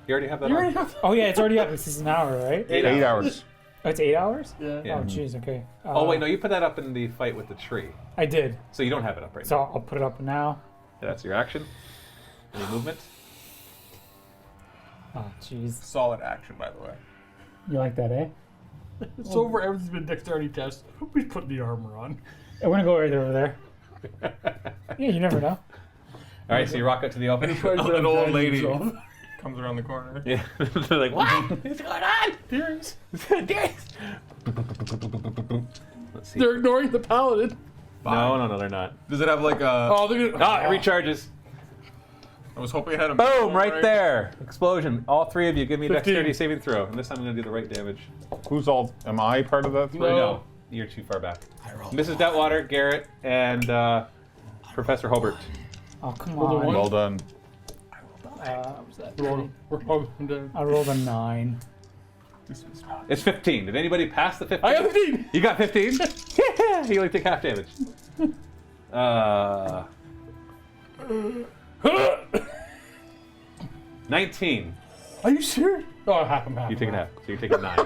You already have that You on. already have Oh yeah, it's already up. This is an hour, right? 8 hours. Oh, it's 8 hours? Yeah. Yeah. Oh jeez, okay. Oh wait, no, you put that up in the fight with the tree, I did. so you don't have it up right So now. I'll put it up now. That's your action. Any movement? Oh jeez. Solid action, by the way. You like that, eh? It's over. Everything's been dexterity test. We put the armor on. I'm gonna go right over there. Yeah, you never know. All right, so you rock out to the open. An old lady comes around the corner. Yeah, they're like, what? What's going on? Theories. Let's see. They're ignoring the paladin. No, they're not. Does it have like a? Oh, they're gonna. Ah, it recharges. I was hoping it had a. Boom! Right there. Explosion. All three of you, give me a 15. dexterity saving throw, and this time I'm gonna do the right damage. Who's all? Am I part of that? Three? No, you're too far back. Mrs. Detwater, Garrett, and Professor Hobart. Oh come Hold on, on. one. Well done. We're all down. I rolled a 9. It's 15. Did anybody pass the 15? I got 15. You got 15? Yeah, you only take half damage. 19. Are you serious? Oh, half. You take half, so you're taking 9.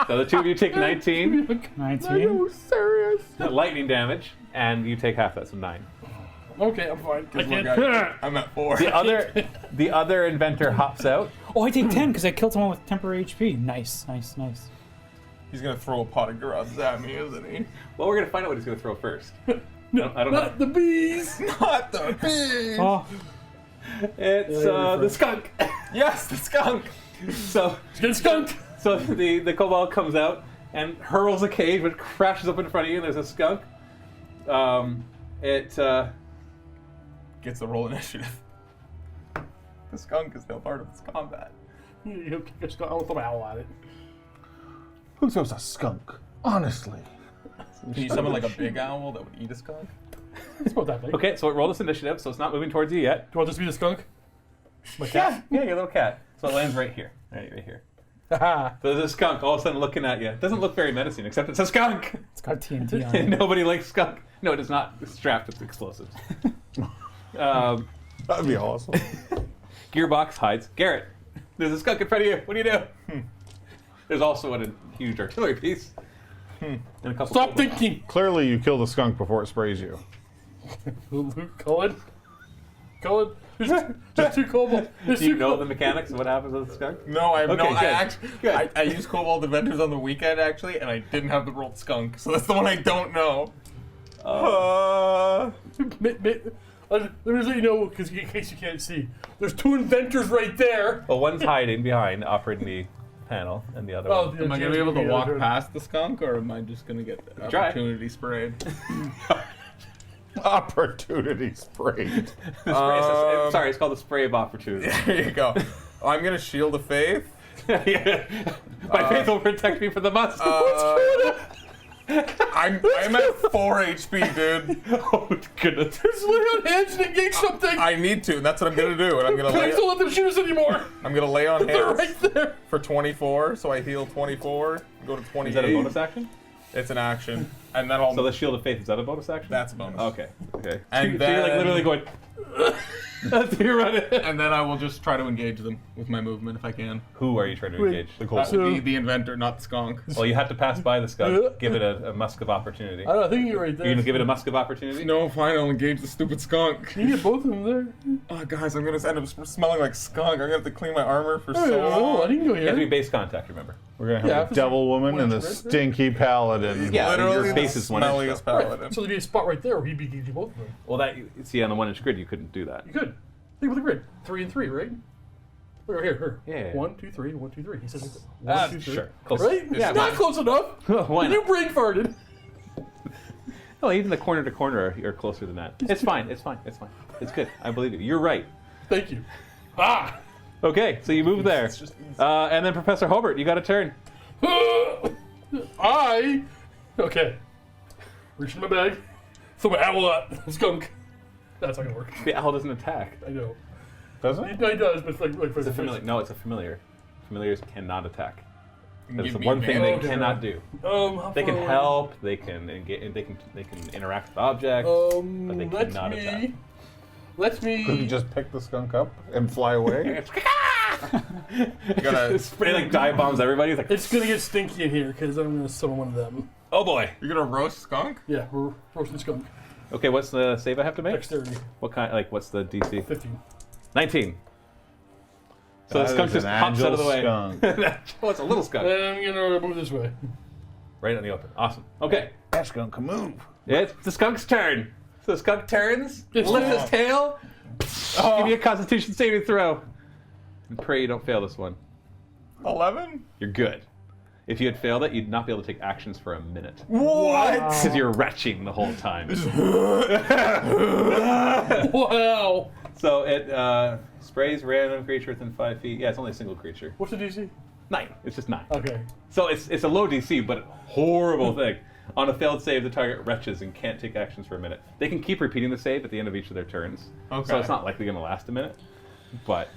So the two of you take 19 19. serious. lightning damage, and you take half that, so 9. Okay, I'm fine. I Look, can't. I'm at 4. The other inventor hops out. Oh, I take 10 because I killed someone with temporary HP. Nice. He's gonna throw a pot of grubs at me, isn't he? Well, we're gonna find out what he's gonna throw first. No, I don't know. Not the bees. Not the bees. Oh, It's the skunk. Yes, the skunk. So Get skunked. So the kobold comes out and hurls a cage, which crashes up in front of you, and there's a skunk. It Gets the roll initiative. The skunk is still part of this combat. You kick a skunk. I'll throw my owl at it. Who throws a skunk? Honestly. Can you summon like a big owl that would eat a skunk? It's about that big. okay, so it rolled its initiative, so it's not moving towards you yet. Do you want this to be the skunk? My cat? Yeah, your little cat. So it lands right here, right here. Haha. So there's a skunk all of a sudden looking at you. It doesn't look very menacing, except it's a skunk. it's got TNT on it. Nobody likes skunk. No, it is not. It's strapped with explosives. That'd be awesome. Gearbox hides. Garrett, there's a skunk in front of you. What do you do? There's also a huge artillery piece. And a couple Stop kobolds. thinking. Clearly, you kill the skunk before it sprays you. Cullen. There's two kobolds. There's Do you two know kobolds. the mechanics of what happens with the skunk? No, I have Okay, no. good. I actually, Good. I used Cobalt Adventures on the weekend actually, and I didn't have the rolled skunk, so that's the one I don't know. Let me just let you know, because in case you can't see, there's two inventors right there. Well, one's hiding behind, operating the panel, and the other one. Am I gonna be able to walk past the skunk, or am I just gonna get the Try. opportunity sprayed? Opportunity sprayed. Sorry, it's called the spray of opportunity. There you go. Oh, I'm gonna shield of faith. Yeah. My faith will protect me from the monster. I'm at 4 HP, dude. Oh goodness! Just lay on hands and engage something. I need to, and that's what I'm gonna do. And I'm gonna Please don't let them shoot us anymore. I'm gonna lay on They're hands right there. for 24, so I heal 24, go to 28. Is that a bonus action? It's an action, and then I'll. So the shield of faith, is that a bonus action? That's a bonus. Okay. Okay. And so you're like then- literally going. That's you're running. And then I will just try to engage them with my movement if I can. Who are you trying to engage? The cold. The inventor, not the skunk. Well, you have to pass by the skunk. Give it a musk of opportunity. I don't know, I think you're right there. You're gonna give it a musk of opportunity? No, fine, I'll engage the stupid skunk. You get both of them there. Oh, guys, I'm gonna end up smelling like skunk. I'm gonna have to clean my armor for so Oh, I long. didn't go You have to be here. base contact, remember? We're gonna have Yeah, a devil woman and a right there. stinky paladin. Yeah, Literally your base the is 1 inch. smelliest though. paladin. So there'd be a spot right there where he'd be engaging both of them. Well, that see on the 1 inch grid, you couldn't do that. You could. Think of the grid. 3 and 3, right? Look, here. Yeah. 1, 2, 3, 1, 2, 3. He says it's 1, 2, 3. Sure. Close. Right? Yeah, Not close enough. Why You not? brain farted. No, even the corner to corner are closer than that. It's fine. It's fine. It's fine. It's good. I believe you. You're right. Thank you. Ah! Okay, so you move there. And then Professor Hobart, you got a turn. Okay. Reach in my bag. Throw my owl at skunk. That's not gonna work. The owl doesn't attack. I know. Does it? He does, but it's like for It's a the familiar. No, it's a familiar. Familiars cannot attack. That is the Give me one thing they advantage. cannot do. How They can far away? help. They can interact with objects, but they cannot attack. Let me. Could you just pick the skunk up and fly away? You gotta, Spray like dive bombs everybody. It's like, It's gonna get stinky in here because I'm gonna summon one of them. oh boy. you're gonna roast skunk? Yeah, we're roasting skunk. Okay, what's the save I have to make? Dexterity, What kind? Like, what's the DC? 15. 19. So That the skunk is just an pops out of the agile way. skunk. Oh, it's a little skunk. I'm gonna move this way. Right in the open. Awesome. Okay. That skunk can move. It's the skunk's turn. So the skunk turns, It's lifts turn. its tail. Give me a Constitution saving throw. And pray you don't fail this one. 11? You're good. If you had failed it, you'd not be able to take actions for a minute. What? Because you're retching the whole time. Wow. So it sprays random creature within 5 feet. Yeah, it's only a single creature. What's the DC? 9. It's just 9. Okay. So it's a low DC, but horrible thing. On a failed save, the target retches and can't take actions for a minute. They can keep repeating the save at the end of each of their turns. Okay. So it's not likely going to last a minute. But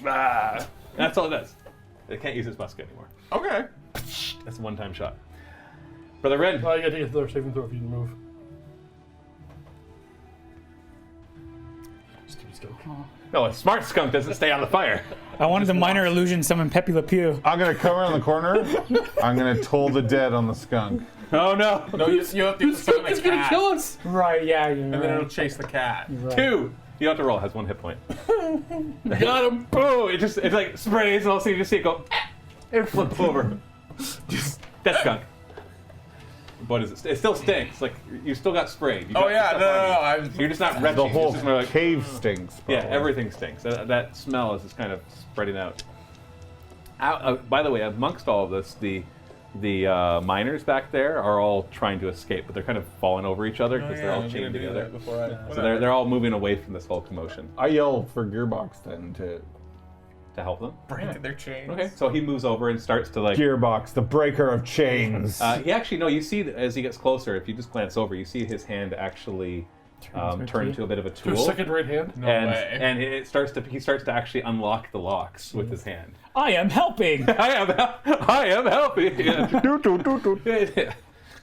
that's all it does. They can't use its musket anymore. Okay. That's a one-time shot. Brother Ren. Oh, you gotta take another saving throw if you move. Stupid skunk. No, a smart skunk doesn't stay on the fire. I wanted the minor illusion summon Pepe Le Pew. I'm gonna come around the corner. I'm gonna toll the dead on the skunk. Oh no. No, you have to This summon skunk a is gonna cat, kill us. Right, yeah, you're and then it'll chase the cat. right. 2. You don't have to roll. It has 1 hit point. Got him. Boom! It's like sprays, and all of a sudden you just see it go and flip over. Just that skunk. What is it? It still stinks. Like you still got sprayed. You got Oh yeah, stuff no, on you. no, no. You're just not retching. The whole It's just more like, cave stinks. yeah, probably. everything stinks. That smell is just kind of spreading out. By the way, amongst all of this, the miners back there are all trying to escape, but they're kind of falling over each other because they're all chained together. So they're all moving away from this whole commotion I yell for Gearbox then to to help them. break their chains. Okay, so he moves over and starts to like. Gearbox, the breaker of chains. He actually no. You see that as he gets closer, if you just glance over, you see his hand actually turn into a bit of a To tool, a second right hand. No and way. and he starts to actually unlock the locks with his hand. I am helping. I am helping. Yeah.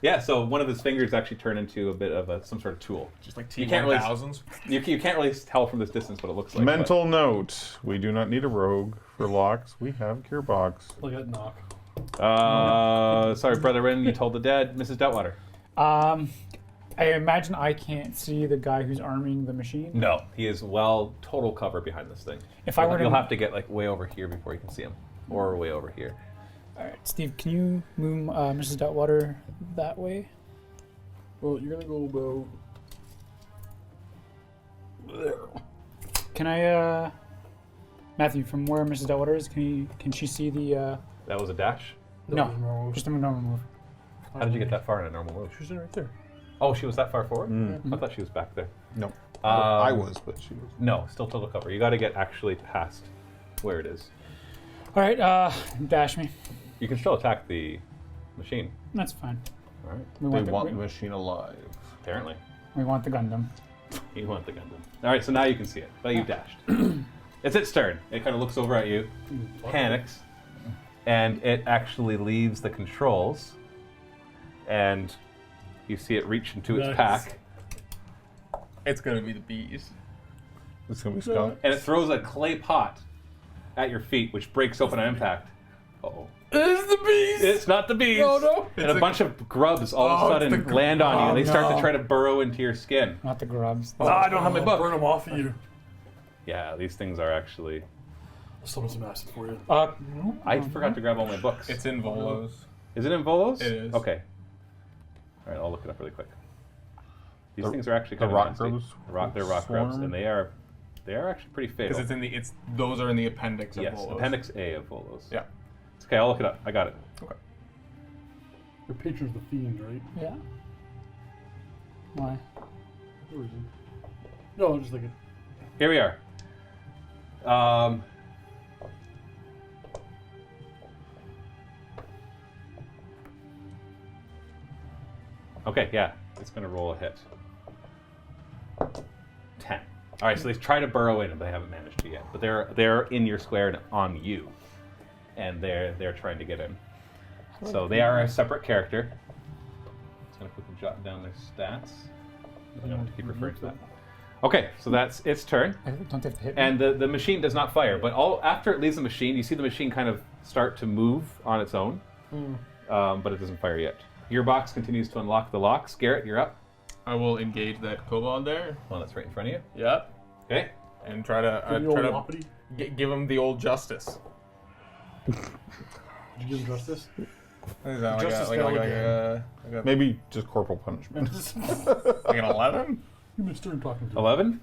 Yeah, so one of his fingers actually turned into a bit of some sort of tool. Just like You can't really- T1000s. You can't really tell from this distance what it looks like. Mental note: we do not need a rogue for locks. We have Gearbox. Look at knock. but, sorry, Brother Ren, you told the dead, Mrs. Doubtwater. I imagine I can't see the guy who's arming the machine. No, he is total cover behind this thing. If I were to- You'll have to get like way over here before you can see him, or way over here. All right, Steve, can you move Mrs. Doubtwater that way? Well, you're gonna go about there. Can I, Matthew, from where Mrs. Doubtwater is, can she see the? That was a dash. No, just a normal move. How did you get that far in a normal move? She's in right there. Oh, she was that far forward? I thought she was back there. No, I was, but she was. No, still total cover. You got to get actually past where it is. All right, dash me. You can still attack the machine. That's fine. All right. We They want, want the, the machine alive. Apparently, we want the Gundam. you want the Gundam. All right, so now you can see it, but you dashed. It's its turn. It kind of looks over at you, panics, and it actually leaves the controls, and you see it reach into its Nice. pack, It's gonna be the bees. It's gonna be skunk. and it throws a clay pot at your feet, which breaks open on impact. Uh-oh. It's the beast. It's not the bees. Oh no! And a bunch of grubs all of a it's sudden the land on you, and they start to no. try to burrow into your skin. Not the grubs. I don't have my book. Burn them off of you. Yeah, these things are actually. I'll summon some acid for you. I forgot to grab all my books. It's in Volos. Is it in Volos? It is. Okay. All right, I'll look it up really quick. These The- things are actually the kind of rock nasty. grubs They're rock grubs, swarm? and they are actually pretty fatal. Because those are in the appendix of Yes, Volos. Appendix A of Volos. Yeah. It's okay, I'll look it up. I got it. Your patron's the fiend, right? Yeah. Why? Where is he? No, I'm just thinking. Here we are. Okay, yeah, it's gonna roll a hit. 10. All right, so they try to burrow in, but they haven't managed to yet. But they're in your square and on you, and they're trying to get in. So they are a separate character. Just gonna quickly jot down their stats. I don't have to keep referring to that. Okay, so that's its turn. I don't have to hit me. And the machine does not fire, but after it leaves the machine, you see the machine kind of start to move on its own, but it doesn't fire yet. Your box continues to unlock the locks. Garrett, you're up. I will engage that kobold there. Well, that's right in front of you. Yep. Okay. And try to give him the old justice. Did you give him justice? Justice Maybe just corporal punishment. like an 11? You've been stern talking to 11?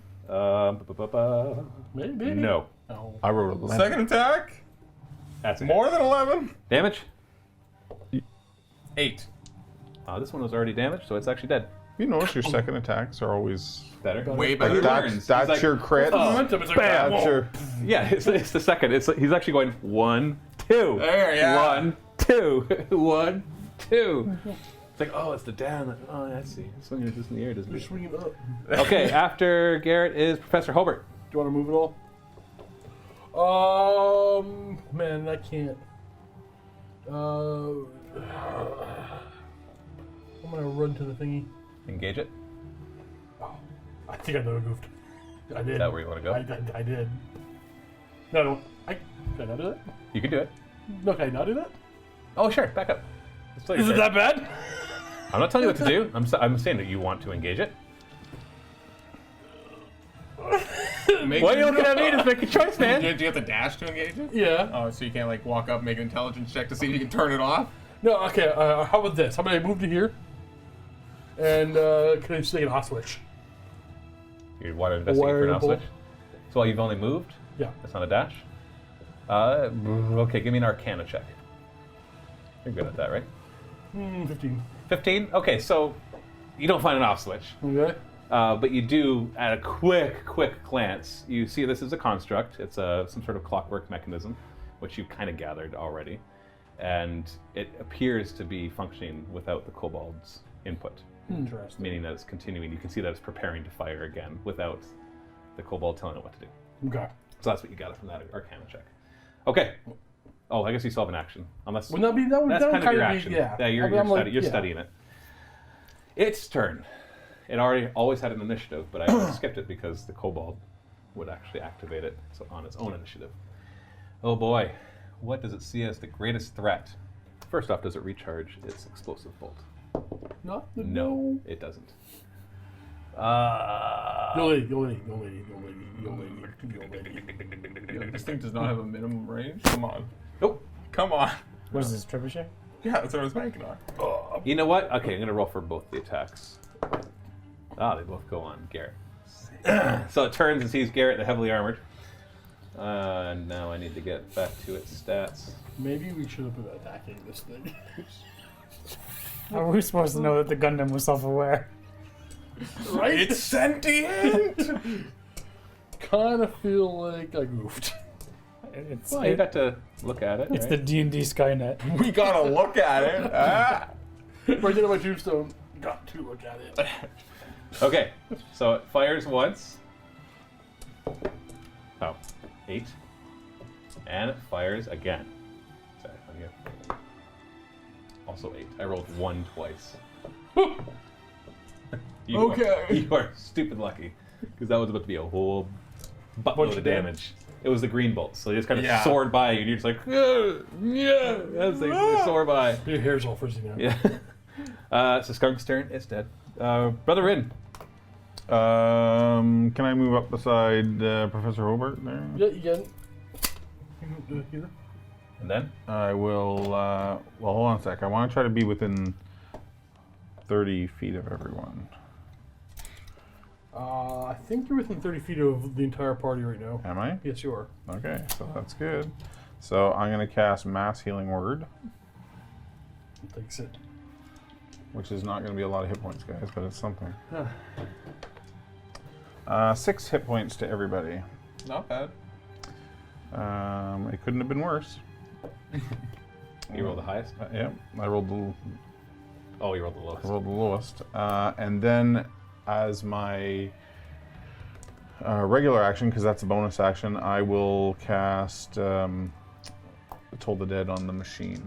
Maybe. No. Oh. I wrote 11. Second attack? That's a More than 11? damage. 8. This one was already damaged, so it's actually dead. You notice your second attacks are always Better. Way like better. learns. that's He's like, your crit. Momentum is like, That's whoa. your Yeah, it's the second. He's actually going 1, 2. There, yeah. 1, 2. 1, 2. It's like, oh, it's the down. Like, oh, I see. Swinging it just in the air, doesn't You're it? swinging up. Okay, after Garrett is Professor Hobart. Do you want to move it all? Man, I can't. I'm gonna run to the thingy. Engage it. I think I know I goofed. I did. Is that where you want to go? I did. No. Can I not do that? You can do it. No, can I not do that? Oh, sure. Back up. It's still your Is it turn. that bad? I'm not telling you what to do. I'm saying that you want to engage it. What are you looking at me? Just make a choice, man. Do you have to dash to engage it? Yeah. Oh, so you can't like walk up, make an intelligence check to see if you can turn it off? No, okay, how about this? How about I move to here? And can I just take an off switch? You want to investigate for an off Wireable. switch? So while you've only moved, Yeah. that's not a dash. Okay, give me an Arcana check. You're good at that, right? 15. 15? Okay, so you don't find an off switch. Okay. But you do, at a quick glance, you see this is a construct. It's some sort of clockwork mechanism, which you've kind of gathered already. And it appears to be functioning without the kobold's input, Interesting. meaning that it's continuing. You can see that it's preparing to fire again without the kobold telling it what to do. Okay. So that's what you got from that Arcana check. Okay. Oh, I guess you still have an action. Unless Wouldn't that be that? that's That would kind of your be, action. yeah. you're, I mean, I'm like, you're yeah. studying it. Its turn. It always had an initiative, but I skipped it because the kobold would actually activate it on its own initiative. Oh boy, what does it see as the greatest threat? First off, does it recharge its explosive bolt? No. It doesn't. Yo lady. This thing does not have a minimum range? Come on. Nope. Come on. What is this, trebuchet? Yeah, that's what I was banking on. You know what? Okay, I'm gonna roll for both the attacks. They both go on Garrett. So it turns and sees Garrett, the heavily armored. And now I need to get back to its stats. Maybe we should have been attacking this thing. How are we supposed to know that the Gundam was self-aware? Right? It's sentient! Kind of feel like I goofed. Well, you got to look at it. It's right? the D&D Skynet. We gotta look at it. Right there on my tombstone. Got to look at it. Okay, so it fires once. Oh, 8. And it fires again. Sorry, on you. Also 8. I rolled 1 twice. Okay. You are stupid lucky, because that was about to be a whole buttload Bunch of of damage. It was the green bolts, so they just kind of Yeah. soared by you, and you're just like, yeah, as they soar by. Your hair's all frizzy now. Yeah. So Skunk's turn. It's dead. Brother Rin. Can I move up beside Professor Hobart there? Yeah, you can. You can do it here. And then? I will. Well, hold on a sec. I want to try to be within 30 feet of everyone. I think you're within 30 feet of the entire party right now. Am I? Yes, you are. Okay, so that's good. So I'm going to cast Mass Healing Word, Takes it. which is not going to be a lot of hit points, guys, but it's something. 6 hit points to everybody. Not bad. It couldn't have been worse. You rolled the highest? Yeah, I rolled the Oh, you rolled the lowest. I rolled the lowest. And then, as my regular action, because that's a bonus action, I will cast Toll the Dead on the machine.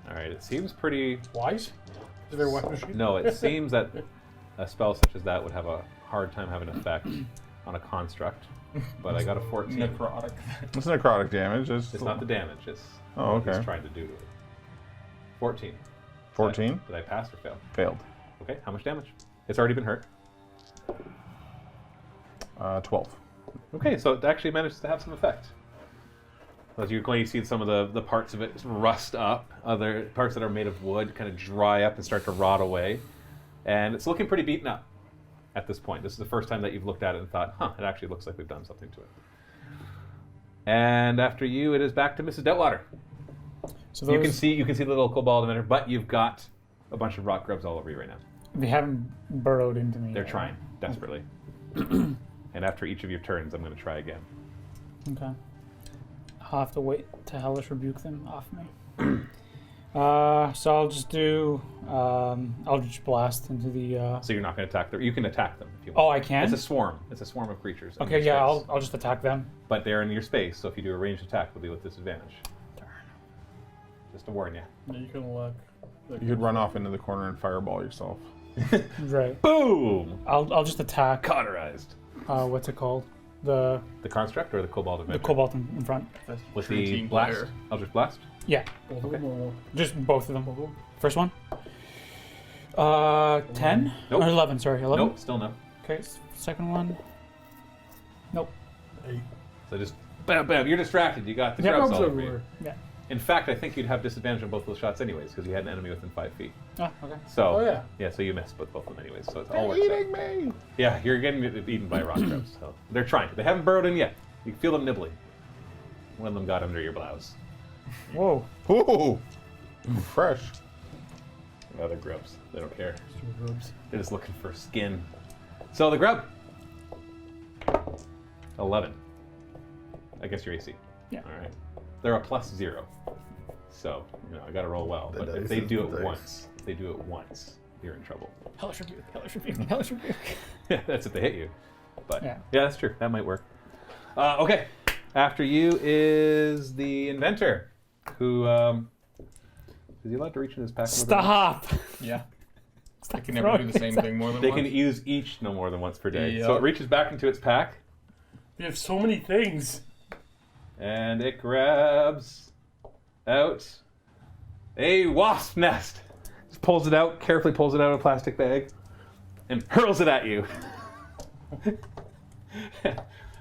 All right, it seems pretty... Wise? Is there a weapon machine? No, it seems that a spell such as that would have a hard time having an effect on a construct. But I got a 14. Necrotic. It's necrotic damage. It's not the damage, it's Oh, what he's okay. trying to do to it. 14. 14? Did I pass or fail? Failed. Okay, how much damage? It's already been hurt. 12. Okay, so it actually manages to have some effect. As you're going to see some of the parts of it rust up, other parts that are made of wood kind of dry up and start to rot away. And it's looking pretty beaten up at this point. This is the first time that you've looked at it and thought, huh, it actually looks like we've done something to it. And after you, it is back to Mrs. Deadwater. So You can see the little kobold in there, but you've got a bunch of rock grubs all over you right now. They haven't burrowed into me. They're yet. trying desperately. And after each of your turns, I'm going to try again. Okay. I'll have to wait to hellish rebuke them off me. So I'll just do. I'll just blast into the. So you're not going to attack them. You can attack them if you Oh, want. I can. It's a swarm. It's a swarm of creatures. in Okay, your yeah, space. I'll just attack them. But they're in your space, so if you do a ranged attack, it'll be with disadvantage. Just to warn you. Yeah, you can look. You could run off into the corner and fireball yourself. Right. Boom! I'll just attack. Cauterized. What's it called? The Construct or the Cobalt Adventure? cobalt in front. That's With true the team blast? player. Eldritch Blast? Yeah, Both of them or- just both of them. First one. 10 Nope. or 11. Sorry, 11. Nope, still no. Okay, second one. Nope. 8. So just bam, bam. You're distracted. You got the Yeah, grubs Grubs all over you. everywhere. Yeah. In fact, I think you'd have disadvantage on both those shots anyways, because you had an enemy within 5 feet. Oh, okay. So Oh, yeah. yeah, so you missed both of them anyways. So it's They're all works out. eating me! Yeah, you're getting eaten by rock grubs. So they're trying to. They haven't burrowed in yet. You can feel them nibbling. One of them got under your blouse. Whoa. Ooh! Fresh. The other grubs. They don't care. Two grubs. They're just looking for skin. So the grub. 11. I guess your AC. Yeah. All right. They're a +0. So, I got to roll well. The But if dice they is do the it dice. once, you're in trouble. Hellish rebuke. Hellish rebuke. Hellish rebuke. Yeah, that's if they hit you. But Yeah. yeah, that's true. That might work. Okay. After you is the inventor, who is he allowed to reach in his pack? Stop. Yeah. Stop I can never do the same throwing thing more than They once. can use each no more than once per day. Yep. So it reaches back into its pack You have so many things. and it grabs out a wasp nest. Just pulls it out, carefully pulls it out of a plastic bag, and hurls it at you.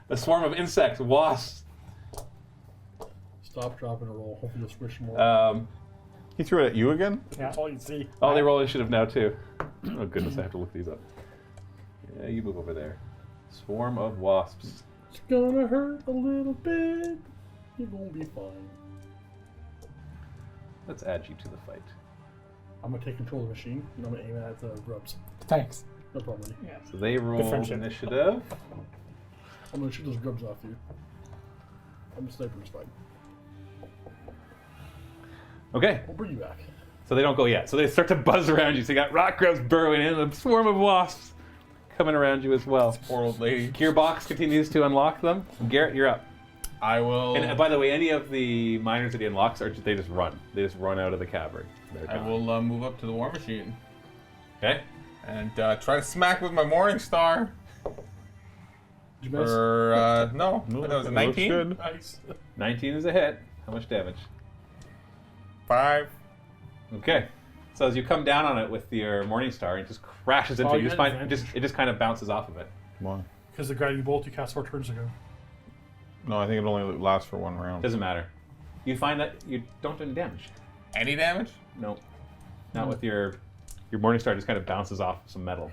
A swarm of insects, wasps. Stop, drop, and roll. Hopefully you'll squish more. He threw it at you again? That's all you see. Oh, they roll initiative now too. Oh goodness, I have to look these up. Yeah, you move over there. Swarm of wasps. It's gonna hurt a little bit. You're gonna be fine. Let's add you to the fight. I'm gonna take control of the machine and I'm gonna aim it at the grubs. Thanks. No problem. Yeah. So they roll friendship. initiative. I'm gonna shoot those grubs off you. I'm a sniper, it's fine. Okay, We'll bring you back. so they don't go yet. So they start to buzz around you. So you got rock grubs burrowing in, a swarm of wasps coming around you as well. Poor old lady. Gearbox continues to unlock them. Garrett, you're up. I will. And by the way, any of the miners that he unlocks they just run. They just run out of the cavern. They're I gone. will move up to the war machine Okay. and try to smack with my morning star. Did you miss? Or no, that was a Looks 19. good. Nice. 19 is a hit. How much damage? 5. Okay. So as you come down on it with your morning star, it just crashes into Oh, you. you Just had find, advantage. it just kind of bounces off of it. Why? Because the guiding bolt you cast 4 turns ago. No, I think it only lasts for one round. Doesn't matter. You find that you don't do any damage. Any damage? No. Not with your morning star. Just kind of bounces off some metal,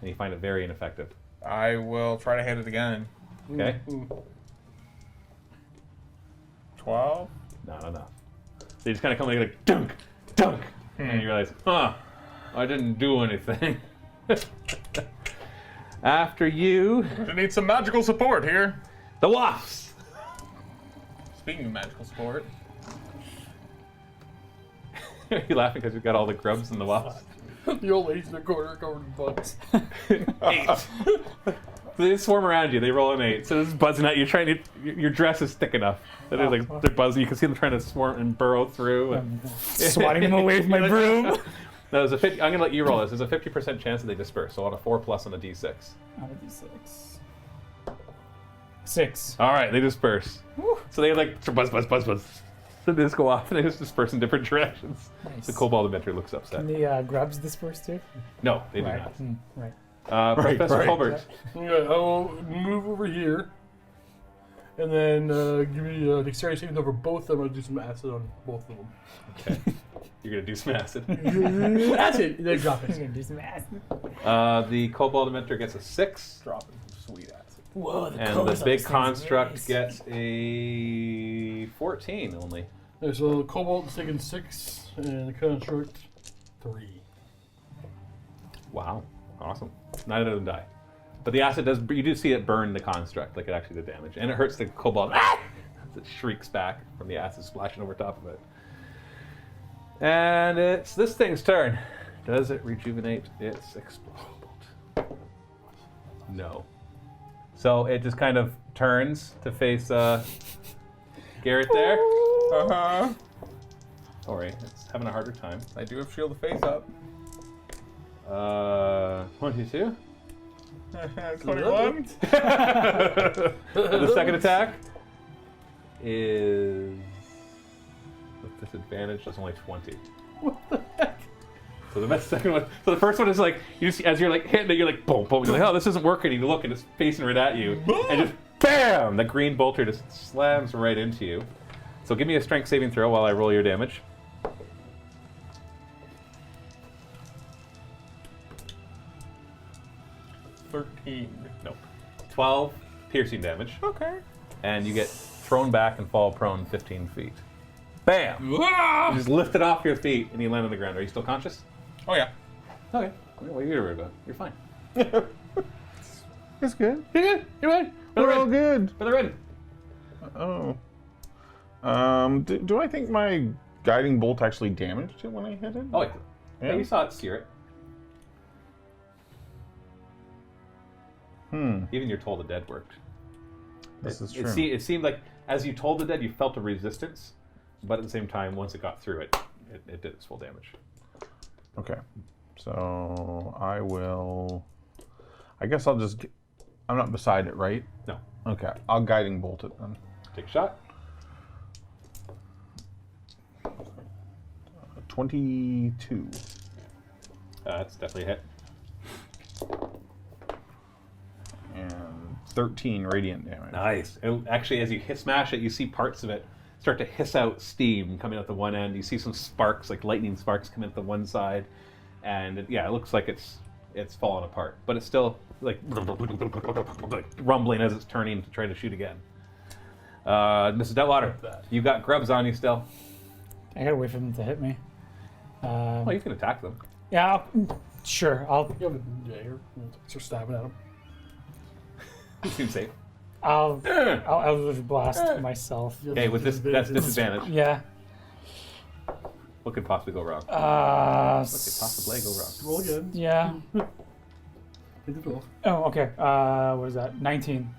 and you find it very ineffective. I will try to hit it again. Okay. 12. Not enough. So you just kind of come like dunk, dunk, and you realize, I didn't do anything. After you, I need some magical support here. the wasps. Speaking of magical support, Are you laughing because you've got all the grubs and the wasps? The old lady's in the corner covered in bugs. 8. So they just swarm around you. They roll an 8. So it's buzzing at you. Trying to. Your dress is thick enough that they're buzzing. You can see them trying to swarm and burrow through. And Swatting them away with my broom. No, there's a 50, I'm gonna let you roll this. There's a 50% chance that they disperse. So on a 4+ on a d6. On a d6. 6. All right, they disperse. So they like buzz. So they just go off and they just disperse in different directions. Nice. The kobold inventor looks upset. Can the grubs disperse too? No, they do Right. not. Right. Professor Colbert. Okay, I'll move over here. And then give me a dexterity saving throw for both of them. I'll do some acid on both of them. Okay. You're gonna do some acid. Acid! Then drop He's it. gonna do some acid. The kobold inventor gets a 6. Dropping some sweet acid. Whoa, the And colors the on big this thing's construct nice. gets a 14 only. Okay, so the Cobalt is taking 6, and the Construct 3. Wow. Awesome. Neither of them die. But the acid does, you do see it burn the construct, like it actually did damage. And it hurts the kobold. Ah! As it shrieks back from the acid splashing over top of it. And it's this thing's turn. Does it rejuvenate its explode? No. So it just kind of turns to face Garrett there. Uh-huh. Alright, it's having a harder time. I do have shield of faith up. 22. 21. The second attack is with disadvantage. That's only 20. What the heck? So the second one. So the first one is like you see as you're like hitting it, you're like boom, boom. You're like, oh, this isn't working. And you look and it's facing right at you, and just bam! The green bolter just slams right into you. So give me a strength saving throw while I roll your damage. 13. Nope. 12 piercing damage. Okay. And you get thrown back and fall prone 15 feet. Bam! You just lift it off your feet and you land on the ground. Are you still conscious? Oh, yeah. Okay. What are you worried about? You're fine. It's good. You're good. You're fine. We're all good. For the red. Oh. Do I think my guiding bolt actually damaged it when I hit it? Oh, yeah. Yeah? You saw it sear it. Even your Toll the Dead worked. This is true. It seemed like as you told the dead, you felt a resistance, but at the same time, once it got through it, it did its full damage. Okay. So I will. I guess I'll just. I'm not beside it, right? No. Okay. I'll guiding bolt it then. Take a shot. 22. That's definitely a hit. And 13 radiant damage. Nice. Actually, as you smash it, you see parts of it start to hiss out steam coming out the one end. You see some sparks, like lightning sparks, coming out the one side, and it looks like it's falling apart, but it's still like rumbling as it's turning to try to shoot again. Mrs. Detwater, you've got grubs on you still. I gotta wait for them to hit me. Well, you can attack them. Yeah, sure. I'll You have a dagger. Start stabbing at him. Seems safe. I'll Eldritch Blast myself. Okay, with this, that's disadvantage. Yeah. What could possibly go wrong? What could S- possibly go wrong? Roll again. Yeah. Hit the 12. Oh, okay. What is that? 19.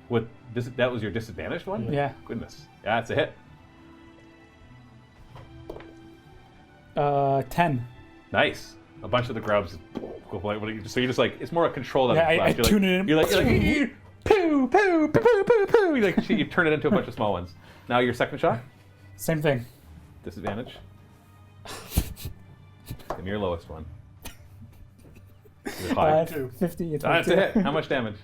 With that was your disadvantaged one? Yeah. Goodness. Yeah, it's a hit. 10. Nice. A bunch of the grubs go fly. So you're just like, it's more a control than Yeah, a I blast. tune it in. You're like, poo, poo, poo, poo, poo, poo. You turn it into a bunch of small ones. Now your second shot, Same thing. disadvantage. And your lowest one. Is it high? 50. That's a hit. How much damage?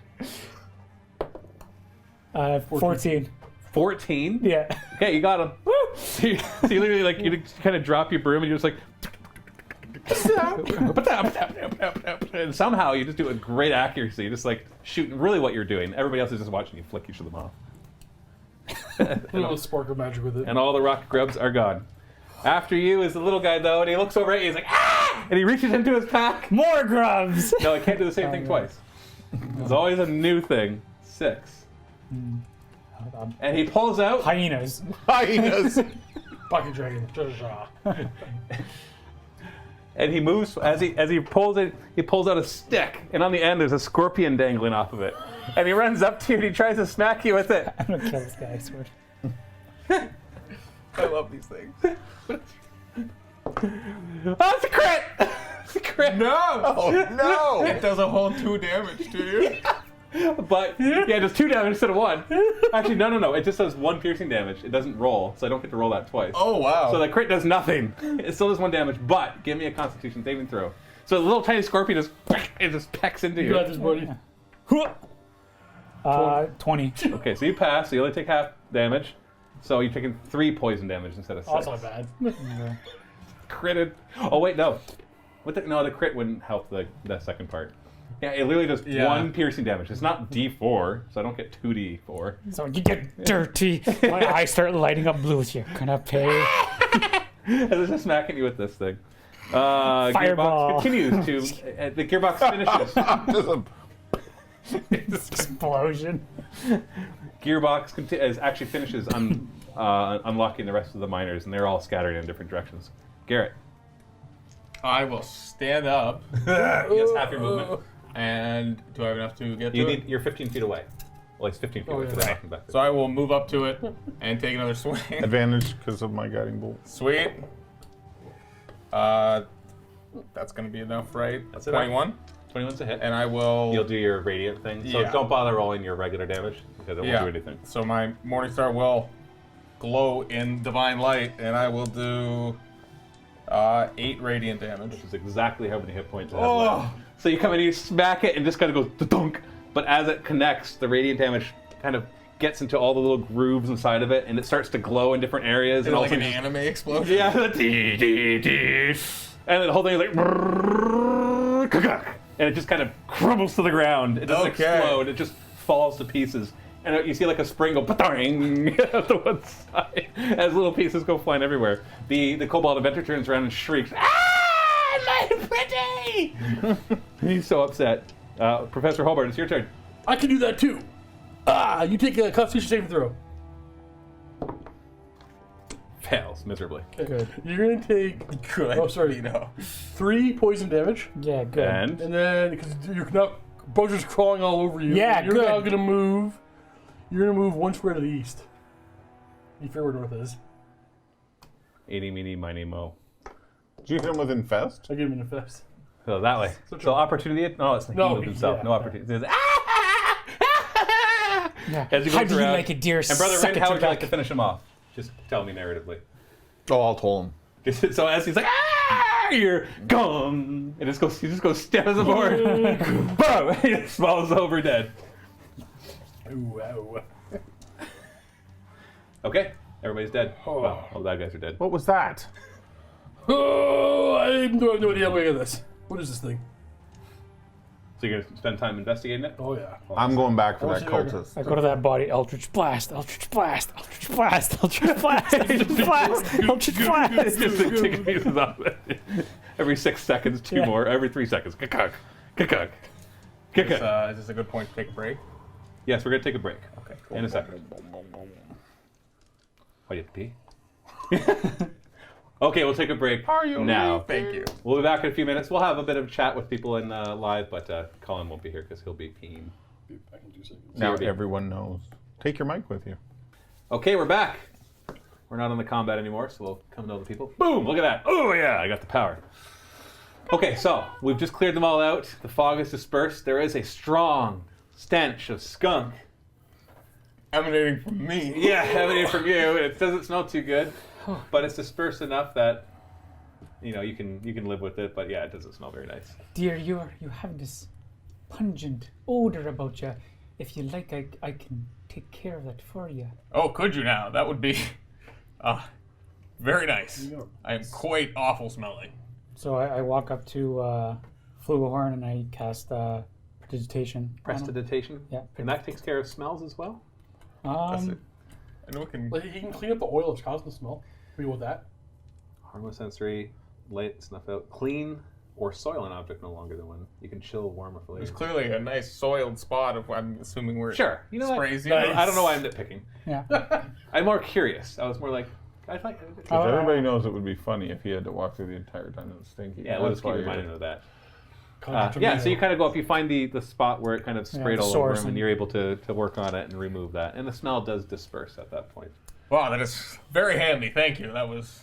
14. 14? Yeah. Okay, you got him. So you literally like, you kind of drop your broom and you're just like, and somehow you just do it with great accuracy, just like shooting really what you're doing. Everybody else is just watching you flick each of them off. A little spark of magic with it. And all the rock grubs are gone. After you is the little guy though, and he looks over at you, he's like, ah! And he reaches into his pack. More grubs! No, I can't do the same thing twice. There's always a new thing. 6. And he pulls out Hyenas. Hyenas! Pocket dragon. And he moves as he pulls it. He pulls out a stick, and on the end there's a scorpion dangling off of it. And he runs up to you and he tries to smack you with it. I'm gonna kill this guy, I swear. I love these things. Oh, it's a crit! It's a crit! No! Oh no! It does a whole 2 damage to you. But yeah, it does 2 damage instead of 1. Actually, no. It just does 1 piercing damage. It doesn't roll, so I don't get to roll that twice. Oh wow. So the crit does nothing. It still does 1 damage, but give me a Constitution saving throw. So the little tiny scorpion just pecks into You you. got this, buddy. 20. Okay, so you pass. So you only take half damage. So you're taking 3 poison damage instead of 6. Oh, that's not bad. Critted. Oh wait, no. No, the crit wouldn't help the second part. Yeah, it literally does 1 piercing damage. It's not D4, so I don't get 2D4. So you get dirty when I start lighting up blues. You're gonna pay. And it's just smacking you with this thing. Fireball. Gearbox continues to. The gearbox finishes. Explosion. Gearbox actually finishes unlocking the rest of the miners, and they're all scattered in different directions. Garrett. I will stand up. Yes, half your movement. And do I have enough to get to it? You're 15 feet away. Well, it's 15 feet away. yeah. So nothing back So I will move up to it and take another swing. Advantage because of my guiding bolt. Sweet. That's going to be enough, right? That's it. 21. 21's a hit. And I will... You'll do your radiant thing. So Yeah. don't bother rolling your regular damage because it won't do anything. So my Morningstar will glow in divine light, and I will do 8 radiant damage. Which is exactly how many hit points it has Oh. left. So you come in and you smack it and just kind of goes dunk. But as it connects, the radiant damage kind of gets into all the little grooves inside of it, and it starts to glow in different areas. And Like all an of a sudden anime explosion. yeah, and then the whole thing is like, and it just kind of crumbles to the ground. It doesn't Okay. explode. It just falls to pieces. And you see like a spring go patang out the one side as little pieces go flying everywhere. The Cobalt Inventor turns around and shrieks, "Ah, my pretty!" He's so upset. Professor Hobart, it's your turn. I can do that too. You take a Constitution saving throw. Fails miserably. Good. You're gonna take Good. Oh, sorry. 3 poison damage, Yeah, good. And and then because you're now Bozo's crawling all over you. Yeah, you're good. now gonna move. You're gonna move 1 square to the east. You figure where north is. eeny, meeny, miny, mo. Did you hit him with infest? I gave him an infest. So that way. So opportunity. No, it's not. No, He moved himself. yeah, No yeah. opportunity. It says, "Ah!" Yeah. As he How goes do you around. like it, dear? And Brother Suck Rin, it how to would you like to back. finish him off? Just tell me narratively. Oh, I'll toll him. So as he's like, "Ah!" You're gone. He just goes stabs the board. Boom! He just falls over dead. Ooh, ow. Okay, everybody's dead. Well, all the bad guys are dead. What was that? Oh, I have no idea how to get this. What is this thing? So you're gonna spend time investigating it? Oh yeah. I'm going back for Oh, that so you're- cultist. I go to that body, Eldritch Blast, Eldritch Blast, Eldritch Blast, Eldritch Blast, Eldritch Blast, Eldritch Blast. It's just like taking pieces off it. Every 6 seconds, 2 more. Every 3 seconds. Kakak. Kakak. Kakak. Is this a good point to take a break? Yes, we're gonna take a break. Okay, cool. In a second. Oh, you have to pee? Okay, we'll take a break now. Thank you. We'll be back in a few minutes. We'll have a bit of chat with people in live, but Colin won't be here because he'll be peeing. Be back in 2 seconds. Now CRB. everyone knows. Take your mic with you. Okay, we're back. We're not on the combat anymore, so we'll come to other people. Boom! Look at that. Oh, yeah, I got the power. Okay, so we've just cleared them all out. The fog is dispersed. There is a strong stench of skunk. Emanating from me. Yeah, emanating from you. It doesn't smell too good, but it's dispersed enough that you can live with it. But yeah, it doesn't smell very nice. Dear, you have this pungent odor about you. If you like, I can take care of that for you. Oh, could you now? That would be very nice. I am quite awful smelling. So I walk up to Flugelhorn and I cast Prestidigitation. Prestidigitation. Yeah. And that takes care of smells as well. That's it. And we can. Like, he can clean up the oil that's causing the smell. We want that. Harmless sensory, light, snuff out, clean or soil an object no longer than one. You can chill, warm, or There's flavor. clearly a nice soiled spot of. I'm assuming where it Sure. You know what? sprays you. Nice. I don't know why I'm nitpicking. Yeah. I'm more curious. I was more like, I think. Because everybody knows it would be funny if he had to walk through the entire dungeon stinky. Yeah, we'll That's just keep why reminding him of that. Contra So you kind of go up, you find the spot where it kind of sprayed the all over source him, and and- you're able to work on it and remove that. And the smell does disperse at that point. Wow, that is very handy. Thank you. That was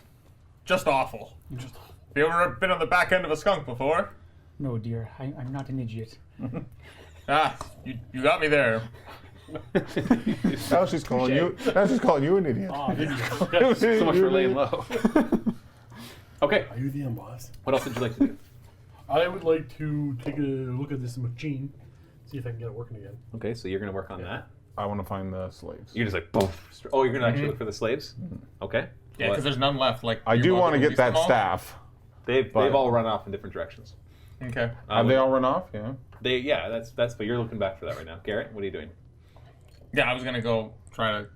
just awful. Have you ever been on the back end of a skunk before? No, dear, I'm not an idiot. You got me there. Now she's calling you. Now she's calling you an idiot. So much for laying low. Okay, Are you the boss? what else would you like to do? I would like to take a look at this machine, see if I can get it working again. Okay, so you're going to work on that. I want to find the slaves. You're just like, boom. Oh, you're going to actually look for the slaves? Okay. Yeah, because there's none left. Like I you're do going want to get release that them all? staff. They've all run off in different directions. Okay. Have they all run off? Yeah. That's but you're looking back for that right now. Garrett, what are you doing? Yeah, I was gonna go try to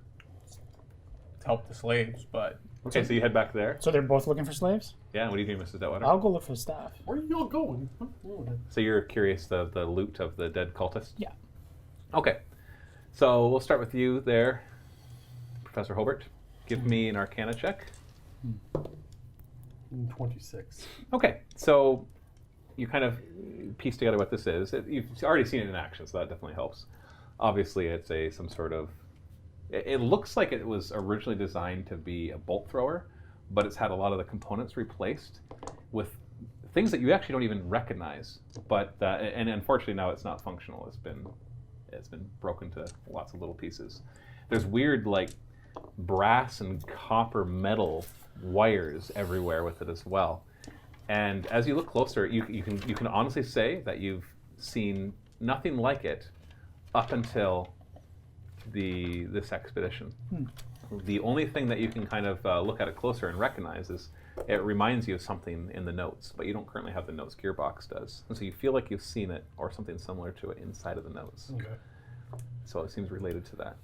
help the slaves, but Okay, so you head back there. So they're both looking for slaves? Yeah, what are you doing, Mrs. Detwater? I'll go look for the staff. Where are you all going? So you're curious the loot of the dead cultists? Yeah. Okay. So we'll start with you there, Professor Hobart. Give me an Arcana check. 26. Okay, so you kind of piece together what this is. You've already seen it in action, so that definitely helps. Obviously, it's some sort of... It looks like it was originally designed to be a bolt thrower, but it's had a lot of the components replaced with things that you actually don't even recognize. But and unfortunately now it's not functional. It's been broken to lots of little pieces. There's weird like brass and copper metal wires everywhere with it as well. And as you look closer, you can honestly say that you've seen nothing like it up until this expedition. The only thing that you can kind of look at it closer and recognize is it reminds you of something in the notes, but you don't currently have the notes. Gearbox does, and so you feel like you've seen it or something similar to it inside of the notes. Okay. So it seems related to that.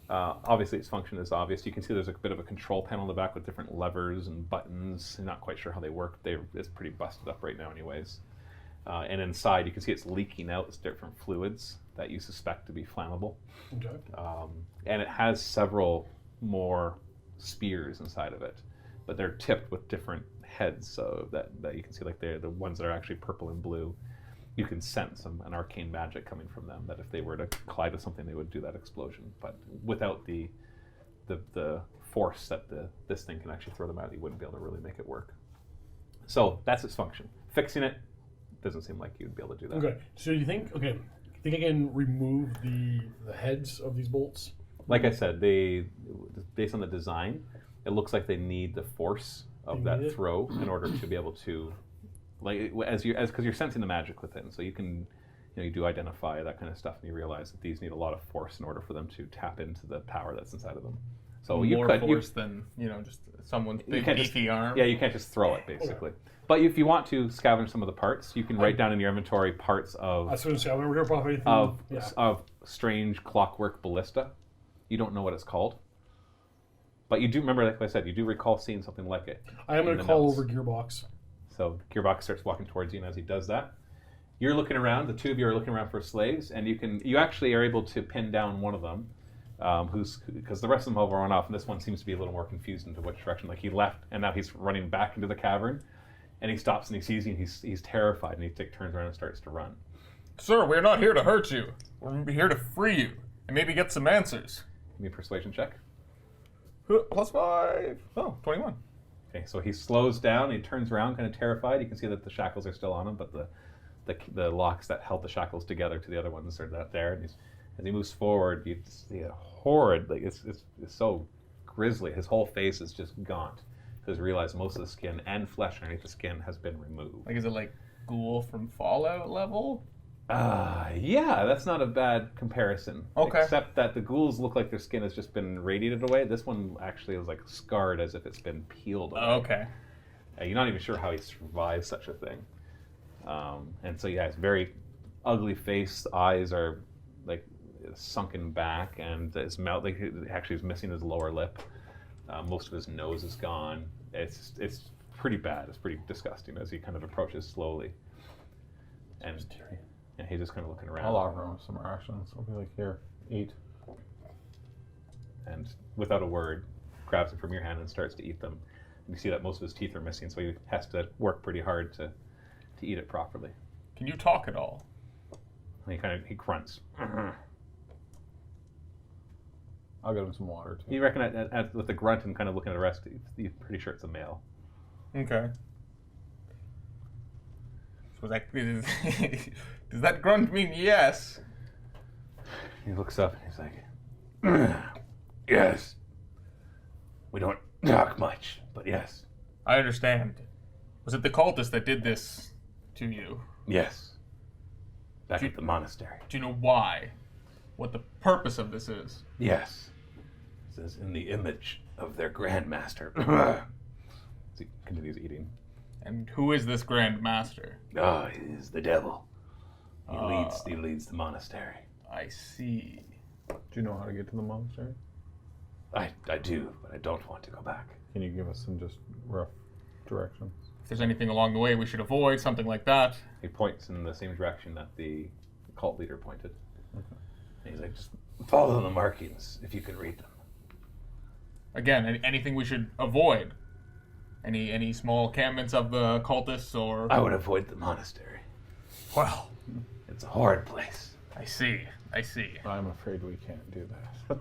Obviously, its function is obvious. You can see there's a bit of a control panel in the back with different levers and buttons. I'm not quite sure how they work. It's pretty busted up right now anyways. And inside, you can see it's leaking out different fluids that you suspect to be flammable. Okay. And it has several more spears inside of it, but they're tipped with different heads, so that you can see like they're the ones that are actually purple and blue. You can sense an arcane magic coming from them, that if they were to collide with something, they would do that explosion. But without the force that this thing can actually throw them out, you wouldn't be able to really make it work. So that's its function. Fixing it doesn't seem like you'd be able to do that. Okay. So you think I can remove the heads of these bolts? Like I said, based on the design, it looks like they need the force of that throw in order to be able to, like, because you're sensing the magic within, so you can, you do identify that kind of stuff, and you realize that these need a lot of force in order for them to tap into the power that's inside of them. So more force than just someone's big beefy arm. Yeah, you can't just throw it basically. Okay. But if you want to scavenge some of the parts, you can write down in your inventory parts of of strange clockwork ballista. You don't know what it's called, but you do remember, like I said, you do recall seeing something like it. I am going to call over Gearbox. So Gearbox starts walking towards you, and as he does that, you're looking around. The two of you are looking around for slaves, and you actually are able to pin down one of them, because the rest of them have run off, and this one seems to be a little more confused into which direction. Like he left, and now he's running back into the cavern, and he stops and he sees you, and he's terrified, and he turns around and starts to run. Sir, we're not here to hurt you. We're here to free you and maybe get some answers. Give me a persuasion check. +5. Oh, 21. Okay, so he slows down, he turns around kind of terrified. You can see that the shackles are still on him, but the locks that held the shackles together to the other ones are not there. And as he moves forward, you see a horrid, like it's so grisly. His whole face is just gaunt. Because realize most of the skin and flesh underneath the skin has been removed. Like, is it like Ghoul from Fallout level? Yeah, that's not a bad comparison. Okay. Except that the ghouls look like their skin has just been radiated away. This one actually is like scarred as if it's been peeled away. Okay. You're not even sure how he survived such a thing. And so, yeah, it's very ugly face. Eyes are like sunken back, and his mouth, like, actually is missing his lower lip. Most of his nose is gone. It's pretty bad. It's pretty disgusting as he kind of approaches slowly. And yeah, he's just kind of looking around. I'll offer him some rations. I'll be like, here, eat. And without a word, grabs it from your hand and starts to eat them. And you see that most of his teeth are missing, so he has to work pretty hard to eat it properly. Can you talk at all? And he grunts. I'll get him some water too. You reckon with the grunt and kind of looking at the rest, you're pretty sure it's a male. Okay. So that does that grunt mean yes? He looks up and he's like, Yes. We don't talk much, but yes. I understand. Was it the cultists that did this to you? Yes. Back at the monastery. Do you know why? What the purpose of this is? Yes. It says in the image of their grandmaster. he continues eating. And who is this Grand Master? Ah, he is the devil. He leads the monastery. I see. Do you know how to get to the monastery? I do, but I don't want to go back. Can you give us some just rough directions? If there's anything along the way we should avoid, something like that. He points in the same direction that the cult leader pointed. And he's like, just follow the markings if you can read them. Again, anything we should avoid? Any small encampments of the cultists or... I would avoid the monastery. Well, It's a horrid place. I see. I'm afraid we can't do that.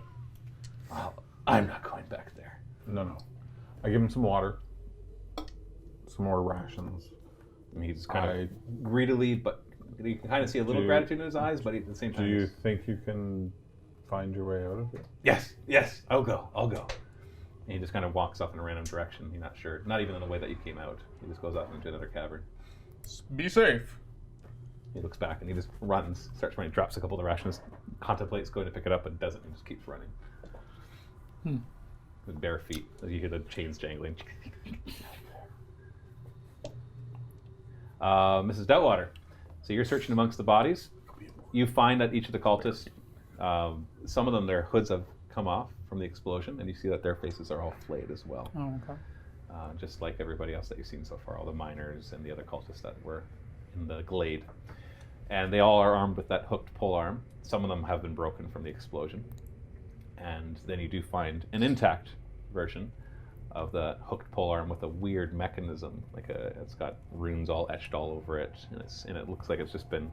Well, I'm not going back there. No. I give him some water, some more rations. I mean, he's kind of greedily, but you can kind of see a little gratitude in his eyes, but at the same time... Do you think you can find your way out of it? Yes, I'll go. And he just kind of walks off in a random direction. He's not sure. Not even in the way that you came out. He just goes off into another cavern. Be safe. He looks back and he just runs, starts running, drops a couple of the rations, contemplates going to pick it up, and doesn't. He just keeps running. With bare feet, as you hear the chains jangling. Mrs. Doubtwater. So you're searching amongst the bodies. You find that each of the cultists, some of them, their hoods have come off from the explosion, and you see that their faces are all flayed as well. Oh, okay. Just like everybody else that you've seen so far, all the miners and the other cultists that were in the glade. And they all are armed with that hooked polearm. Some of them have been broken from the explosion. And then you do find an intact version of the hooked polearm with a weird mechanism, it's got runes all etched all over it, and it looks like it's just been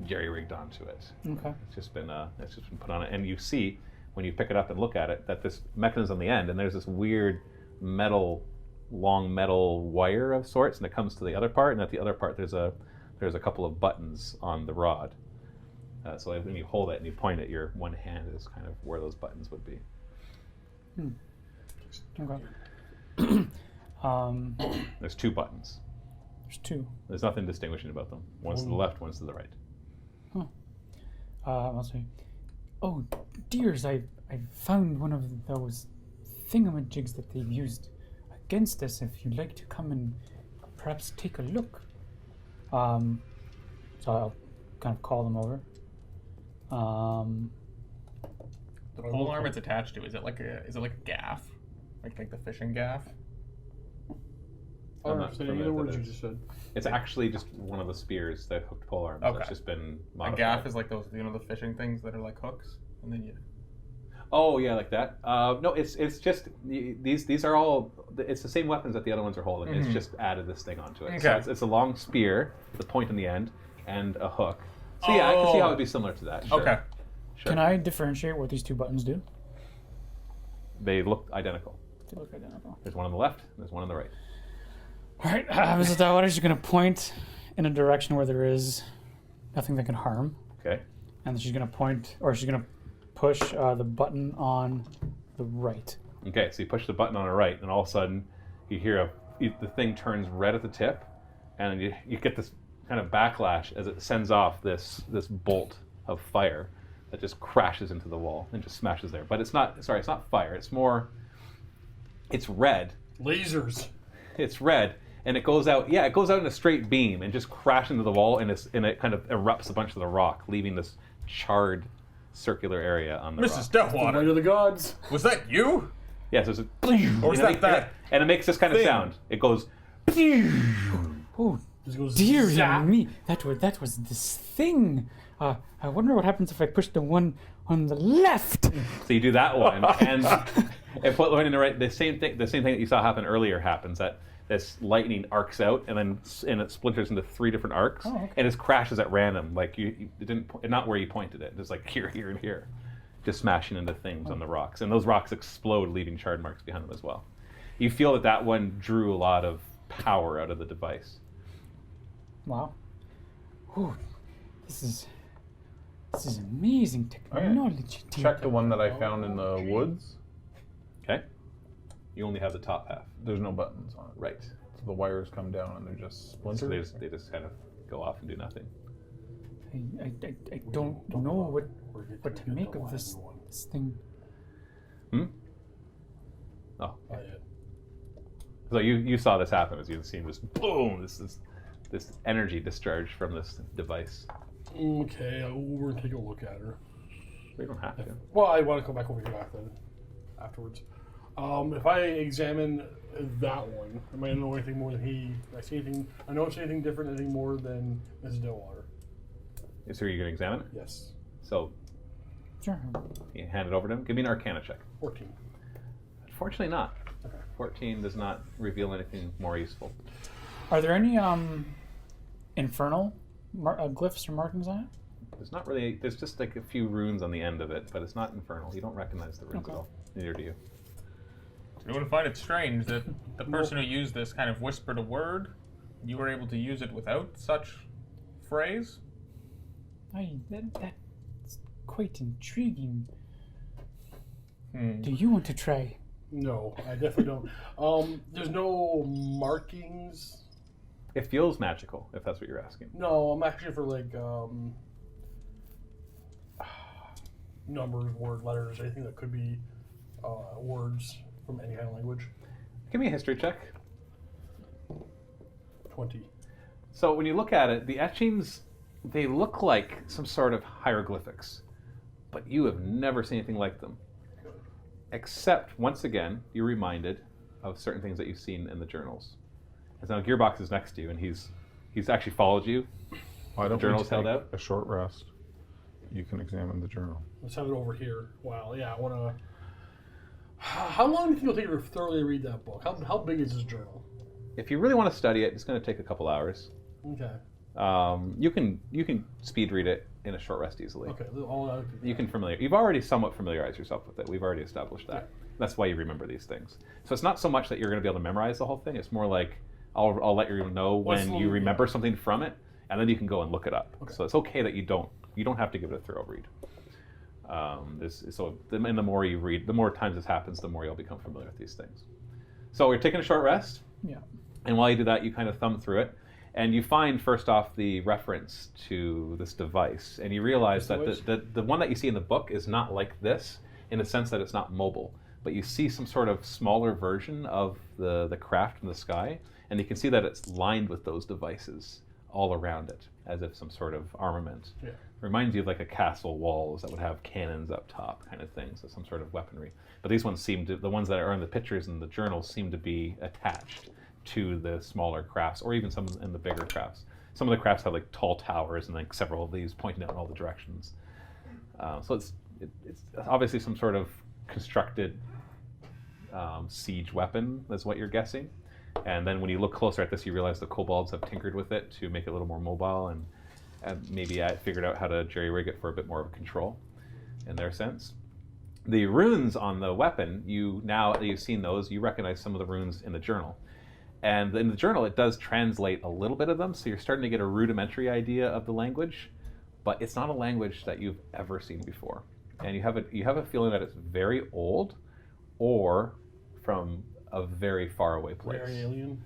jerry-rigged onto it. Okay. It's just been put on it, and you see when you pick it up and look at it that this mechanism on the end, and there's this weird long metal wire of sorts, and it comes to the other part, and at the other part there's a couple of buttons on the rod. So when you hold it and you point it, your one hand is kind of where those buttons would be. Okay. There's two buttons. There's two. There's nothing distinguishing about them. One's to the left, one's to the right. I'll say, oh, dears, I found one of those thingamajigs that they've used against us. If you'd like to come and perhaps take a look. So I'll kind of call them over. The polearm it's attached to, is it like a gaff? Like the fishing gaff? I don't understand any of the words you just said. It's actually just one of the spears, the hooked polearm. Okay. It's just been A modified. gaff is like those, the fishing things that are like hooks, and then you... Oh yeah, like that. No, it's just these are all. It's the same weapons that the other ones are holding. It's just added this thing onto it. Okay. So it's a long spear, the point in the end, and a hook. So yeah, I can see how it'd be similar to that. Sure. Okay. Sure. Can I differentiate what these two buttons do? They look identical. They look identical. There's one on the left, and there's one on the right. All right, Mrs. Doubtwater is going to point in a direction where there is nothing that can harm, Okay. and she's going to point, or she's going to push the button on the right. Okay. So you push the button on the right, and all of a sudden, you hear the thing turns red at the tip, and you get this kind of backlash as it sends off this bolt of fire that just crashes into the wall and just smashes there. But it's not fire. It's red. Lasers. It's red, and it goes out. Yeah, it goes out in a straight beam and just crashes into the wall, and it kind of erupts a bunch of the rock, leaving this charred circular area on the Mrs. rock. Light Doubtwater, of the gods. was that you? Yeah, so it's Or was that? and it makes this kind of thing? sound. It goes. Oh, This goes dear zap. me, that was this thing. I wonder what happens if I push the one on the left. So you do that one, And pointing in the right, the same thing that you saw happen earlier happens. That this lightning arcs out and it splinters into 3 different arcs, and it crashes at random. Like it didn't, not where you pointed it. It's like here, here, and here, just smashing into things on the rocks, and those rocks explode, leaving shard marks behind them as well. You feel that one drew a lot of power out of the device. Wow. Whew. This is amazing technology. Check the one that I found in the woods. Okay. You only have the top half. There's no buttons on it. Right. So the wires come down and they're just splinters. So they just kind of go off and do nothing. I don't know what to make of this thing. Oh. So you saw this happen as you've seen this boom, this energy discharge from this device. Okay, we're gonna take a look at her. We don't have to. Well, I want to come back over here afterwards. If I examine that one, am I gonna know anything more than he? I see anything? I notice anything different? Anything more than Mrs. Dillwater? So are you going to examine it? Yes. So Sure. you hand it over to him. Give me an Arcana check. 14. Unfortunately, not. Okay. 14 does not reveal anything more useful. Are there any infernal glyphs or markings on it? There's not really. There's just like a few runes on the end of it, but it's not infernal. You don't recognize the runes at all. Neither do you. You wouldn't find it strange that the person who used this kind of whispered a word. You were able to use it without such phrase. That's quite intriguing. Hmm. Do you want to try? No, I definitely don't. There's no markings. It feels magical, if that's what you're asking. No, I'm actually for like numbers, word, letters, anything that could be words from any kind of language. Give me a history check. 20. So when you look at it, the etchings, they look like some sort of hieroglyphics, but you have never seen anything like them. Except, once again, you're reminded of certain things that you've seen in the journals. And now Gearbox is next to you, and he's actually followed you. Why don't The journal's we take held out? a short rest? You can examine the journal. Let's have it over here. Wow, yeah, I want to... How long do you think it'll take you to thoroughly read that book? How big is this journal? If you really want to study it, it's going to take a couple hours. Okay. You can speed read it in a short rest easily. Okay. You can you've already somewhat familiarized yourself with it. We've already established that. Yeah. That's why you remember these things. So it's not so much that you're going to be able to memorize the whole thing. It's more like I'll let you know when you remember something from it, and then you can go and look it up. Okay. So it's okay that you don't have to give it a thorough read. And the more you read, the more times this happens, the more you'll become familiar with these things. So we're taking a short rest. Yeah. And while you do that, you kind of thumb through it, and you find first off the reference to this device, and you realize that the one that you see in the book is not like this in the sense that it's not mobile, but you see some sort of smaller version of the craft in the sky, and you can see that it's lined with those devices all around it, as if some sort of armament. Yeah. Reminds you of like a castle walls that would have cannons up top, kind of thing, so some sort of weaponry. But these ones the ones that are in the pictures and the journals seem to be attached to the smaller crafts, or even some in the bigger crafts. Some of the crafts have like tall towers and like several of these pointing out in all the directions. So it's obviously some sort of constructed siege weapon, is what you're guessing. And then when you look closer at this, you realize the kobolds have tinkered with it to make it a little more mobile, and maybe figured out how to jerry-rig it for a bit more of control in their sense. The runes on the weapon, now that you've seen those, you recognize some of the runes in the journal. And in the journal, it does translate a little bit of them, so you're starting to get a rudimentary idea of the language, but it's not a language that you've ever seen before. And you have a feeling that it's very old, or from a very far away place. Very alien.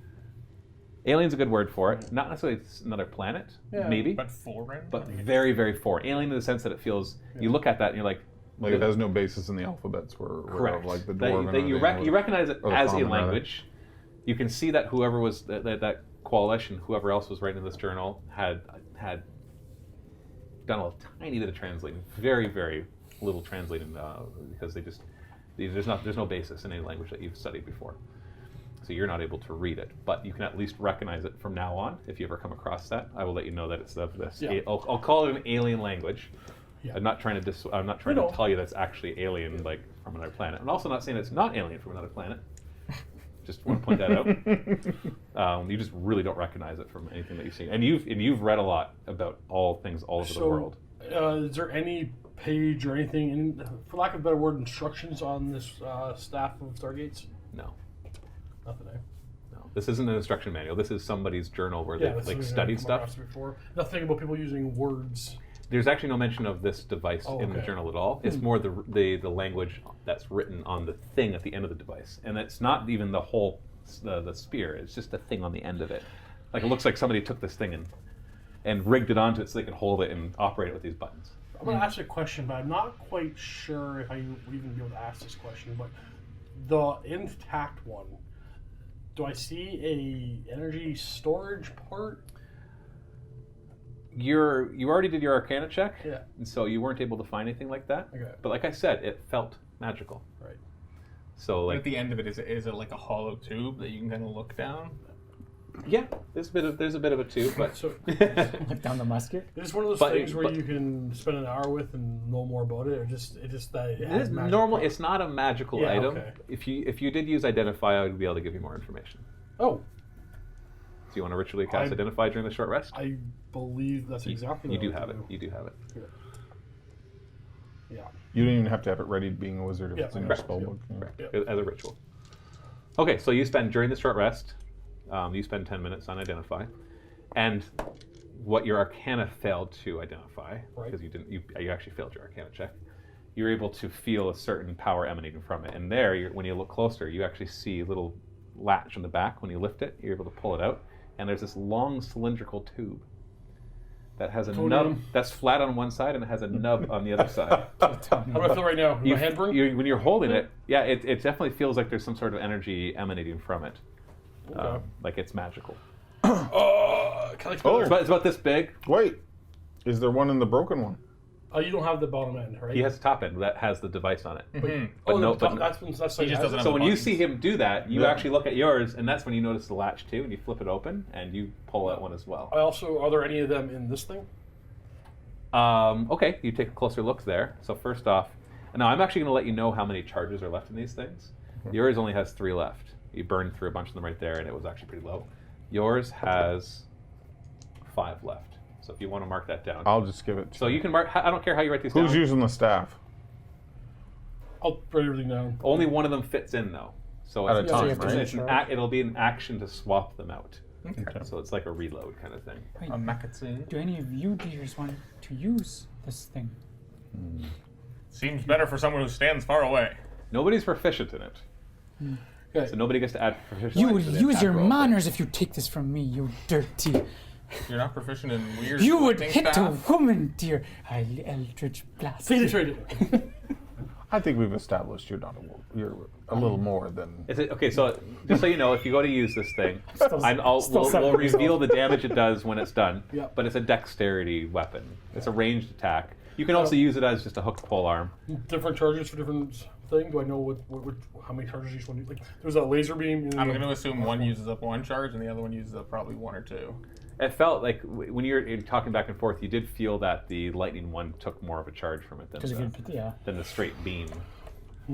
Alien's a good word for it. Not necessarily another planet, maybe, But foreign? but very, very foreign. Alien in the sense that it feels, you look at that and you're like it has no basis in the alphabets, correct. like the That dwarven. you recognize it or the as a common, rather. language. You can see that whoever was that coalition, whoever else was writing this journal, had done a tiny bit of translating, very, very little translating, because there's no basis in any language that you've studied before. So you're not able to read it, but you can at least recognize it from now on. If you ever come across that, I will let you know that it's of this. Yeah. I'll call it an alien language. Yeah. I'm not trying to No. tell you that's actually alien, like from another planet. I'm also not saying it's not alien from another planet. Just want to point that out. You just really don't recognize it from anything that you've seen, and you've read a lot about all things all over the world. Is there any page or anything, for lack of a better word, instructions on this staff of Stargates? No. Nothing. No. This isn't an instruction manual. This is somebody's journal where they like studied stuff. Before. Nothing about people using words. There's actually no mention of this device in the journal at all. It's more the language that's written on the thing at the end of the device, and it's not even the whole the spear. It's just the thing on the end of it. Like it looks like somebody took this thing and rigged it onto it so they can hold it and operate it with these buttons. I'm going to ask you a question, but I'm not quite sure if I would even be able to ask this question. But the intact one, do I see a energy storage part? You already did your Arcana check, Yeah. and so you weren't able to find anything like that. Okay. But like I said, it felt magical. Right. So But like at the end of it, is it like a hollow tube that you can kind of look down? yeah, there's a bit of a tube, but So Look down the musket. it's one of those things where you can spend an hour with and know more about it, or just that it it has is magic normal. power. It's not a magical Yeah, item. okay. If you did use Identify, I would be able to give you more information. Oh, Do you want to ritually cast I- Identify during the short rest? I believe that's exactly You what do I have want it. to do. You do have it. Yeah. You don't even have to have it ready being a wizard if Yeah, it's in your correct. spell book. Yeah. As a ritual. Okay, so you spend during the short rest. You spend 10 minutes on Identify, and what your Arcana failed to identify Right. because you actually failed your Arcana check. You're able to feel a certain power emanating from it, and there, when you look closer, you actually see a little latch on the back. When you lift it, you're able to pull it out, and there's this long cylindrical tube that has a nub that's flat on one side and it has a nub on the other side. How do I feel right now? My hand burn? When you're holding it, yeah, it definitely feels like there's some sort of energy emanating from it. Okay. Like it's magical. Can I Oh. It's about this big. Wait, is there one in the broken one? Oh, you don't have the bottom end, right? He has a top end that has the device on it. Oh, no- the top, but- that's He just doesn't have So when you buttons. see him do that, you Yeah. actually look at yours, and that's when you notice the latch too, and you flip it open, and you pull out one as well. Are there any of them in this thing? Okay, you take a closer look there. So first off, now I'm actually going to let you know how many charges are left in these things. Yours only has 3 left. You burned through a bunch of them right there, and it was actually pretty low. Yours has 5 left. So if you want to mark that down. I'll just give it to So you can mark, I don't care how you write these down. Who's using the staff? I'll write everything down. Only one of them fits in though. So At a it's, time, it's, right? it's it'll be an action to swap them out. Okay. So it's like a reload kind of thing. Wait, A Makatsune. do any of you dears want to use this thing? Seems better for someone who stands far away. Nobody's proficient in it. Okay. So nobody gets to add proficiency. You will to the use attack your roll, but- manners if you take this from me, you dirty. You're not proficient in weird. You would lifting hit a staff? woman, dear. Eldritch blast. Say this right. I think we've established you're a little more than. Is it okay? So just so you know, if you go to use this thing, Still we'll separate reveal the damage it does when it's done. Yeah. But it's a dexterity weapon. It's a ranged attack. You can also use it as just a hooked pole arm. Different charges for different things. Do I know how many charges each one? Like, there's a laser beam. And I'm going to assume one uses up 1 charge and the other one uses up probably 1 or 2. It felt like when you're talking back and forth, you did feel that the lightning one took more of a charge from it than the straight beam.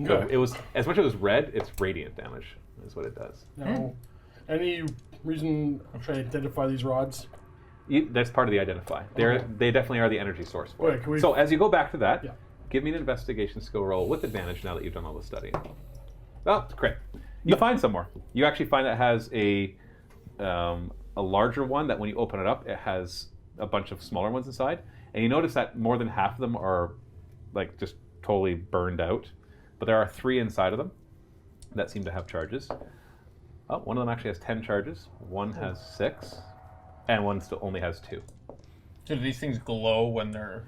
So Okay. it was as much as it was red, it's radiant damage is what it does. Now, any reason I'm trying to identify these rods? That's part of the identify. They definitely are the energy source for Okay, it. can we- So as you go back to that, Yeah. give me an investigation skill roll with advantage now that you've done all the studying. Oh, great. You find some more. You actually find that it has a larger one that when you open it up, it has a bunch of smaller ones inside. And you notice that more than half of them are like just totally burned out. But there are 3 inside of them that seem to have charges. Oh, one of them actually has 10 charges. One has 6. And one still only has 2. So do these things glow when they're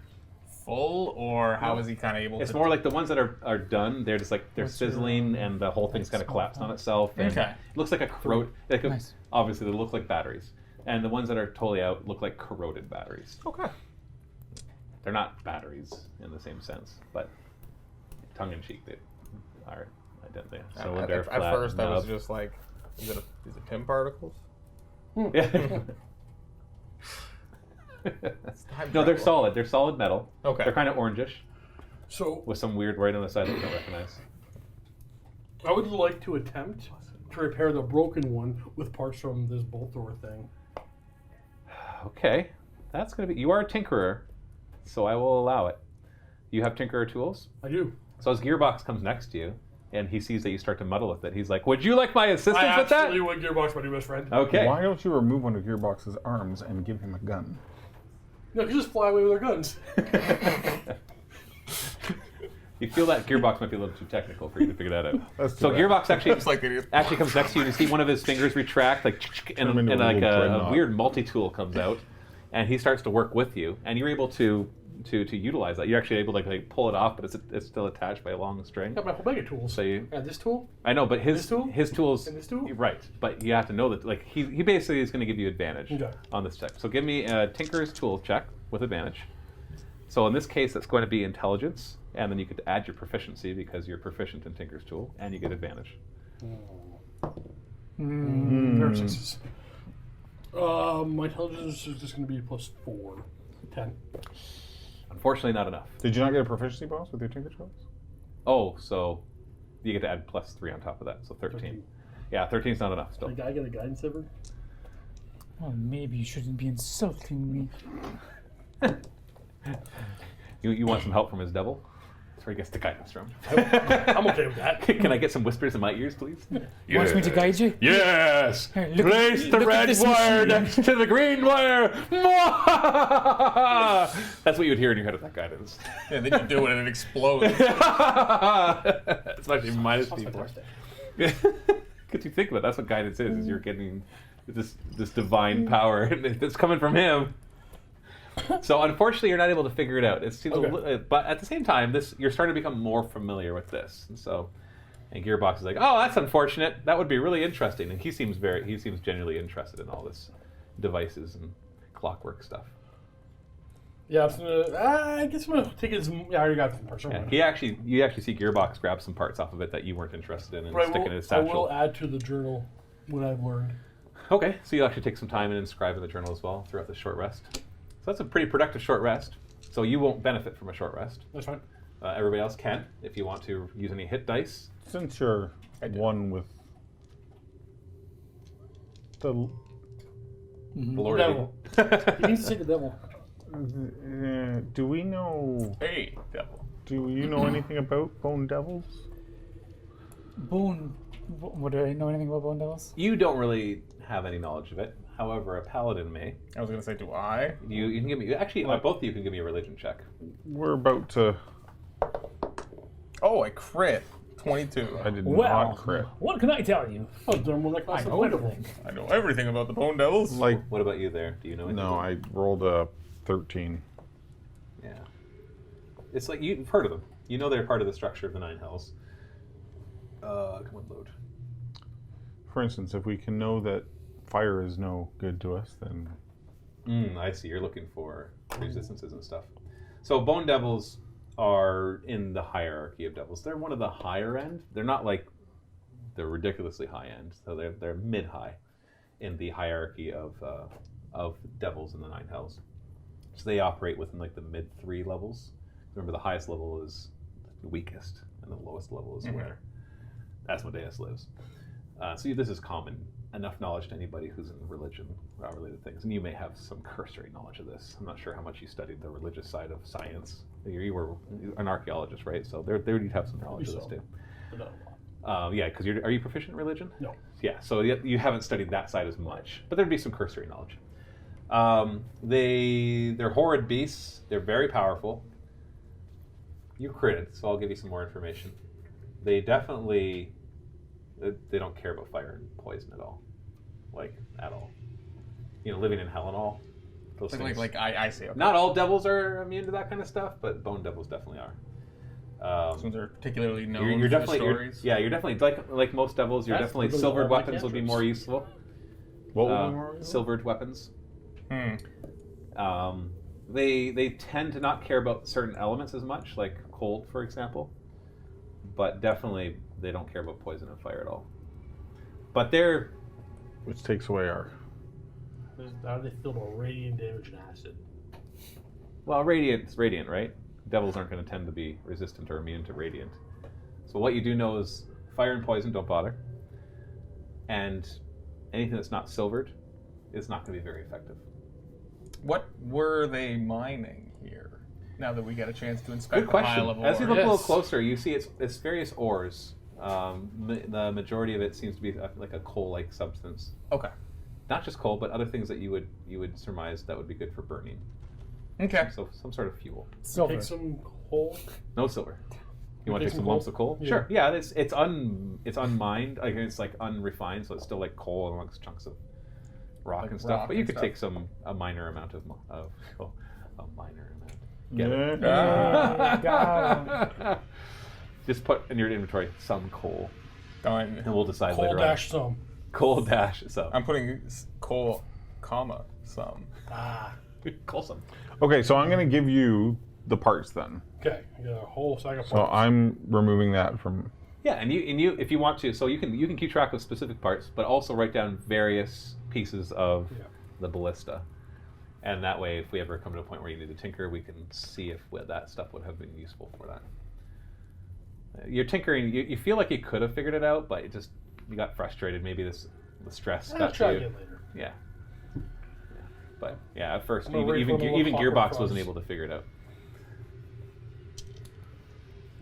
full, or how is he kind of able It's to... more like the ones that are done. They're just like they're sizzling, and the whole thing's kind of collapsed on itself. And Okay. it looks like a corrode. Nice. Obviously, they look like batteries, and the ones that are totally out look like corroded batteries. Okay. They're not batteries in the same sense, but tongue in cheek, they are identical. Cylinder, At flat, first, I was nub. just like, is it Pym particles? Yeah. No, they're solid. They're solid metal. Okay. They're kind of orangish So with some weird right on the side that you don't recognize. I would like to attempt to repair the broken one with parts from this bolt door thing. Okay, that's gonna be. You are a tinkerer, so I will allow it. You have tinkerer tools. I do. So as Gearbox comes next to you, and he sees that you start to muddle with it, he's like, "Would you like my assistance I with that?" absolutely would Gearbox, my new best friend. Okay. Why don't you remove one of Gearbox's arms and give him a gun? No, you just fly away with our guns. You feel that Gearbox might be a little too technical for you to figure that out. That's So too bad. Gearbox actually It's like it is. actually comes next to you, and you see one of his fingers retract, like, and Turn him into a like little a dreadnought. weird multi-tool comes out, and he starts to work with you, and you're able to utilize that. You're actually able to like pull it off, but it's still attached by a long string. Got my whole bag of tools. So you, This tool? I know, but This tool? his tools, And this tool? right? But you have to know that like he basically is going to give you advantage Okay. on this check. So give me a Tinker's tool check with advantage. So in this case, it's going to be intelligence, and then you could add your proficiency because you're proficient in Tinker's tool, and you get advantage. Pair of sixes. My intelligence is just going to be +4. 10. Unfortunately, not enough. Did you not get a proficiency bonus with your Tinker tools? Oh, so you get to add +3 on top of that, so 13. 13. Yeah, 13 is not enough still. Did the guy get a guidance ever? Well, maybe you shouldn't be insulting me. You want some help from his devil? That's where he gets the guidance from. I'm okay with that. Can I get some whispers in my ears, please? Want me to guide you? Yes! Here, look Place at- the look at red this wire machine. next to the green wire! That's what you would hear in your head with that guidance. Yeah, then you do it and it explodes. It's actually minus That's people. fantastic. Because you think about it, that's what guidance is you're getting this divine power, and it's coming from him. So unfortunately, you're not able to figure it out. It seems, Okay. but at the same time, you're starting to become more familiar with this, and so, and Gearbox is like, "Oh, that's unfortunate. That would be really interesting." And he seems genuinely interested in all this devices and clockwork stuff. Yeah, I guess I'm gonna take his. Yeah, I already got some parts. Yeah, you actually see Gearbox grab some parts off of it that you weren't interested in and But stick in his I satchel. will add to the journal what I've learned. Okay, so you'll actually take some time and inscribe in the journal as well throughout the short rest. So that's a pretty productive short rest. So you won't benefit from a short rest. That's fine. Everybody else can, if you want to use any hit dice. Since you're one with the The Lord Devil. of You need to say the devil. do we know? Hey, devil. Do you know anything about bone devils? Bone. What do I know anything about bone devils? You don't really have any knowledge of it. However, a paladin may. I was gonna say, do I? You can give me actually both of you can give me a religion check. We're about to. Oh, I crit. 22. I did Well, not crit. what can I tell you? Oh, they're more like I the know devil. everything. I know everything about the Bone Devils. Like, What about you there? Do you know anything? no, I rolled a 13. Yeah. It's like you've heard of them. You know they're part of the structure of the Nine Hells. Come on, load. For instance, if we can know that fire is no good to us, then I see. You're looking for resistances and stuff. So bone devils are in the hierarchy of devils. They're one of the higher end. They're not like the ridiculously high end. So they're mid high in the hierarchy of devils in the Nine Hells. So they operate within like the mid 3 levels. Remember, the highest level is the weakest, and the lowest level is where Asmodeus lives. So this is common enough knowledge to anybody who's in religion related things, and you may have some cursory knowledge of this. I'm not sure how much you studied the religious side of science. You were an archaeologist, right? So there you'd have some knowledge of this too. Yeah, because are you proficient in religion? No. Yeah, so you haven't studied that side as much, but there'd be some cursory knowledge. They're horrid beasts. They're very powerful. You critted, so I'll give you some more information. They definitely they don't care about fire and poison at all, at all. Living in hell and all. Those things. I see. Okay. Not all devils are immune to that kind of stuff, but bone devils definitely are. Those ones are particularly known You're for definitely the stories. you're definitely like most devils. You're That's definitely because silvered of all my weapons would be cantrips. more useful. what would be more useful? Silvered weapons. Hmm. They tend to not care about certain elements as much, like cold, for example. But definitely, they don't care about poison and fire at all. But Which takes away our. How do they feel about radiant damage and acid? Well, radiant's radiant, right? Devils aren't going to tend to be resistant or immune to radiant. So what you do know is fire and poison don't bother. And anything that's not silvered is not going to be very effective. What were they mining here? Now that we get a chance to inspect Good the question. pile of ore. As you look a little Yes. closer, you see it's various ores. The majority of it seems to be like a coal-like substance. Okay. Not just coal, but other things that you would surmise that would be good for burning. Okay. So some sort of fuel. Silver. Take some coal. No silver. You want to take take some some lumps coal? of coal? Yeah. Sure. Yeah, it's unmined. Like it's like unrefined, so it's still like coal amongst chunks of rock Like and stuff. rock But you and could stuff. take a minor amount of coal. A minor amount. Get it? Yeah. Just put in your inventory some coal, Darn. and we'll decide Coal later dash some. Coal dash some. I'm putting coal, comma, some. Coal some. Okay, so I'm going to give you the parts then. Okay, I got a whole sack of So parts. I'm removing that from. Yeah, and you if you want to, so you can keep track of specific parts, but also write down various pieces of the ballista. And that way, if we ever come to a point where you need to tinker, we can see if that stuff would have been useful for that. You're tinkering. You feel like you could have figured it out, but you got frustrated. Maybe the stress I'll got try to you. again later. Yeah. But yeah, at first, I'm gonna wait even for the even little Gearbox clockwork wasn't fuzz. able to figure it out.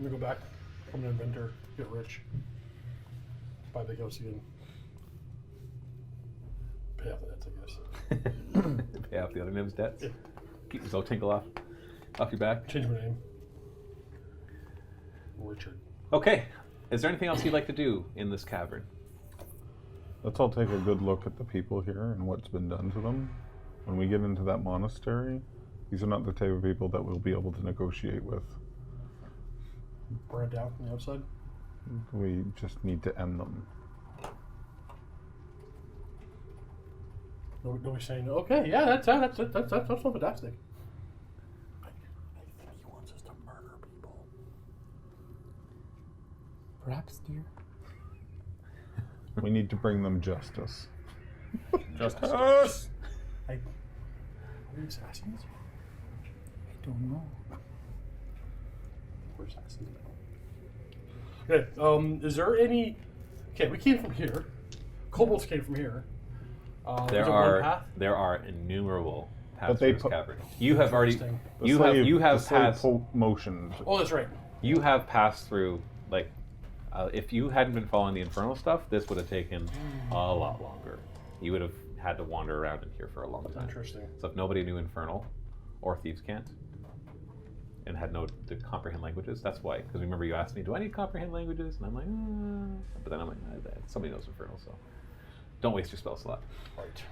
Let me go back. I'm an inventor. Get rich. Buy the house again. Pay off the debts, I guess. Pay off the other Nim's debts. Yeah. Keep the Zotinkle off your back. Change my name. Richard. Okay. Is there anything else you'd like to do in this cavern? Let's all take a good look at the people here and what's been done to them. When we get into that monastery, these are not the type of people that we'll be able to negotiate with. Burn it down from the outside. We just need to end them. Nobody's saying, okay, yeah, that's not fantastic. I think he wants us to murder people. Perhaps, dear. We need to bring them justice. Justice. Are we assassins? I don't know. We're assassins now. Okay, is there any... Okay, we came from here. Kobolds came from here. There is one are path? innumerable paths But they through this put- cavern. You have already Interesting. you have passed motioned. Oh, that's right. you have passed through like if you hadn't been following the infernal stuff, this would have taken a lot longer. You would have had to wander around in here for a long time. Interesting. So if nobody knew infernal, or thieves can't, and had to comprehend languages, that's why. Because remember, you asked me, "Do I need to comprehend languages?" And I'm like, but then I'm like, somebody knows infernal, so don't waste your spell slot. Right.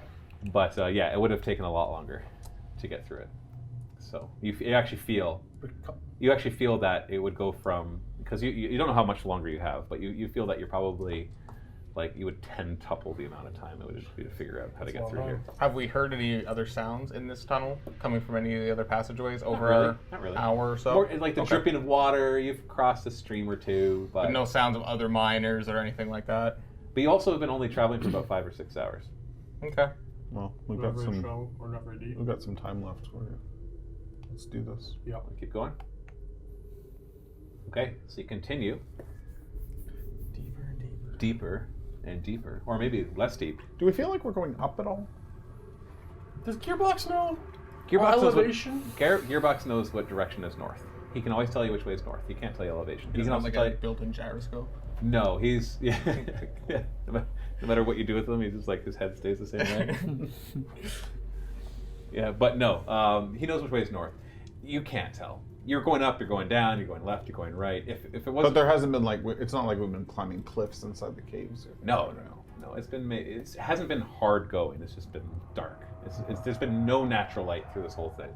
But yeah, it would have taken a lot longer to get through it. So you actually feel that it would go from, because you don't know how much longer you have, but you feel that you're probably like you would 10-tuple the amount of time it would just be to figure out how to get through here. Have we heard any other sounds in this tunnel coming from any of the other passageways over Not really. an hour or so? More like the Okay. dripping of water. You've crossed a stream or two, but no sounds of other miners or anything like that. you also have been only traveling for about 5 or 6 hours. Okay. Well, we've Not got very some. strong or not very deep. We've got some time left for you. Let's do this. Yeah. Keep going. Okay, so you continue Deeper and deeper. deeper and deeper, or maybe less deep. Do we feel like we're going up at all? Does Gearbox know? Gearbox knows what, elevation? Gearbox knows what direction is north. He can always tell you which way is north. He can't tell you elevation. He Is can that also like tell a you. built-in gyroscope? No, he's yeah. No matter what you do with him, he's just like his head stays the same way. Yeah, but no, he knows which way is north. You can't tell. You're going up, you're going down, you're going left, you're going right. If it But wasn't, there hasn't been like it's not like we've been climbing cliffs inside the caves. no. It hasn't been hard going. It's just been dark. There's been no natural light through this whole thing.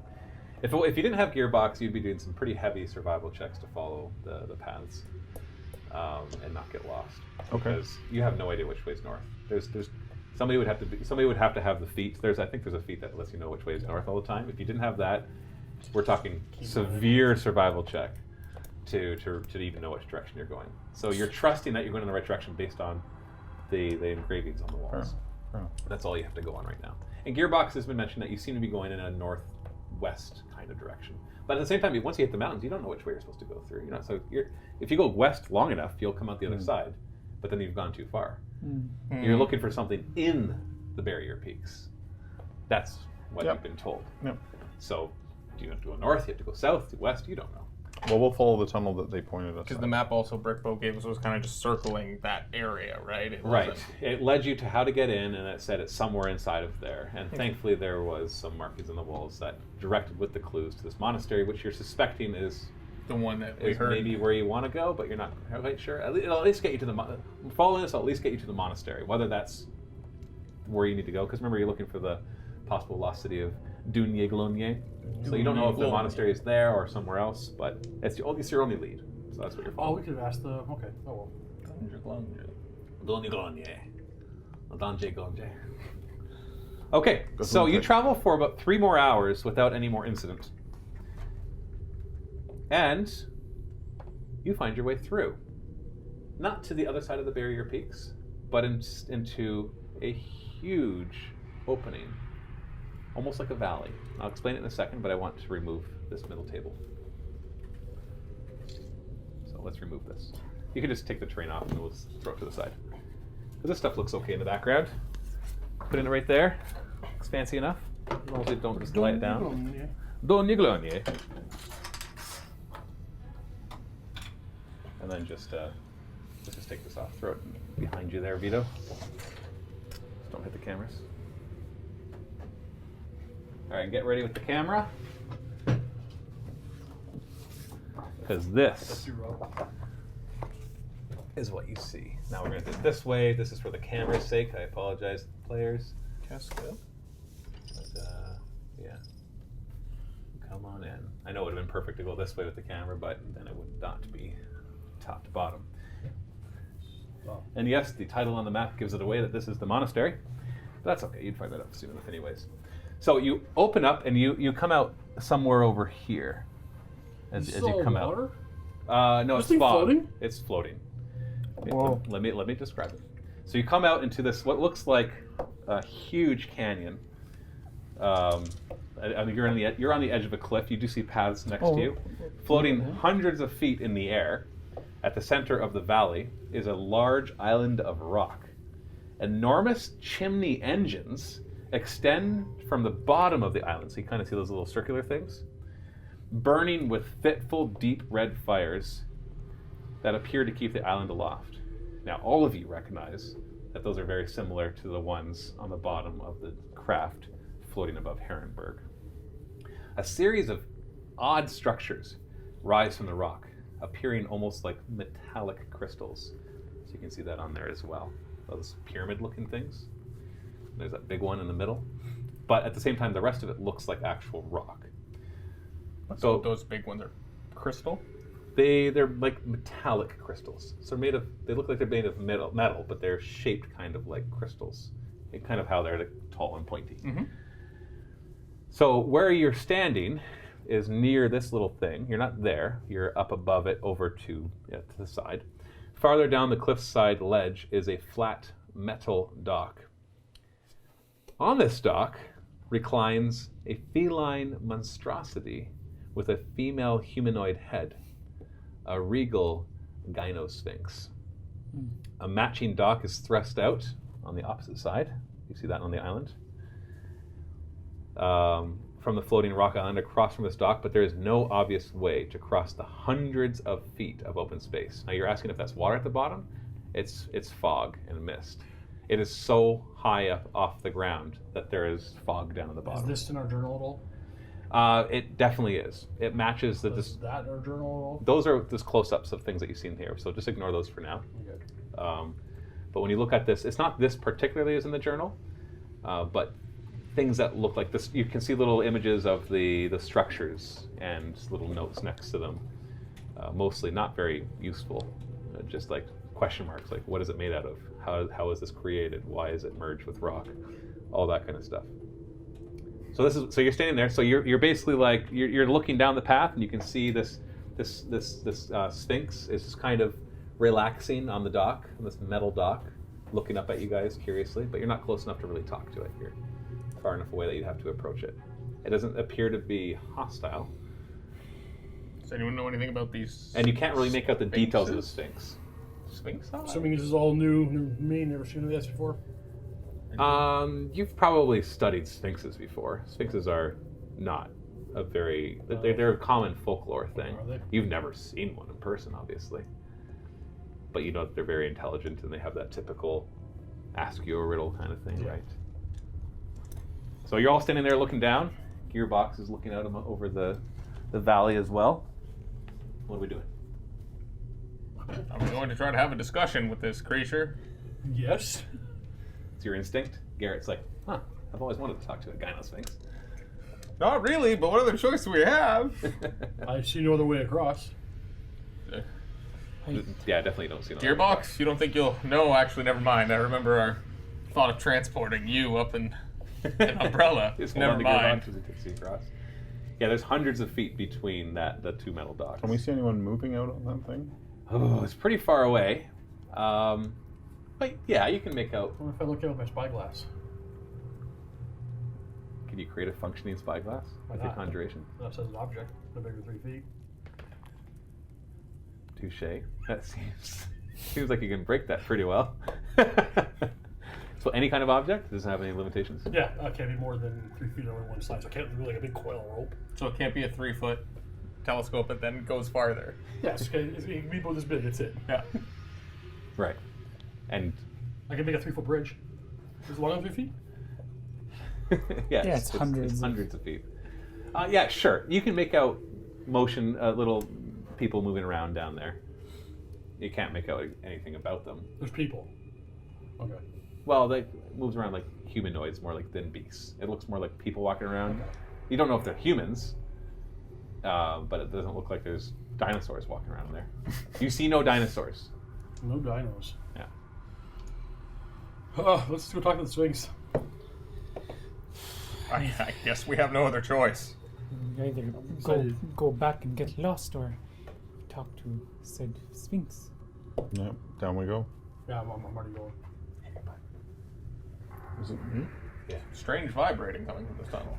If you didn't have Gearbox, you'd be doing some pretty heavy survival checks to follow the paths and not get lost. Okay. Because you have no idea which way is north. There's somebody would have to have the feat. I think there's a feat that lets you know which way is north all the time. If you didn't have that, we're talking severe survival check to even know which direction you're going. So you're trusting that you're going in the right direction based on the engravings on the walls. Fair enough. That's all you have to go on right now. And Gearbox has been mentioned that you seem to be going in a west kind of direction. But at the same time, once you hit the mountains, you don't know which way you're supposed to go through. You know, so if you go west long enough, you'll come out the other side, but then you've gone too far. You're looking for something in the barrier peaks. That's what you've been told. Yep. So, do you have to go north? You have to go south, to west? You don't know. Well, we'll follow the tunnel that they pointed us Because at. the map also Brickbow gave us was kind of just circling that area, right? It Right. wasn't- It led you to how to get in, and it said it's somewhere inside of there. And thankfully, there was some markings on the walls that directed with the clues to this monastery, which you're suspecting is The one that we heard. maybe where you want to go, but you're not quite sure. It'll at least get you to the following this. Will at least get you to the monastery, whether that's where you need to go. Because remember, you're looking for the possible lost city of Dunyeglonye. So you don't know if the monastery is there or somewhere else, but it's your only lead. So that's what you're Oh, following. we could have asked the. Okay. Oh well. Dunyeglonye. Okay, so you travel for about 3 more hours without any more incident. And you find your way through. Not to the other side of the barrier peaks, but into a huge opening. Almost like a valley. I'll explain it in a second, but I want to remove this middle table. So let's remove this. You can just take the terrain off and we'll just throw it to the side. Because this stuff looks okay in the background. Put it right there. Looks fancy enough. As long as you don't just lay it down. Dunyeglonye. And then just let's just take this off. Throw it behind you there, Vito. Just don't hit the cameras. All right, get ready with the camera. Because this is what you see. Now we're going to do it this way. This is for the camera's sake. I apologize to the players. Casco. But, yeah. Come on in. I know it would have been perfect to go this way with the camera, but then it would not be top to bottom. And yes, the title on the map gives it away that this is the monastery. But that's okay. You'd find that out soon enough anyways. So you open up and you come out somewhere over here as you come water? out. No, This it's thing fog. floating? It's floating. Whoa. Let me describe it. So you come out into this what looks like a huge canyon. I mean, you're on the edge of a cliff. You do see paths next to you, floating hundreds of feet in the air. At the center of the valley is a large island of rock. Enormous chimney engines extend from the bottom of the island, so you kind of see those little circular things, burning with fitful, deep red fires that appear to keep the island aloft. Now, all of you recognize that those are very similar to the ones on the bottom of the craft floating above Harinburg. A series of odd structures rise from the rock, appearing almost like metallic crystals. So you can see that on there as well. Those pyramid-looking things. There's that big one in the middle. But at the same time, the rest of it looks like actual rock. So those big ones are crystal? They're like metallic crystals. So they look like they're made of metal, but they're shaped kind of like crystals. And kind of how they're like tall and pointy. Mm-hmm. So where you're standing is near this little thing. You're not there. You're up above it over to the side. Farther down the cliffside ledge is a flat metal dock. On this dock reclines a feline monstrosity with a female humanoid head, a regal gynosphinx. A matching dock is thrust out on the opposite side. You see that on the island. From the floating rock island across from this dock, but there is no obvious way to cross the hundreds of feet of open space. Now you're asking if that's water at the bottom? It's fog and mist. It is so high up off the ground that there is fog down at the bottom. Is this in our journal at all? It definitely is. It matches the. Is that in our journal at all? Those are just close-ups of things that you've seen here, so just ignore those for now. Okay. But when you look at this, it's not this particularly is in the journal, but things that look like this. You can see little images of the structures and little notes next to them. Mostly not very useful, just like question marks, like what is it made out of? How is this created? Why is it merged with rock? All that kind of stuff. So you're standing there. So you're basically like you're looking down the path, and you can see this sphinx is just kind of relaxing on the dock, on this metal dock, looking up at you guys curiously. But you're not close enough to really talk to it. You're far enough away that you'd have to approach it. It doesn't appear to be hostile. Does anyone know anything about these? And you can't really make out the details of the sphinxes? Sphinx. Sphinx? Assuming this is all new to me, never seen this before. You've probably studied sphinxes before. Sphinxes are not a very... They're a common folklore thing. Are they? You've never seen one in person, obviously. But you know that they're very intelligent and they have that typical ask you a riddle kind of thing, Yeah. right? So you're all standing there looking down. Gearbox is looking out over the valley as well. What are we doing? I'm going to try to have a discussion with this creature. Yes. It's your instinct. Garrett's like, huh, I've always wanted to talk to a gyno sphinx. Not really, but what other choice do we have? I see no other way across. Yeah, I definitely don't see that. Gearbox? You don't think you'll... No, actually, never mind. I remember our thought of transporting you up in an umbrella. Just hold Never on to mind. Gearbox as it takes you across. Yeah, there's hundreds of feet between the two metal docks. Can we see anyone moving out on that thing? Oh, it's pretty far away. But yeah, you can make out. What if I look out with my spyglass? Can you create a functioning spyglass with your not? conjuration? That says an object, no bigger than 3 feet. Touche. That seems like you can break that pretty well. So any kind of object doesn't have any limitations. Yeah, I can't be more than 3 feet over one side, so I can't do like a big coil rope. So it can't be a 3-foot telescope that then goes farther. Yes, okay, it can be about this big, that's it. Yeah. Right. And I can make a 3-foot bridge. Is it long than 3 feet? yeah, it's hundreds It's of- hundreds of feet. Yeah, sure. You can make out motion, little people moving around down there. You can't make out anything about them. There's people. Okay. Well, they moves around like humanoids, more like than beasts. It looks more like people walking around. You don't know if they're humans, but it doesn't look like there's dinosaurs walking around there. You see no dinosaurs. No dinos. Yeah. Let's go talk to the Sphinx. I guess we have no other choice. You either Excited. go back and get lost or talk to said Sphinx. Yep, down we go. Yeah, I'm already going. Is it Strange vibrating coming from this tunnel.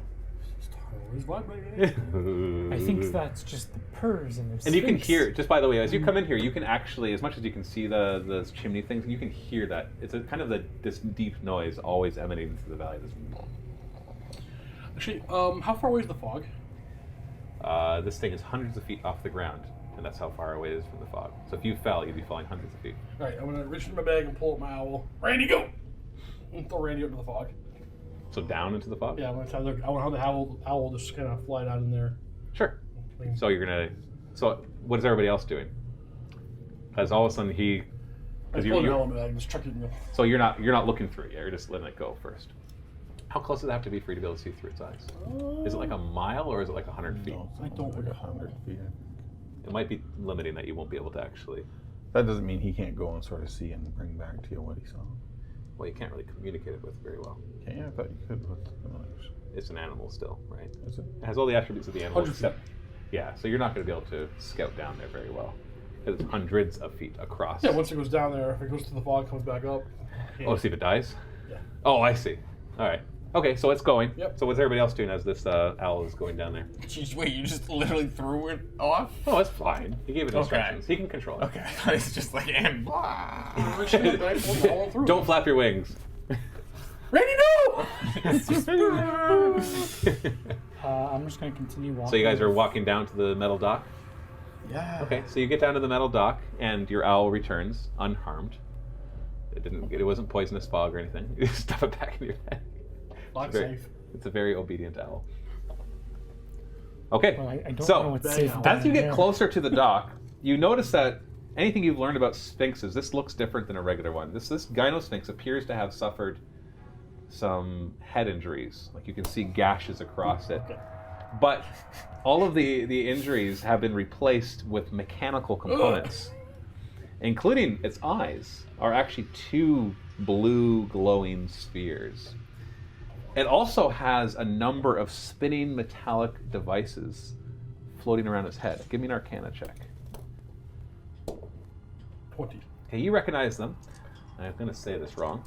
He's vibrating. I think that's just the purrs in their And you can Sphinx. hear, just by the way, as you come in here, you can actually, as much as you can see the chimney things, you can hear that. It's a kind of this deep noise always emanating through the valley. Actually, how far away is the fog? This thing is hundreds of feet off the ground, and that's how far away it is from the fog. So if you fell, you'd be falling hundreds of feet. Alright, I'm gonna reach into my bag and pull up my owl. Randy, go! And throw Randy out into the fog. So down into the fog? Yeah, I want to have the owl just kind of fly down in there. Sure. So you're gonna. So what is everybody else doing? Because all of a sudden he. I pull an owl in my bag and just chuck it in the... So you're not looking through it yet. You're just letting it go first. How close does it have to be for you to be able to see through its eyes? Is it like a mile or is it like 100 feet? No, it's I don't like recall. 100 feet. It might be limiting that you won't be able to actually. That doesn't mean he can't go and sort of see and bring back to you what he saw. Well, you can't really communicate it with very well. Okay, I thought you could with the noise. It's an animal still, right? Is it? It has all the attributes of the animal 100 except. Yeah, so you're not going to be able to scout down there very well. Because it's hundreds of feet across. Yeah, once it goes down there, if it goes to the fog, comes back up. Oh, see if it dies? Yeah. Oh, I see. All right. Okay, so it's going. Yep. So what's everybody else doing as this owl is going down there? Jeez, wait, you just literally threw it off? Oh, it's fine. He gave it Okay. instructions. He can control it. Okay, it's just like, and blah. Reach into my bag, pull the owl through. Don't flap your wings. Randy, no! I'm just going to continue walking. So you guys are walking down to the metal dock? Yeah. Okay, so you get down to the metal dock, and your owl returns unharmed. It wasn't poisonous fog or anything. You just stuff it back in your bag. Lock Very- safe. It's a very obedient owl. Okay, Well, I don't so know what's Bang safe owl. down as you get there. closer to the dock, you notice that anything you've learned about sphinxes, this looks different than a regular one. This gynosphinx appears to have suffered some head injuries. Like you can see gashes across it. Okay. But all of the injuries have been replaced with mechanical components, including its eyes are actually two blue glowing spheres. It also has a number of spinning metallic devices floating around its head. Give me an Arcana check. 20. Okay, you recognize them. I'm going to say this wrong.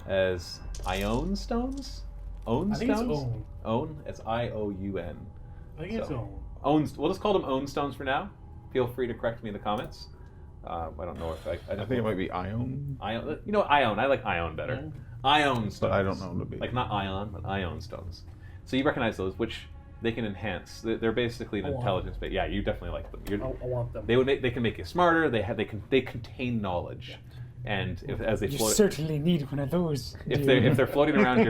As ion stones? Own I think it's stones? own. Own? It's IOUN. I think it's own. Owns. We'll just call them own stones for now. Feel free to correct me in the comments. I don't know if I I think it might be ion, Ion. You know, ion. I like ion better. Ion stones. but I don't know to be. Like not ion, but ion stones. So you recognize those, which they can enhance. They're basically an I want intelligence base. Yeah, you definitely like them. I want them. They can make you smarter. They contain knowledge, and as they You float, certainly need one of those. if they're floating around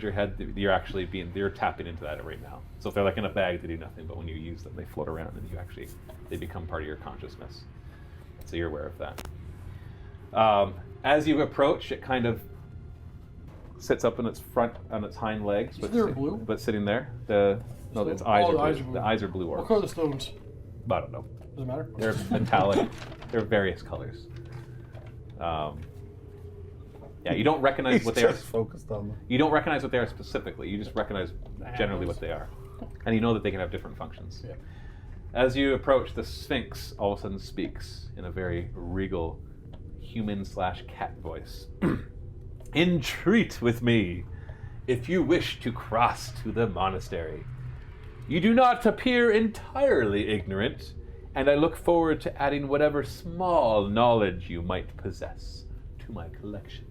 your head, you're tapping into that right now. So if they're like in a bag, they do nothing. But when you use them, they float around, and they become part of your consciousness. So you're aware of that. As you approach, it kind of sits up on its hind legs, Is there blue? but sitting there. Its eyes are blue. The eyes are blue What orbs. color are the stones? I don't know. Does it matter? They're metallic. They're various colors. Yeah, you don't recognize what they are. Focused on them. You don't recognize what they are specifically. You just recognize generally what they are, and you know that they can have different functions. Yeah. As you approach, the Sphinx all of a sudden speaks in a very regal human/cat voice. Entreat with me, if you wish to cross to the monastery. You do not appear entirely ignorant, and I look forward to adding whatever small knowledge you might possess to my collection.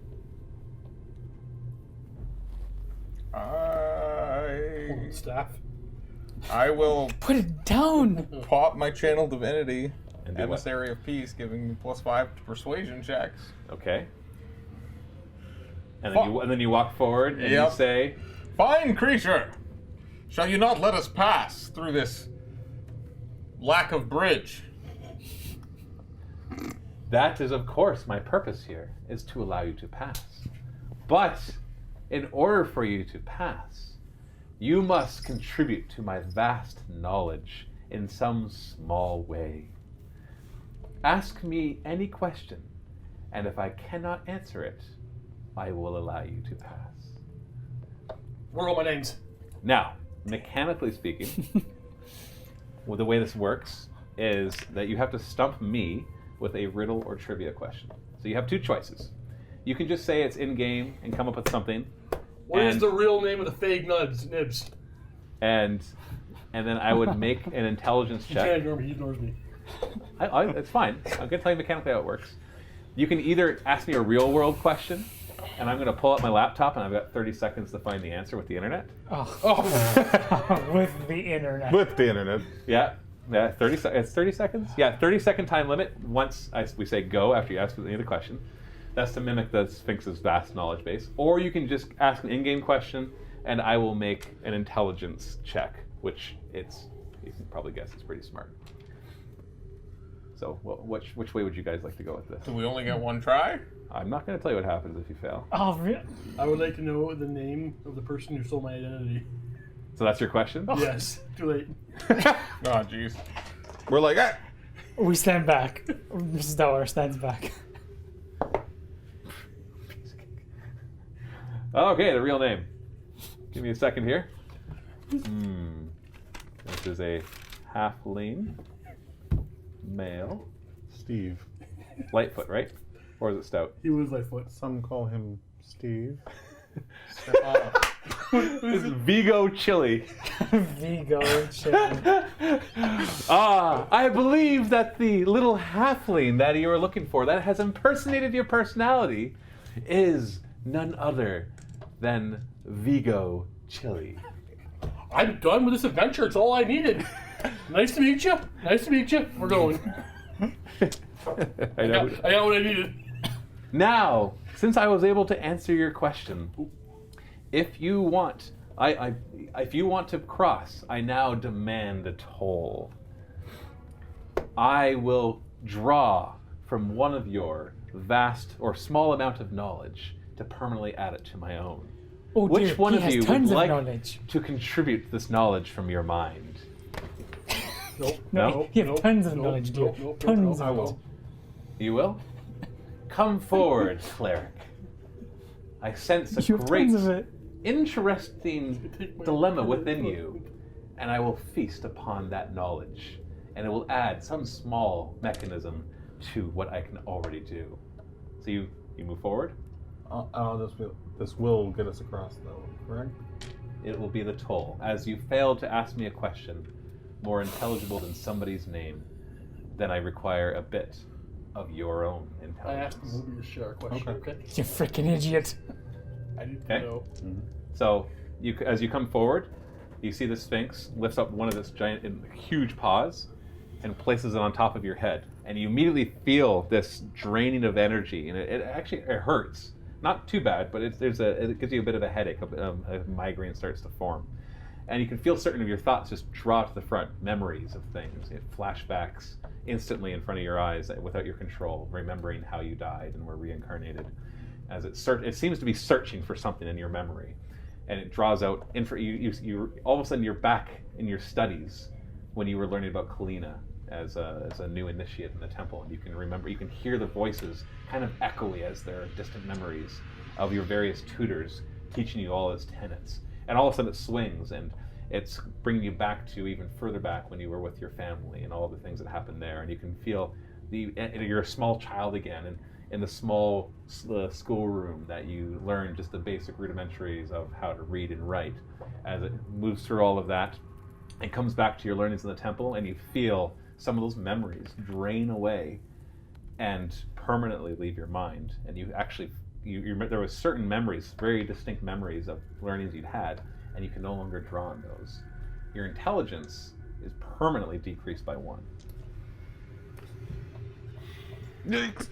Staff. I will Put it down. pop my channel divinity, And do what? emissary of peace, giving me +5 to persuasion checks. Okay. And then you walk forward and you Yep. say, Fine creature, shall you not let us pass through this lack of bridge? that is of course my purpose here, is to allow you to pass. But in order for you to pass, you must contribute to my vast knowledge in some small way. Ask me any question, and if I cannot answer it, I will allow you to pass. What are all my names? Now, mechanically speaking, well, the way this works is that you have to stump me with a riddle or trivia question. So you have two choices. You can just say it's in-game and come up with something. What is and, the real name of the fake nibs? and then I would make an intelligence He can't check. ignore me. He ignores me. It's fine. I'm going to tell you mechanically how it works. You can either ask me a real-world question, and I'm going to pull up my laptop, and I've got 30 seconds to find the answer with the internet. With the internet. With the internet. Yeah, 30 it's 30 seconds? Yeah, 30-second time limit once we say go after you ask any other question. That's to mimic the Sphinx's vast knowledge base. Or you can just ask an in-game question, and I will make an intelligence check, which you can probably guess it's pretty smart. So, which way would you guys like to go with this? Do we only get one try? I'm not going to tell you what happens if you fail. Oh, really? I would like to know the name of the person who stole my identity. So that's your question? Yes. Too late. Oh, jeez. We're like, ah! We stand back. Mrs. Dollar stands back. Okay, the real name. Give me a second here. This is a halfling male. Steve. Lightfoot, right? Or is it stout? He was Lightfoot. Some call him Steve. This is Vigo Chili. Vigo chill. I believe that the little halfling that you are looking for, that has impersonated your personality, is none other than Vigo Chili. I'm done with this adventure. It's all I needed. Nice to meet you. Nice to meet you. We're going. I know. I got what I needed. Now, since I was able to answer your question, if you want, if you want to cross, I now demand a toll. I will draw from one of your vast or small amount of knowledge to permanently add it to my own. Oh, Which dear, one he of has you would tons of like knowledge. to contribute this knowledge from your mind? Nope. No? You have tons of knowledge, dear. Tons I of will. You will? Come forward, cleric. I sense a You have great, tons of it. interesting dilemma within you, and I will feast upon that knowledge, and it will add some small mechanism to what I can already do. So you move forward? I'll just be This will get us across, though, correct? It will be the toll. As you failed to ask me a question more intelligible than somebody's name, then I require a bit of your own I intelligence. asked him to share a question, okay? You freaking idiot. I didn't Okay. know. So, as you come forward, you see the Sphinx lifts up one of its giant, huge paws and places it on top of your head. And you immediately feel this draining of energy, and it actually hurts. Not too bad, but it gives you a bit of a headache. A migraine starts to form. And you can feel certain of your thoughts just draw to the front, memories of things, flashbacks instantly in front of your eyes without your control, remembering how you died and were reincarnated. As it seems to be searching for something in your memory. And it draws out, you all of a sudden you're back in your studies when you were learning about Kalina as a new initiate in the temple, and you can hear the voices kind of echoey as their distant memories of your various tutors teaching you all its tenets. And all of a sudden it swings, and it's bringing you back to even further back when you were with your family and all the things that happened there, and you can feel you're a small child again, and in the small schoolroom that you learn just the basic rudimentaries of how to read and write. As it moves through all of that, it comes back to your learnings in the temple, and you feel some of those memories drain away and permanently leave your mind. And you actually, there was certain memories, very distinct memories of learnings you'd had, and you can no longer draw on those. Your intelligence is permanently decreased by 1. Yikes.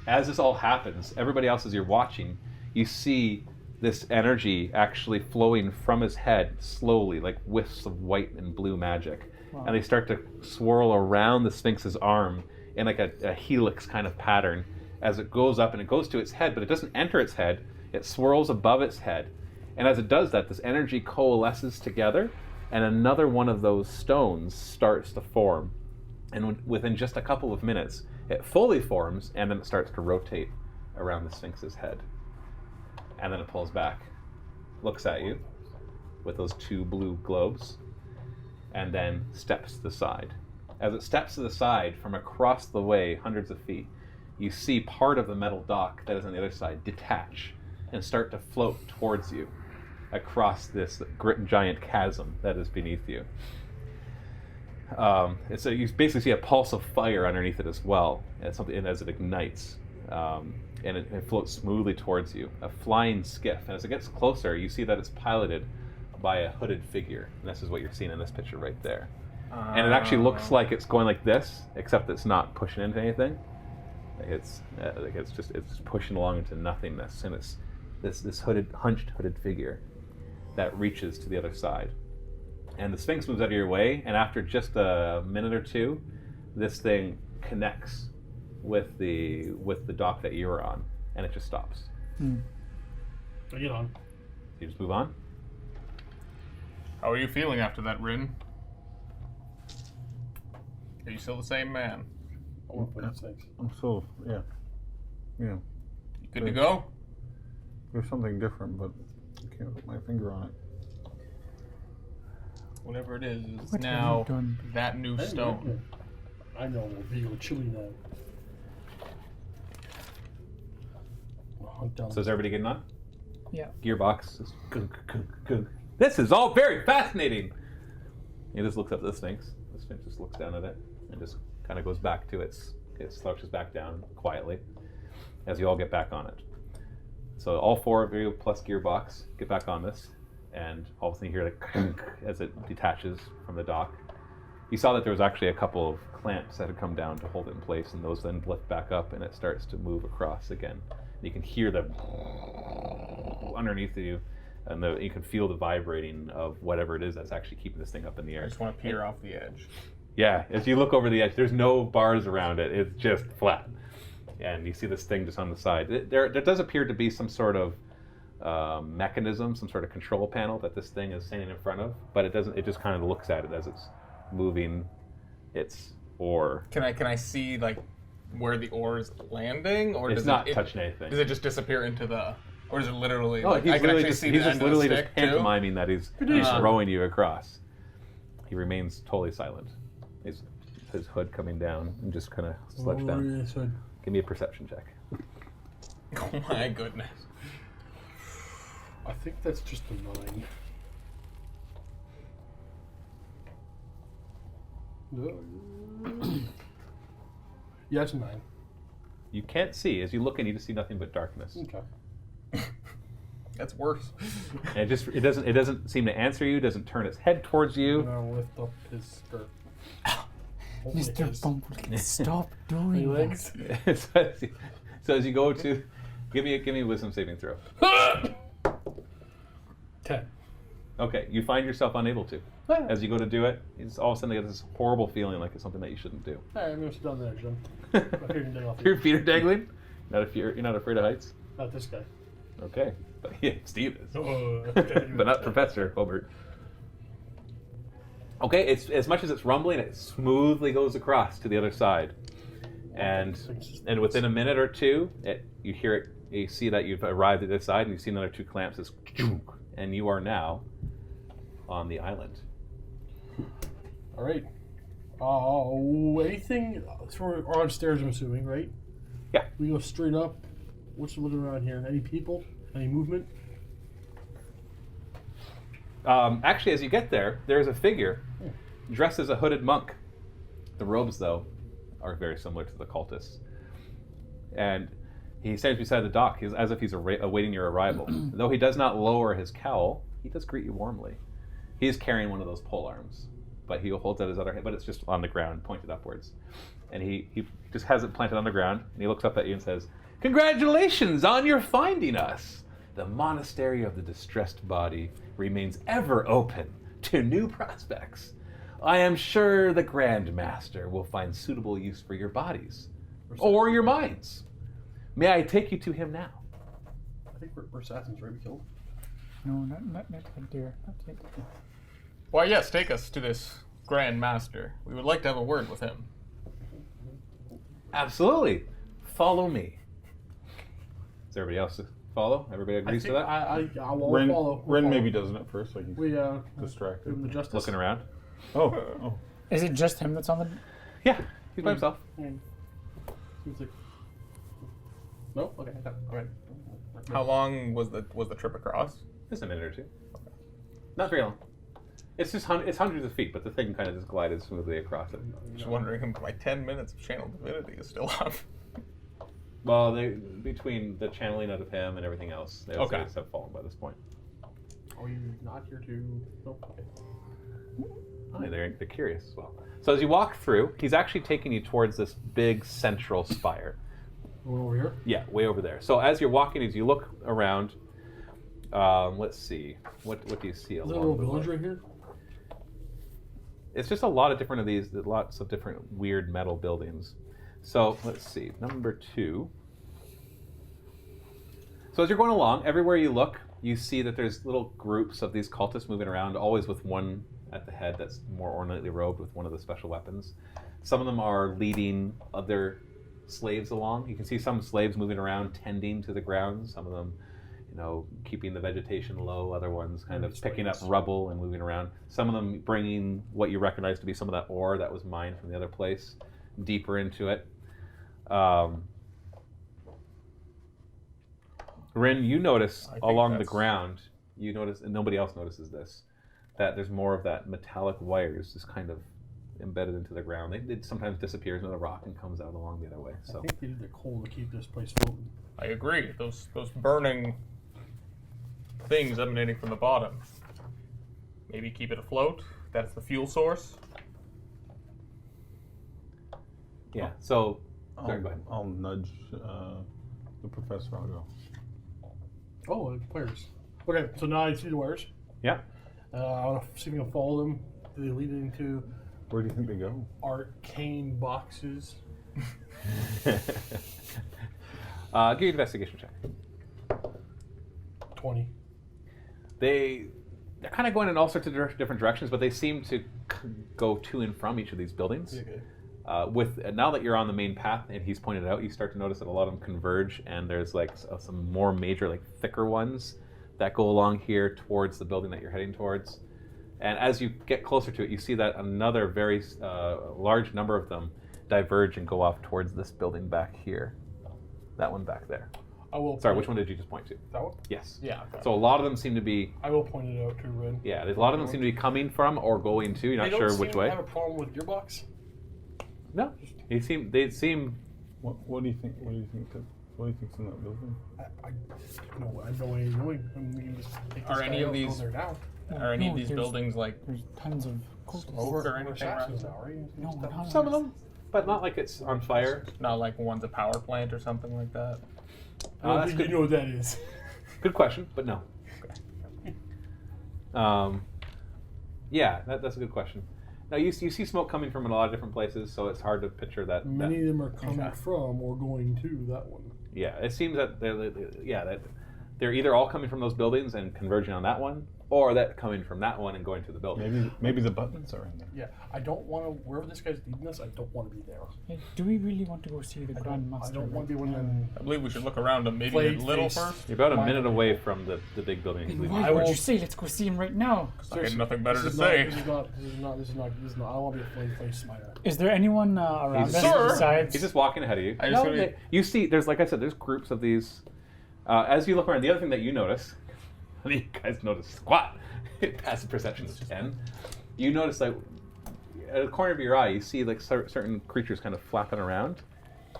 As this all happens, everybody else, as you're watching, you see this energy actually flowing from his head slowly, like whiffs of white and blue magic. Wow. And they start to swirl around the Sphinx's arm in like a helix kind of pattern as it goes up, and it goes to its head, but it doesn't enter its head. It swirls above its head. And as it does that, this energy coalesces together, and another one of those stones starts to form. And within just a couple of minutes, it fully forms, and then it starts to rotate around the Sphinx's head. And then it pulls back, looks at you with those 2 blue globes, and then steps to the side. As it steps to the side, from across the way, hundreds of feet, you see part of the metal dock that is on the other side detach and start to float towards you across this giant chasm that is beneath you. So you basically see a pulse of fire underneath it as well, and as it ignites, and it floats smoothly towards you, a flying skiff. And as it gets closer, you see that it's piloted by a hooded figure. And this is what you're seeing in this picture right there. And it actually looks like it's going like this, except it's not pushing into anything. It's pushing along into nothingness, and it's this hunched hooded figure that reaches to the other side. And the Sphinx moves out of your way, and after just a minute or two, this thing connects with the dock that you were on, and it just stops. So get on. You just move on. How are you feeling after that, Rin? Are you still the same man? I want to put that Sphinx. I'm still, yeah. You good to go? There's something different, but I can't put my finger on it. Whatever it is What now have you done? that new stone. I know we'll be chilly now. So is everybody getting on? Yeah. Gearbox is This is all very fascinating. He just looks up at the Sphinx. The Sphinx just looks down at it and just kind of goes back to it slouches back down quietly as you all get back on it. So all 4 of you plus Gearbox get back on this, and all of a sudden you hear like as it detaches from the dock. You saw that there was actually a couple of clamps that had come down to hold it in place, and those then lift back up, and it starts to move across again. And you can hear the underneath you, and you can feel the vibrating of whatever it is that's actually keeping this thing up in the air. I just want to peer off the edge. Yeah, as you look over the edge, there's no bars around it. It's just flat. And you see this thing just on the side. There does appear to be some sort of mechanism, some sort of control panel that this thing is standing in front of, but it doesn't. It just kind of looks at it as it's moving its oar. Can I see like where the oar is landing, or It's does not it touching anything. Does it just disappear into the, or is it literally? No, like, he's I can literally actually just, see he's the just end of the literally just stick too? pantomiming that he's rowing you across. He remains totally silent. His hood coming down and just kind of slouched down. Yes, Give me a perception check. Oh my goodness. I think that's just a 9. Yeah, it's a 9. You can't see. As you look in, you just see nothing but darkness. Okay. That's worse. And it doesn't seem to answer you. Doesn't turn its head towards you. And I'll lift up his skirt. Mr. Bumblebee, stop doing Any that. legs? so as you go to, give me a wisdom saving throw. 10. Okay, you find yourself unable to. As you go to do it, it's all of a sudden you get this horrible feeling like it's something that you shouldn't do. Alright, I'm gonna sit down there, Jim. My feet can dang off Your you. feet are dangling. You're not afraid of heights. Not this guy. Okay, but yeah, Steve is, Okay. but not Professor Hobart. Okay, it's as much as it's rumbling, it smoothly goes across to the other side, and within a minute or two, you hear it. You see that you've arrived at this side, and you see another 2 clamps, and you are now on the island. Alright. Anything? So we're on stairs, I'm assuming, right? Yeah. We go straight up. What's looking around here? Any people? Any movement? Actually, as you get there, there's a figure dressed as a hooded monk. The robes, though, are very similar to the cultists. And he stands beside the dock as if he's awaiting your arrival. Though he does not lower his cowl, he does greet you warmly. He's carrying one of those pole arms, but he holds out his other hand, but it's just on the ground, pointed upwards. And he just has it planted on the ground, and he looks up at you and says, "Congratulations on your finding us! The monastery of the distressed body remains ever open to new prospects. I am sure the Grand Master will find suitable use for your bodies, or your minds. May I take you to him now?" I think we're assassins, right? We killed. No, not yet, dear. Not yet. Why, yes, take us to this Grand Master. We would like to have a word with him. Absolutely. Follow me. Does everybody else follow? Everybody agrees to that? I will Ren, follow. Ren maybe doesn't at first, like he's We give distracted. him the justice. Looking around. Oh. Is it just him that's on the... Yeah, he's by himself. Seems like... No? Okay. Alright. How long was the trip across? Just a minute or two. Not very long. It's just it's hundreds of feet, but the thing kind of just glided smoothly across it. Just wondering if my 10 minutes of channel divinity is still up. Well, between the channeling out of him and everything else, they Okay. have fallen by this point. Are you not here to... No? Okay. Oh, they're curious as well. So as you walk through, he's actually taking you towards this big central spire. Going over here? Yeah, way over there. So as you're walking, as you look around, let's see, what do you see Is along there a little the village way? right here? It's just a lot of different of these, lots of different weird metal buildings. So let's see, number 2. So as you're going along, everywhere you look, you see that there's little groups of these cultists moving around, always with one at the head that's more ornately robed with one of the special weapons. Some of them are leading other slaves along. You can see some slaves moving around, tending to the ground. Some of them, keeping the vegetation low. Other ones kind of picking up rubble and moving around. Some of them bringing what you recognize to be some of that ore that was mined from the other place deeper into it. Rin, you notice along the ground, you notice, and nobody else notices this, that there's more of that metallic wires just kind of embedded into the ground. It sometimes disappears into the rock and comes out along the other way. So I think they need the coal to keep this place floating. I agree. Those burning things emanating from the bottom. Maybe keep it afloat. That's the fuel source. yeah. So sorry, go ahead. I'll nudge the professor. I'll go. Oh, wires. Okay, so now I see the wires. Yeah. I want to see if we can follow them. Do they lead into Where do you think they go? arcane boxes? Give you an investigation check. 20. They're kind of going in all sorts of different directions, but they seem to go to and from each of these buildings. Okay. Now that you're on the main path and he's pointed it out, you start to notice that a lot of them converge, and there's like some more major, like thicker ones that go along here towards the building that you're heading towards. And as you get closer to it, you see that another very large number of them diverge and go off towards this building back here. That one back there. I will. Sorry, which one did you just point to? That one? Yes. Yeah. Okay. So a lot of them seem to be. I will point it out to Red. Yeah, a lot of them seem to be coming from or going to. You're not sure which way. They don't have a problem with gearbox. No, they seem. What do you think? What do you think? What do you think's in that building? I have no way of knowing. We can just take this Are any guy of out, these- go there now. Are any of No, these there's- buildings like There's tons of cultists. smoke or We're anything around? assassins now, right? No, we're not. Some of them, but not like it's on fire. Not like one's a power plant or something like that. I don't That's think good. you know what that is. Good question, but no. Yeah, that's a good question. Now you see smoke coming from a lot of different places, so it's hard to picture that. Many of them are coming Okay. from or going to that one. Yeah, it seems that they're either all coming from those buildings and converging on that one, or that coming from that one and going to the building. Maybe the buttons are in there. Yeah, I don't want to. Wherever this guy's leading us, I don't want to be there. Hey, do we really want to go see the Grand Master? I don't want to be right one of now? them. I believe we should look around maybe a Flayed little face. first. You're about a Why- minute away from the big building. he's leading. Why I would will- you say let's go see him right now? I had nothing better to This is say. This is not. I don't want to be a flame face smiter. Is there anyone around He's- us Sir! besides? He's just walking ahead of you. I just No, wanna- you see, there's like I said, there's groups of these. As you look around, the other thing that you notice, you guys notice squat. Passive perception is 10. You notice like at the corner of your eye, you see like certain creatures kind of flapping around,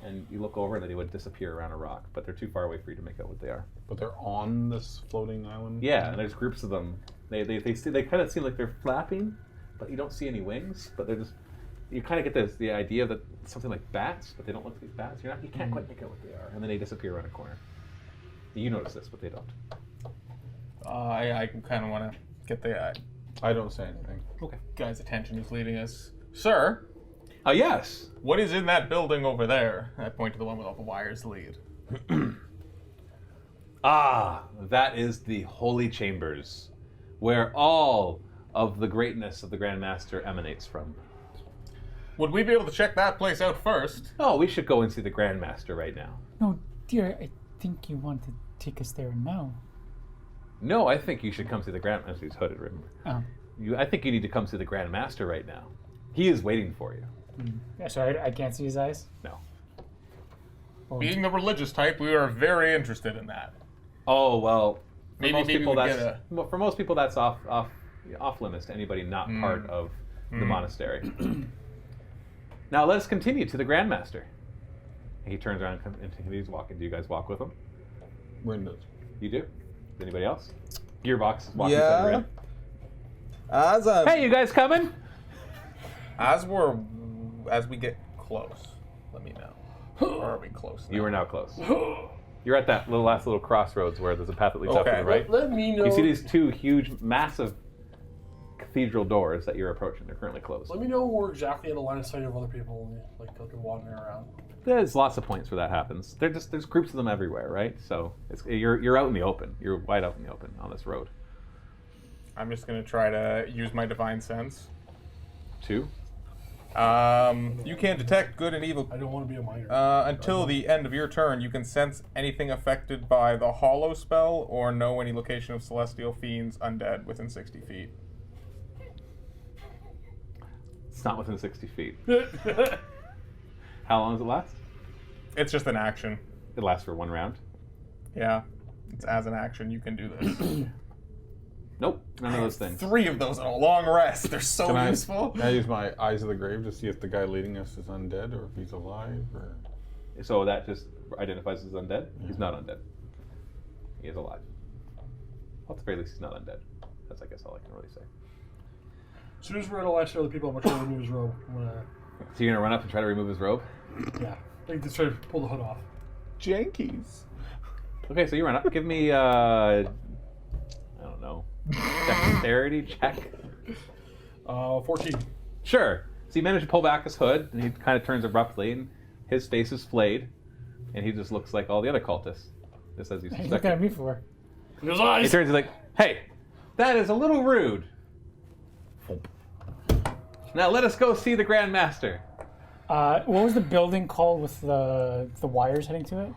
and you look over and then they would disappear around a rock, but they're too far away for you to make out what they are. But they're on this floating island. Yeah, and there's groups of them. They kind of seem like they're flapping, but you don't see any wings. But they're just you kind of get the idea that something like bats, but they don't look like bats. You can't quite make out what they are, and then they disappear around a corner. You notice this, but they don't. I kind of want to get the I don't say anything. guy's attention who's leading us. Sir, Yes. what is in that building over there? I point to the one with all the wires lead. That is the holy chambers, where all of the greatness of the Grand Master emanates from. Would we be able to check that place out first? Oh, we should go and see the Grand Master right now. No, dear, I think you want to take us there now. No, I think you should come see the Grand Master. He's hooded, remember? Oh. I think you need to come see the Grand Master right now. He is waiting for you. Yeah, sorry, I can't see his eyes. No. Oh, Being the religious type, we are very interested in that. Oh well. For Maybe- most maybe people, we that's get for most people that's off limits to anybody not part of the monastery. Now let us continue to the Grand Master. And he turns around and continues walking. Do you guys walk with him? We're in this. You do? Anybody else? Gearbox is walking. Yeah. beside As you. Hey, you guys coming? As we get close, let me know. Or are we close now? You are now close. You're at that last little crossroads where there's a path that leads up to Okay. the right. Let me know. You see these two huge, massive cathedral doors that you're approaching. They're currently closed. Let me know where exactly in the line of sight of other people, like wandering around. There's lots of points where that happens. There's groups of them everywhere, right? So you're out in the open. You're wide out in the open on this road. I'm just gonna try to use my divine sense. 2. You can detect good and evil. I don't want to be a minor. Until the end of your turn, you can sense anything affected by the hollow spell or know any location of celestial fiends, undead within 60 feet. It's not within 60 feet. How long does it last? It's just an action. It lasts for 1 round. Yeah. It's as an action, you can do this. Nope, none of those things. 3 of those on a long rest. They're so useful. Can I use my eyes of the grave to see if the guy leading us is undead or if he's alive? Or So that just identifies as undead? He's not undead. He is alive. Well, at the very least, he's not undead. That's, I guess, all I can really say. As soon as we're at the last of the people, I'm going to remove his robe. I'm gonna, So you're going to run up and try to remove his robe? yeah, like to try to pull the hood off. Jankies. Okay, so you run up. Give me, I don't know, dexterity check. 14. Sure. So you manage to pull back his hood, and he kind of turns abruptly, and his face is flayed, and he just looks like all the other cultists, just as you what are you looking at suspected. me for? His He eyes! turns and like, hey, that is a little rude. Now let us go see the Grand Master. What was the building called with the wires heading to it?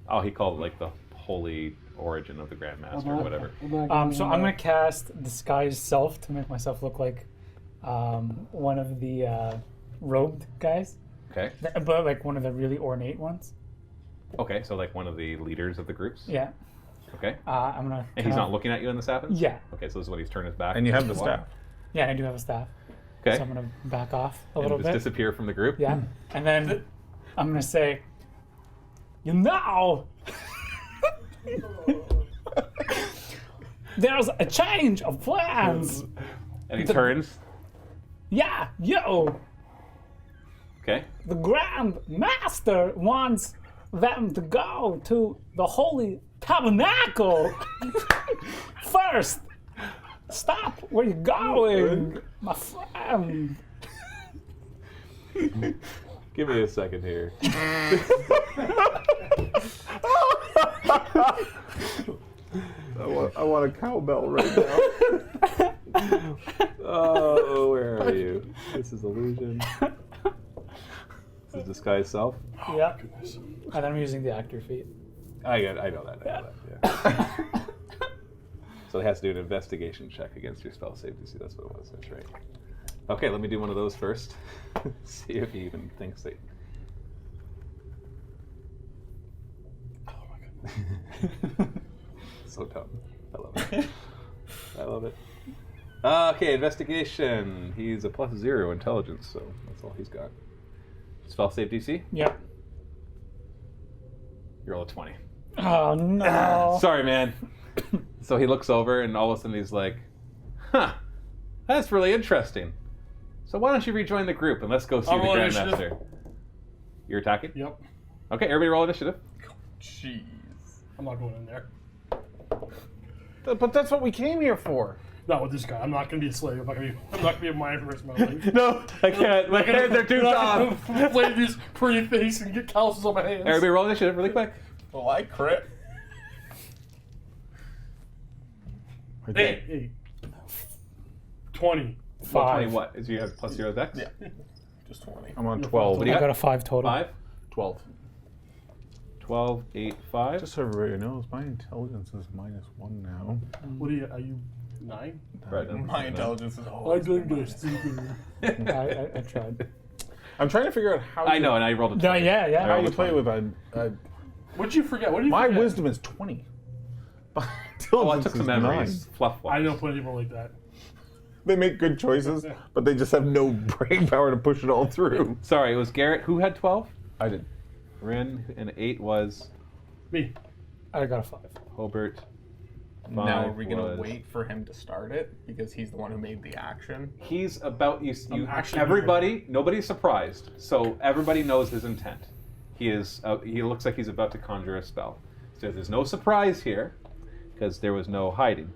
Oh, he called it like the holy origin of the Grand Master or whatever. So I'm gonna cast Disguise Self to make myself look like one of the robed guys, Okay. but like one of the really ornate ones. Okay, so like one of the leaders of the groups. Yeah. Okay. I'm gonna. And he's not looking at you when this happens. Yeah. Okay, so this is when he's turned his back. And you have the to walk. staff. Yeah, I do have a staff. Okay. So I'm gonna back off a And little just bit. disappear from the group. Yeah. And then I'm gonna say, you know, there's a change of plans. And he turns. Yeah, yo, Okay. the Grand Master wants them to go to the Holy Tabernacle. First, stop where you're going, my friend. Give me a second here. I want a cowbell right now. Oh, where are you? This is illusion. This is disguise self. Yeah. And then I'm using the actor feat. I know that. Yeah. So it has to do an investigation check against your spell save DC. That's what it was. That's right. Okay, let me do one of those first. See if he even thinks that. Oh my goodness. So dumb. I love it. I love it. Okay, investigation. He's a +0 intelligence, so that's all he's got. Spell save DC. Yep. You roll a 20. Oh no. Sorry, man. So he looks over, and all of a sudden he's like, "Huh, that's really interesting. So why don't you rejoin the group and let's go see I'll the roll Grand initiative. Master." You're attacking? Yep. Okay, everybody roll initiative. Jeez. I'm not going in there. But that's what we came here for. Not with this guy. I'm not gonna be a slave. I'm not gonna be a mind for the rest of my life. No, I can't. My hands are too soft. Play this pretty face and get calluses on my hands. Everybody roll initiative really quick. Well, I crit. Hey. 20. 20 what? Is you have +0 dex? Yeah. Just 20. I'm on 12. What do you I got? got a 5 total. 5? 12. 12, 8, 5. Just so everybody knows, my intelligence is -1 now. What are you 9? Right. My intelligence is I always did this. I tried. I'm trying to figure out how I know, and I rolled a 20. No, yeah. how you play with What'd you forget? What did you my forget? wisdom is 20. Oh, I took some memories. Fluff I know plenty of people like that. They make good choices, but they just have no brain power to push it all through. Sorry, it was Garrett. Who had 12? I did. Rin, and 8 was Me. I got a 5. Hobart. Now, are we going was- to wait for him to start it? Because he's the one who made the action. He's about you. actually Everybody, nobody's surprised. So everybody knows his intent. He is. He looks like he's about to conjure a spell. So there's no surprise here, because there was no hiding.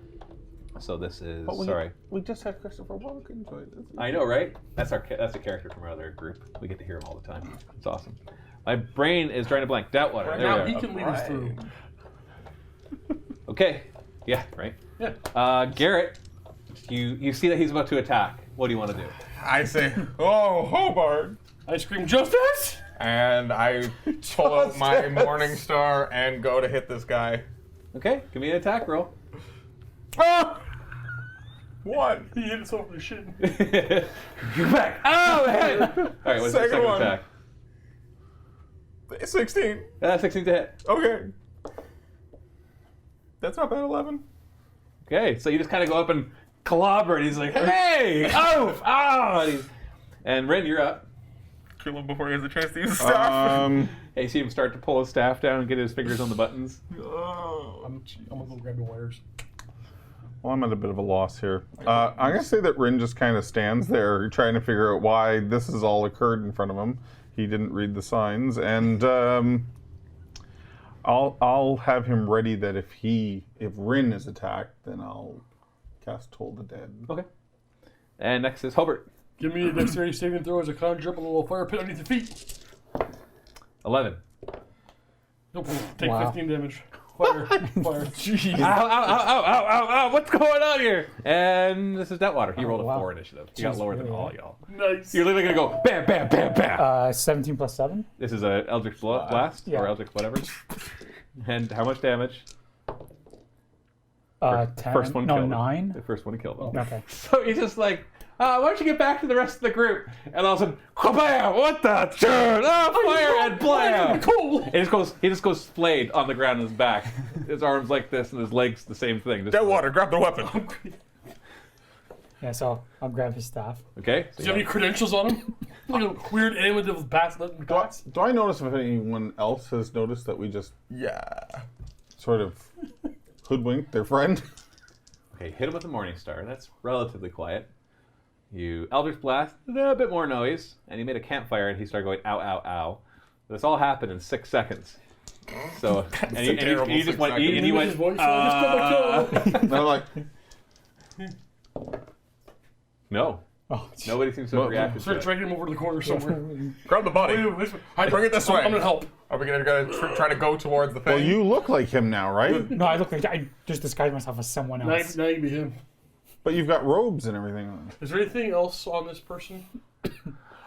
So this is sorry. We just had Christopher Walken join us. I know, right? That's a character from our other group. We get to hear him all the time. It's awesome. My brain is trying to blank. Doubtwater. Right There now, we he are. can lead us through. Okay. Yeah. Right. Yeah. Garrett, you see that he's about to attack. What do you want to do? I say, "Oh, Hobart!" I scream, justice! And I pull out my Morning Star and go to hit this guy. Okay. Give me an attack roll. Ah! 1. He hit us over the shit. You're back. Oh, man. All right. What's the Second second one. attack? 16. 16 to hit. Okay. That's not bad. 11. Okay, so you just kind of go up and clobber, and he's like, "Hey, oh, and Ren, you're up. Kill him before he has a chance to use the staff. Hey, you see him start to pull his staff down and get his fingers on the buttons. I'm gonna go grab the wires. Well, I'm at a bit of a loss here. I'm going to say that Rin just kind of stands there trying to figure out why this has all occurred in front of him. He didn't read the signs, and I'll have him ready that if Rin is attacked, then I'll cast Toll the Dead. Okay. And next is Hobart. Give me a dexterity saving throw as I conjure up a little fire pit underneath the feet. 11. Nope. Take Wow. 15 damage. Fire. Jeez. Ow, what's going on here? And this is Deathwater. He rolled a wow. 4 initiative. He got lower than all y'all. Nice. You're literally going to go bam, bam, bam, bam. 17 plus 7. This is a Eldritch Blast, Yeah. or Eldritch whatever. And how much damage? 10. First one no, killed him. 9. The first one killed him. Okay. So he's just like, why don't you get back to the rest of the group? And all of a sudden, bam! What the? Oh, fire and blam! cool. He just goes splayed on the ground on his back. His arms like this, and his legs the same thing. Just Dead water, grab the weapon. Yeah, so I'll grab his staff. Okay. Does he have any credentials on him? Like a weird amulet with bats. Do I notice if anyone else has noticed that we just Yeah. sort of hoodwinked their friend? Okay, hit him with a Morning Star. That's relatively quiet. You Eldritch Blast, a bit more noise, and he made a campfire, and he started going ow, ow, ow. This all happened in 6 seconds. So, and you just went, and he went, voice, And I'm like, no. Oh, Nobody seems to have reacted Start to it. dragging him over to the corner somewhere. Grab the body. Bring it this way. I'm gonna help. Are we gonna try to go towards the thing? well, you look like him now, right? no, I look like I just disguised myself as someone else. Now you can be him. But you've got robes and everything on. Is there anything else on this person?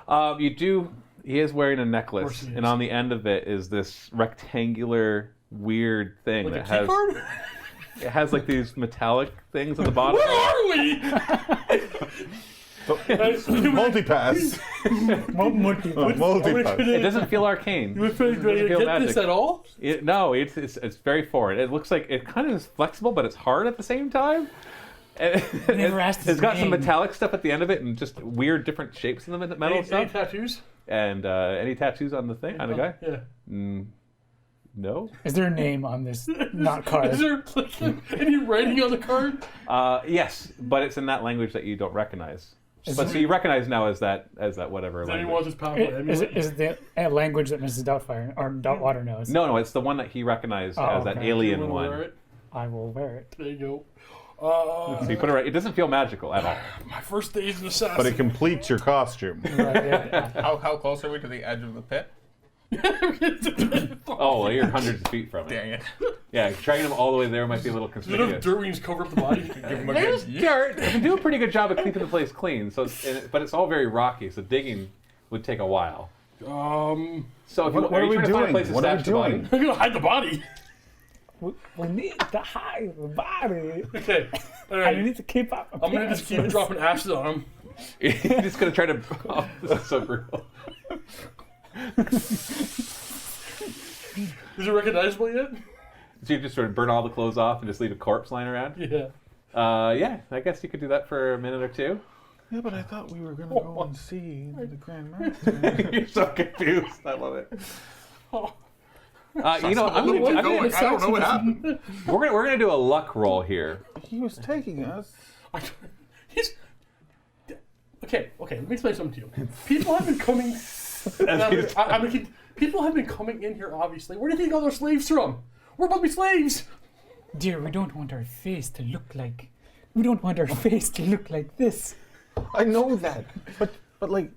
You do. He is wearing a Of course necklace, he is. and on the end of it is this rectangular, weird thing Like a that key has card? it has like these metallic things at the bottom. Where are we? Multipass. Multipass. It doesn't feel arcane. You It doesn't feel get magic. this at all? No, it's very foreign. It looks like it kind of is flexible, but it's hard at the same time. And Never asked his it's got some name. metallic stuff at the end of it, and just weird different shapes in the metal Any stuff. tattoos? And any tattoos on the thing on the guy? Yeah. No. Is there a name on this not card? Is there like, any writing on the card? Yes, but it's in that language that you don't recognize. Is But it- so you recognize now as that whatever Does anyone language. want this powerful Is amulet? it the language that Mrs. Doubtfire or Doubtwater knows? No, it's the one that he recognized Oh, as that okay. alien You wanna wear one. it? I will wear it. There you go. So you put it right. It doesn't feel magical at all. My first day as an assassin. But it completes your costume. Right, yeah. How close are we to the edge of the pit? Oh, well, you're hundreds of feet from it. Dang it. Yeah, dragging him all the way there might be a little There's enough conspicuous. dirt we can just cover up the body. Give him a There's good dirt. They do a pretty good job of keeping the place clean. So, but it's all very rocky. So digging would take a while. So if What are we trying to find a doing? place to What are we stash the body? doing? I'm gonna hide the body. We need to hide the body. Okay. All I right. need to keep up. I'm gonna just keep dropping acid on him. You're just gonna try to. Oh, this is so brutal. Is it recognizable yet? So you just sort of burn all the clothes off and just leave a corpse lying around? Yeah. Yeah, I guess you could do that for a minute or two. Yeah, but I thought we were going to go and see the Grand Master. You're so confused. I love it. You know, I don't know what happened. we're gonna do a luck roll here. He was taking us. He's. Okay. Let me explain something to you. People have been coming. People have been coming in here. Obviously, where do you think all those slaves from? We're about to be slaves. Dear, we don't want our face to look like. We don't want our face to look like this. I know that. But like,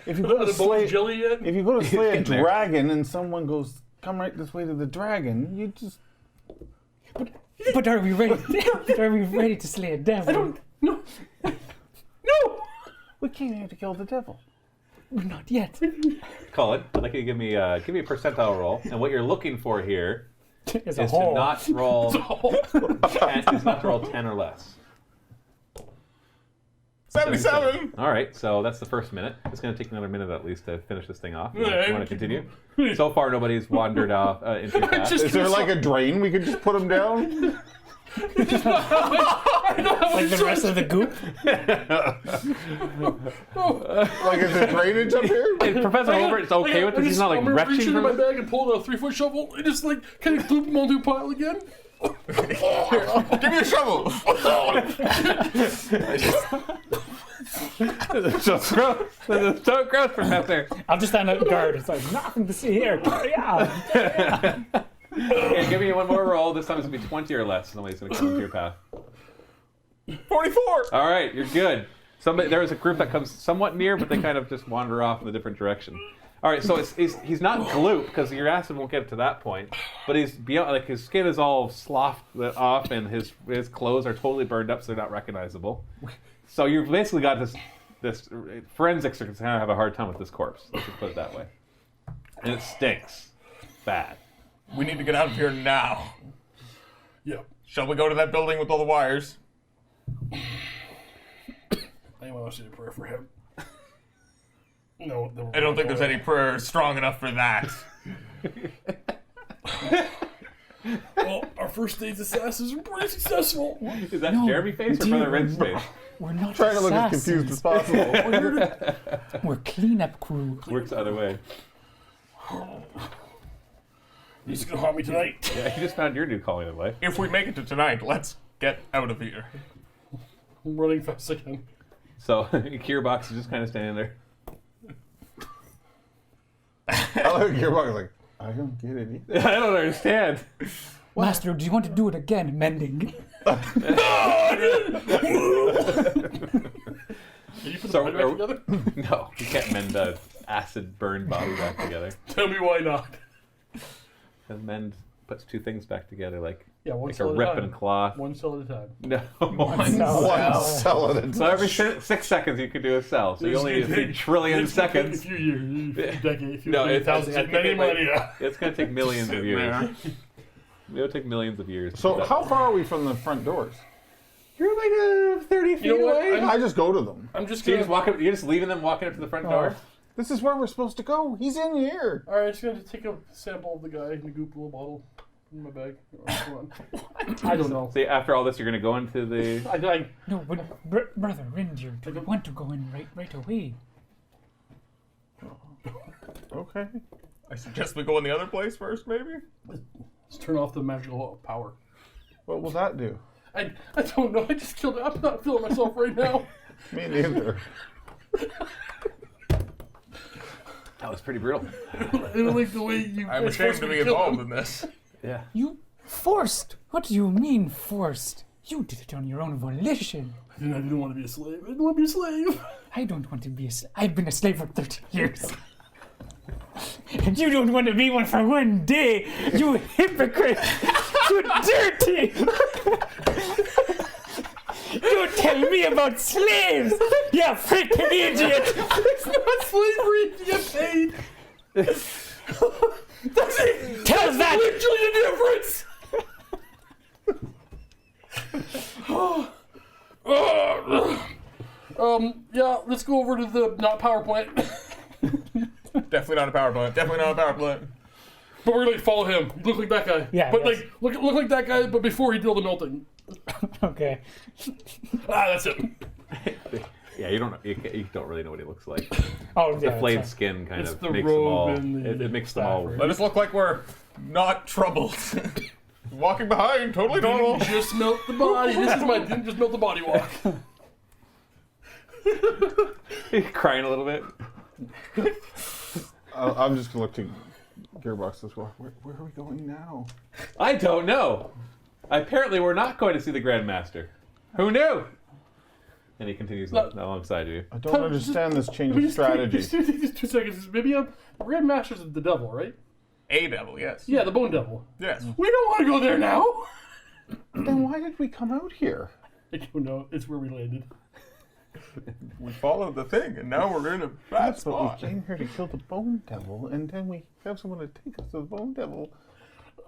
if you Are go to the bones slay, jelly yet? if you go to slay a Getting there. dragon and someone goes, "Come right this way to the dragon," you just. But are we ready? Are we ready to slay a devil? I don't. No. No. We came here to kill the devil. Not yet. Colin, I'd like you to give me a percentile roll, and what you're looking for here It's is a hole. to not roll 10 or less. 77. All right, so that's the first minute. It's going to take another minute at least to finish this thing off. You Yeah, want to continue? So far, nobody's wandered off into your path. Is there like a drain we could just put him down? Like the rest of the goop. Like is there drainage up here? And Professor Holbert is okay with this. He's not like I'm gonna reach retching into my from bag and pull out a 3-foot shovel and just like kind of loop them onto a pile again. Give me a shovel. It's so gross, Professor. I'll just stand out guard. It's like nothing to see here. Carry on. Okay, give me one more roll. This time it's going to be 20 or less. Somebody's going to come into your path. 44. All right, you're good. There is a group that comes somewhat near, but they kind of just wander off in a different direction. All right, so he's not gloop because your acid won't get to that point, but he's beyond. Like his skin is all sloughed off, and his clothes are totally burned up, so they're not recognizable. So you've basically got this forensics are going to have a hard time with this corpse. Let's just put it that way. And it stinks, bad. We need to get out of here now. Yeah. Shall we go to that building with all the wires? Anyone wants to do a prayer for him? No. I don't think there's any prayer strong enough for that. Well, our first day's assassins were pretty successful. Is that No, Jeremy face or dear Brother Rin's face? We're not Trying to look as assassins. confused as possible. We're cleanup crew. Works either way. He's gonna haunt me tonight. Yeah, you just found your new calling in life. If we make it to tonight, let's get out of here. I'm running fast again. So Gearbox is just kind of standing there. I look at Gearbox like, I don't get it either. I don't understand. Master, do you want to do it again? Mending. Can you put the body back together? No, you can't mend a acid burned body back together. Tell me why not. And mend puts two things back together like One a cell at rip a time. and cloth. One cell at a time. No. One cell at a So every 6 seconds you can do a cell. So you only need a few trillion It's gonna take seconds. A few years, a few decades, a few No, thousands, I think many it might- millennia. It's going to take millions of years. It'll take millions of years. So how far are we from the front doors? You're like 30 feet You know what? away. I just go to them. I'm just So gonna. you're just leaving them walking up to the front door? This is where we're supposed to go. He's in here. All right, I'm just gonna take a sample of the guy in the goop little bottle in my bag. Come on. I don't know. See, after all this, you're going to go into the... No, but Brother Rindir, do you want to go in right away? Okay. I suggest we go in the other place first, maybe? Let's turn off the magical power. What will that do? I don't know. I just killed it. I'm not feeling myself right now. Me neither. That was pretty brutal. I don't like the way you. I'm guys ashamed forced to me be kill involved him. in this. Yeah. You forced? What do you mean forced? You did it on your own volition. And I didn't want to be a slave. I didn't want to be a slave. I don't want to be a slave. I've been a slave for 30 years. And you don't want to be one for one day. You hypocrite. You dirty. Don't tell me about slaves. You freaking idiot. It's not slavery to get paid. That's it. Tell us that. Literally the difference. Yeah, let's go over to the not power plant. Definitely not a power plant. Definitely not a power plant. But we're gonna follow him. You look like that guy. Yeah, But yes. like look like that guy, but before he did all the melting. Okay. That's him. Yeah, you don't really know what he looks like. Oh, The yeah. flayed it's skin kind It's of the makes them all. robe and the It makes them all. staff, right? Let us look like we're not troubled. Walking behind, totally normal. Just melt the body. This is my didn't just melt the body walk. Crying a little bit. I'm just going to look to Gearbox as well. Where are we going now? I don't know. Apparently, we're not going to see the Grandmaster. Who knew? And he continues alongside you. I don't understand this change Let me of strategy. Just take these 2 seconds. Maybe Grandmaster's the devil, right? A devil, yes. Yeah, the bone devil. Yes. We don't want to go there now. Then why did we come out here? I don't know. It's where we landed. We followed the thing, and now we're in a bad But spot. we came here to kill the Bone Devil, and then we have someone to take us to the Bone Devil.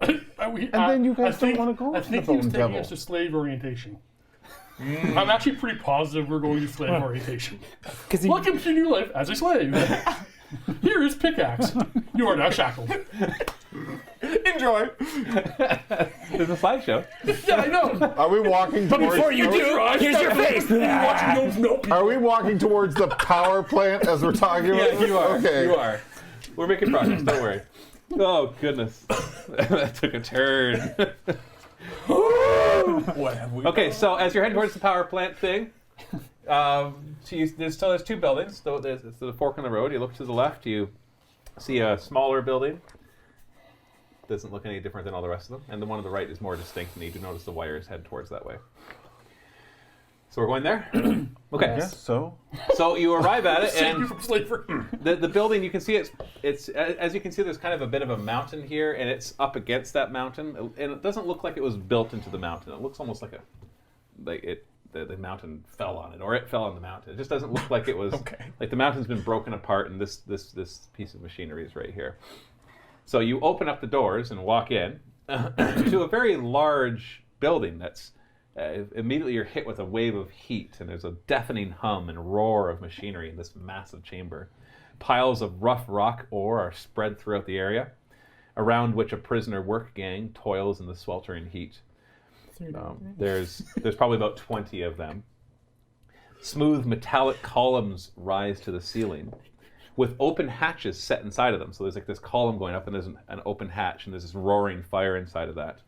And then you guys don't wanna go I to think the he was Bone taking Devil. us to slave orientation. I'm actually pretty positive we're going to slave orientation. Because he, Welcome to your life as a slave. Here is pickaxe. You are now shackled. Enjoy. There's a slideshow. Yeah, I know. Are we walking towards? before you do, here's your face. Are we walking towards the power plant as we're talking about? Yeah, you are. Okay. You are. We're making progress. Don't worry. Oh goodness, that took a turn. What have we Okay, so as you're heading towards the power plant thing, there's 2 buildings. So there's the fork in the road. You look to the left, you see a smaller building. Doesn't look any different than all the rest of them. And the one on the right is more distinct, and you do notice the wires head towards that way. So we're going there? Okay. Yes. So. So you arrive at it, Save you and from slavery. the building, you can see it's as you can see, there's kind of a bit of a mountain here, and it's up against that mountain, and it doesn't look like it was built into the mountain. It looks almost like the mountain fell on it, or it fell on the mountain. It just doesn't look like it was like the mountain's been broken apart, and this piece of machinery is right here. So you open up the doors and walk in to a very large building that's immediately you're hit with a wave of heat, and there's a deafening hum and roar of machinery in this massive chamber. Piles of rough rock ore are spread throughout the area. around which a prisoner work gang toils in the sweltering heat. There's probably about 20 of them. Smooth metallic columns rise to the ceiling with open hatches set inside of them. So there's like this column going up and there's an open hatch and there's this roaring fire inside of that.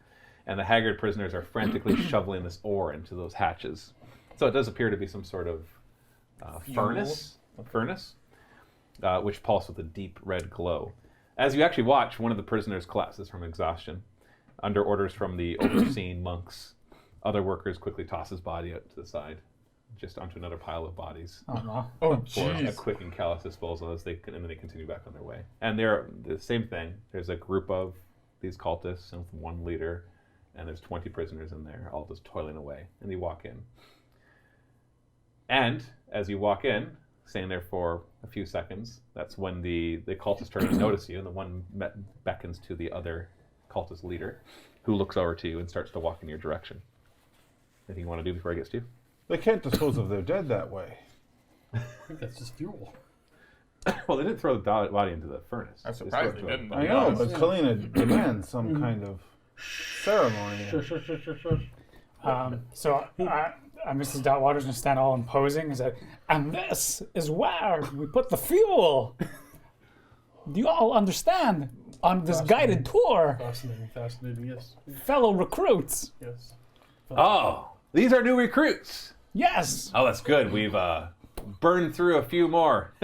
And the haggard prisoners are frantically shoveling this ore into those hatches. So it does appear to be some sort of furnace, which pulses with a deep red glow. As you actually watch, one of the prisoners collapses from exhaustion. Under orders from the overseeing monks, other workers quickly toss his body out to the side, just onto another pile of bodies. Oh, no. Oh, For a jeez. quick and callous disposal and then they continue back on their way. And they're the same thing. There's a group of these cultists and one leader, and there's 20 prisoners in there, all just toiling away. And you walk in. And as you walk in, staying there for a few seconds, that's when the cultists turn to notice you, and the one beckons to the other cultist leader, who looks over to you and starts to walk in your direction. Anything you want to do before he gets to you? They can't dispose of their dead that way. I think that's just fuel. Well, they didn't throw the body into the furnace. I'm They surprised threw they it to a didn't. I know, but Kalina demands some kind of ceremony. So Mrs. Dotwater's going to stand all imposing and say, and this is where we put the fuel. Do you all understand? On this guided tour, Fascinating, yes. fellow recruits. Yes. Oh, these are new recruits. Yes, Oh, that's good. We've burned through a few more.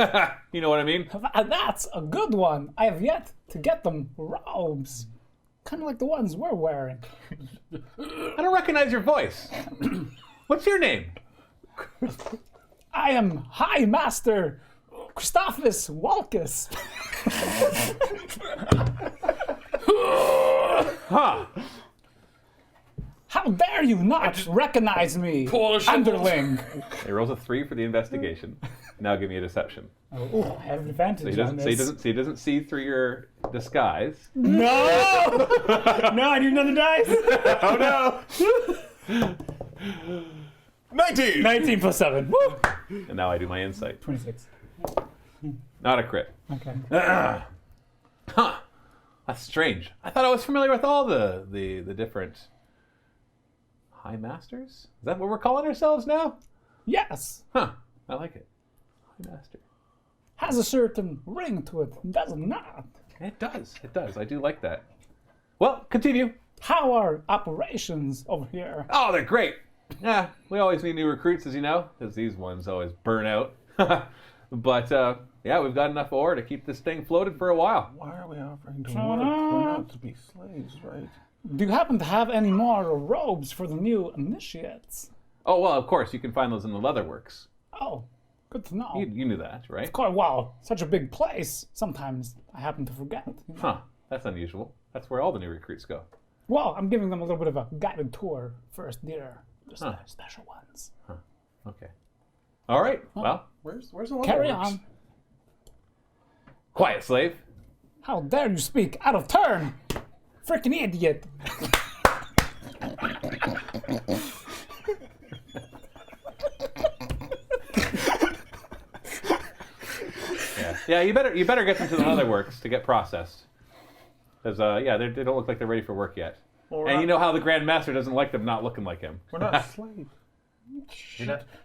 You know what I mean? that's a good one. I have yet to get them robes. Kind of like the ones we're wearing. I don't recognize your voice. What's your name? I am High Master Christophus Walkus. Huh. How dare you not recognize me, underling? He rolls a 3 for the investigation. Now give me a deception. Oh, I have an advantage So on this. he doesn't see through your disguise. No! No, I need another dice. Oh no! 19! 19 plus 7. Woo! And now I do my insight. 26. Not a crit. Okay. Huh. That's strange. I thought I was familiar with all the different High Masters? Is that what we're calling ourselves now? Yes. Huh. I like it. High Master. Has a certain ring to it, does it not? It does. It does. I do like that. Well, continue. How are operations over here? Oh, they're great. Yeah, we always need new recruits, as you know, because these ones always burn out. But, yeah, we've got enough ore to keep this thing floated for a while. Why are we offering to Shut work? up. We're not to be slaves, right? Do you happen to have any more robes for the new initiates? Oh, well, of course, you can find those in the leatherworks. Oh, good to know. You knew that, right? Of course, wow, such a big place. Sometimes I happen to forget. You know? Huh. That's unusual. That's where all the new recruits go. Well, I'm giving them a little bit of a guided tour first year. Just Huh. the special ones. Okay. All right. Well, Where's the Carry leatherworks? on. quiet, slave. How dare you speak out of turn? Freaking idiot. Yeah, you better get them to the leatherworks to get processed. Because, yeah, they don't look like they're ready for work yet. And you know how the Grand Master doesn't like them not looking like him. We're not slaves.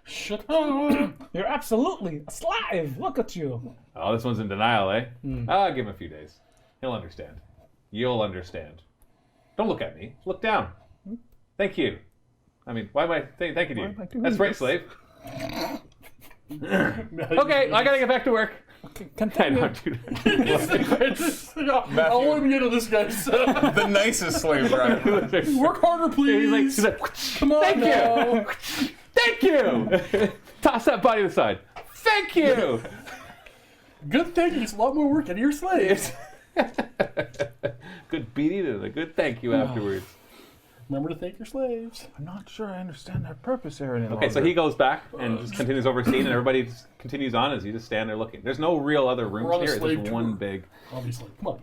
Shut up. You're absolutely a slave. Look at you. Oh, this one's in denial, eh? Give him a few days. He'll understand. You'll understand. Don't look at me. Look down. Thank you. I mean, why am I saying thank you to you? am I doing That's right, this? slave. Okay, I gotta get back to work. I Continue. don't do that. I want to get to this guy's. The nicest slave driver. Work harder, please. He's like, Come on thank now. you. Thank you. Toss that body to the side. Thank you. Good thing it's a lot more work out of your slaves. Good beating and a good thank you afterwards. Remember to thank your slaves. I'm not sure I understand their purpose here any Okay, so he goes back and just continues overseeing, and everybody just continues on as you just stand there looking. There's no real other We're rooms on a here. It's slave just tour. one big. Obviously. Come on.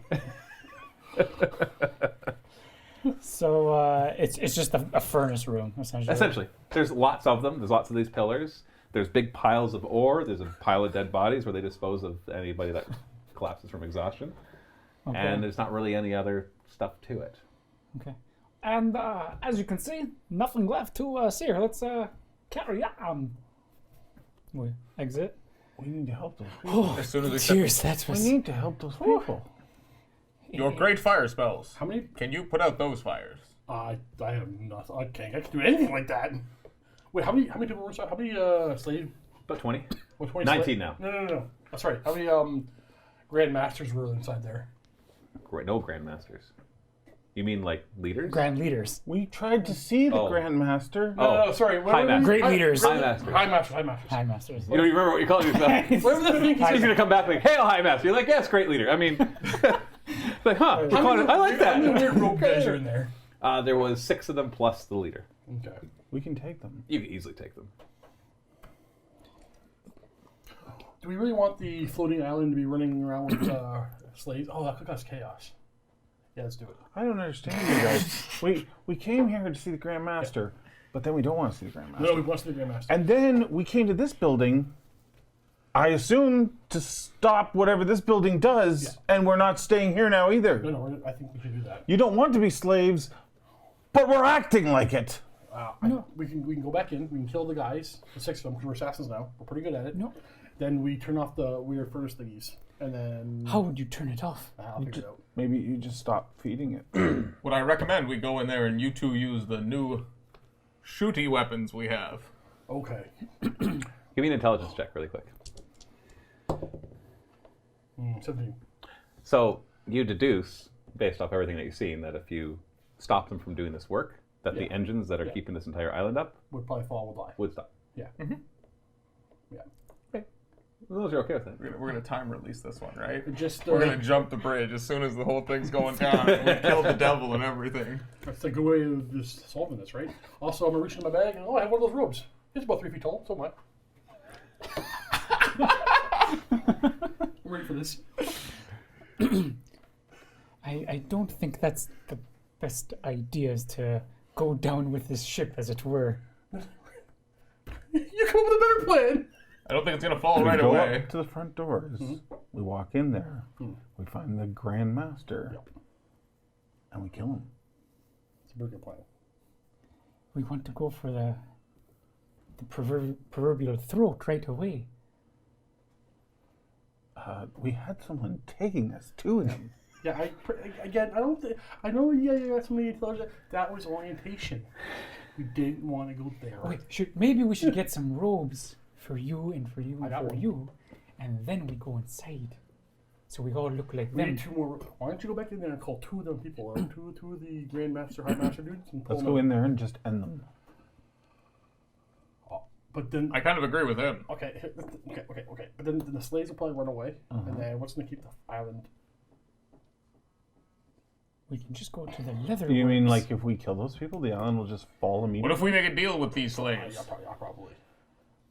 So it's just a furnace room, essentially. Essentially, there's lots of them. There's lots of these pillars. There's big piles of ore. There's a pile of dead bodies where they dispose of anybody that collapses from exhaustion. Okay. and there's not really any other stuff to it. Okay. And as you can see, nothing left to see here. Let's carry on. We exit. We need to help those people. As soon as we step Cheers, that We was... need to help those people. your great fire spells. How many? Can you put out those fires? I have nothing. I can't do anything like that. Wait, how many people were inside? How many slave? About 20. What, 20 19 now. No. That's right. How many Grand Masters were inside there? No grandmasters. You mean like leaders? Grand leaders. We tried to see the Oh. Grandmaster. No, sorry. High Master. Great leaders. High Master. High Masters. High Masters. You don't even remember what you called yourself. Whatever the thing He's going to come back like, hail, High Master. You're like, yes, great leader. I mean, like, huh, I like How many that. weird rope guys are in there? There was 6 of them plus the leader. Okay. We can take them. You can easily take them. Do we really want the floating island to be running around with slaves? Oh, that could cause chaos. Yeah, let's do it. I don't understand you guys. We came here to see the Grandmaster, but then we don't want to see the Grandmaster. No, we want to see the Grand Master. And then we came to this building, I assume, to stop whatever this building does, and we're not staying here now either. No, I think we should do that. You don't want to be slaves, but we're acting like it. We can go back in. We can kill the guys, the 6 of them, because we're assassins now. We're pretty good at it. No. Then we turn off the weird furnace thingies, and then How would you turn it off? I'll figure it out. Maybe you just stop feeding it. What I recommend we go in there and you two use the new shooty weapons we have. Okay. Give me an intelligence check really quick. 17. So you deduce, based off everything that you've seen, that if you stop them from doing this work, that the Yeah. engines that are Yeah. keeping this entire island up Would probably fall, will die. would stop. Yeah. Mm-hmm. Yeah. As long as you're okay with it. We're gonna time release this one, right? Just We're gonna jump the bridge as soon as the whole thing's going down. We killed the devil and everything. that's a good way of just solving this, right? Also, I'm gonna reach in my bag and I have one of those robes. It's about 3 feet tall. So am I. I'm ready for this. I don't think that's the best idea, is to go down with this ship, as it were. You come up with a better plan. I don't think it's gonna fall We right go away. up to the front doors. We walk in there. We find the Grand Master. And we kill him. It's a very good plan. We want to go for the proverbial throat right away. We had someone taking us to him. Yeah, again, I don't think, I know you got somebody intelligent. That was orientation. We didn't want to go there. Wait, maybe we should get some robes for you and for you I and got for one. you, and then we go inside. So we all look like We them. need 2 more. Why don't you go back in there and call 2 of them people, two of the Grand Master, High Master dudes, and pull Let's them go out. in there and just end them. But then, I kind of agree with him. okay. But then the slaves will probably run away, and then what's going to keep the island? We can just go to the leather. You mean works. like if we kill those people, the island will just fall What immediately? if we make a deal with these slaves? Yeah, probably.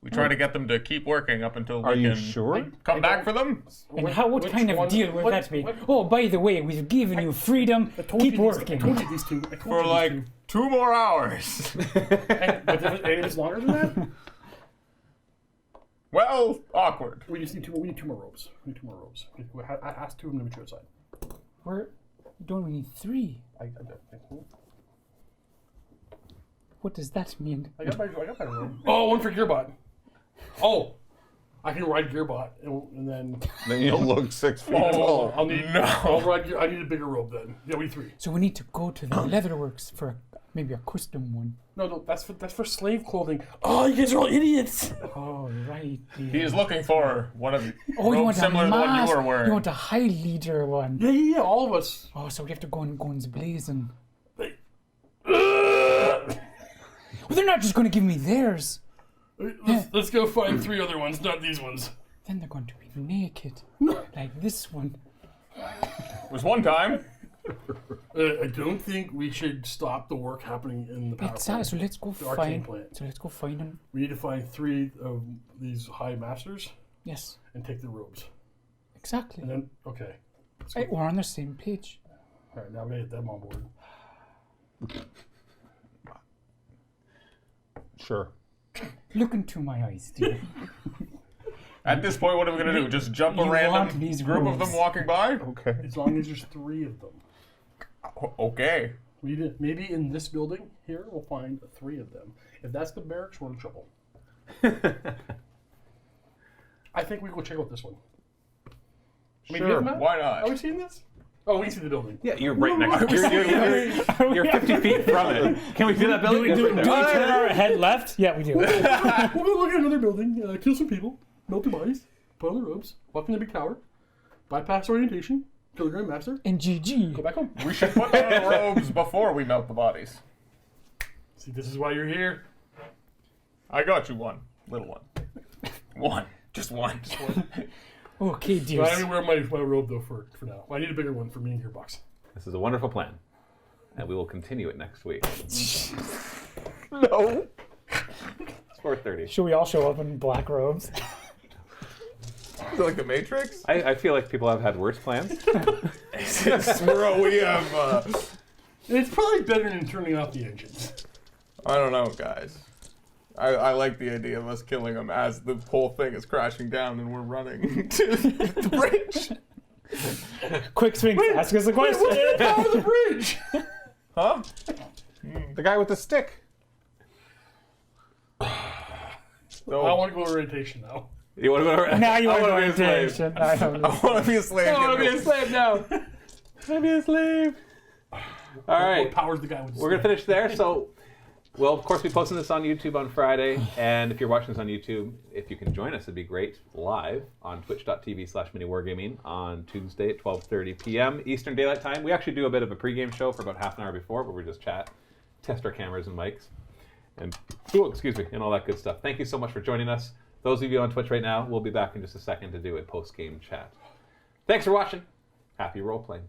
We try to get them to keep working up until we Are you can sure? come back for them? And Which- what which kind of one- deal would what- that be? what- Oh, by the way, we've given you freedom. I told Keep you these, working. I told you these 2. I told For you like these 2 more hours. 2. But if it's longer than that, Well, awkward. we just need 2 more. We need 2 more robes. We need 2 more robes. I asked 2 of them to meet you outside. Don't we need 3? I What does that mean? got my robe. Oh, one for Gearbot. Oh, I can ride Gearbot, and then Then you'll look 6 feet tall. I'll need. No. I'll ride. I need a bigger robe then. Yeah, we need 3. So we need to go to the leatherworks for maybe a custom one. No, that's for slave clothing. Oh, you guys are all idiots. Oh, right. He is looking for one of Oh, you want similar a to the one mask? you were wearing. You want a high leader one? Yeah, all of us. Oh, so we have to go and guns blazing. Well, they're not just going to give me theirs. Let's go find 3 other ones, not these ones. Then they're going to be naked, like this one. It was one time. I don't think we should stop the work happening in the power Exactly. plant. So let's go The arcane find. plant. So let's go find them. We need to find 3 of these high masters Yes, and take their robes. exactly. And then, okay. Hey, we're on the same page. All right, now we gotta get them on board. Sure. Look into my eyes, dear. At this point, what are we going to do? Just jump a You random want these group of rules. them walking by? Okay. As long as there's 3 of them. Okay. Maybe in this building here, we'll find 3 of them. If that's the barracks, we're in trouble. I think we go check out this one. I mean, do you have a map? Why not? Are we seeing this? Oh, we can see the building. Yeah, you're right next. You're 50 feet from it. Can we see that building? Do we It's right there. turn our head left? Yeah, we do. We'll go look at another building, kill some people, melt their bodies, put on the robes, walk in the big tower, bypass orientation, kill the Grand Master, And GG. go back home. We should put on the robes before we melt the bodies. See, this is why you're here. I got you one. Little one. One. Just one. Okay, So dear. I need to wear my robe, though, for now. I need a bigger one for me and your box. This is a wonderful plan, and we will continue it next week. No. It's 4:30. Should we all show up in black robes? Is it like the Matrix? I feel like people have had worse plans. Bro, we have, It's probably better than turning off the engines. I don't know, guys. I like the idea of us killing them as the whole thing is crashing down and we're running to the bridge. Quick, Sphinx, ask us a question. What's the power of the bridge? Huh? The guy with the stick. I No. want to go to orientation now. You want to go to Now you I want wanna be a slave. orientation. I don't know. I want to be a slave. I want to be a slave now. I want to be a slave. All right. What powers the guy with the We're going to stick? finish there. So, we'll, of course, be posting this on YouTube on Friday. And if you're watching this on YouTube, if you can join us, it'd be great. Live on twitch.tv/MiniWarGaming on Tuesday at 12:30 p.m. Eastern Daylight Time. We actually do a bit of a pregame show for about half an hour before, where we just chat, test our cameras and mics, and and all that good stuff. Thank you so much for joining us. Those of you on Twitch right now, we'll be back in just a second to do a post-game chat. Thanks for watching. Happy role-playing.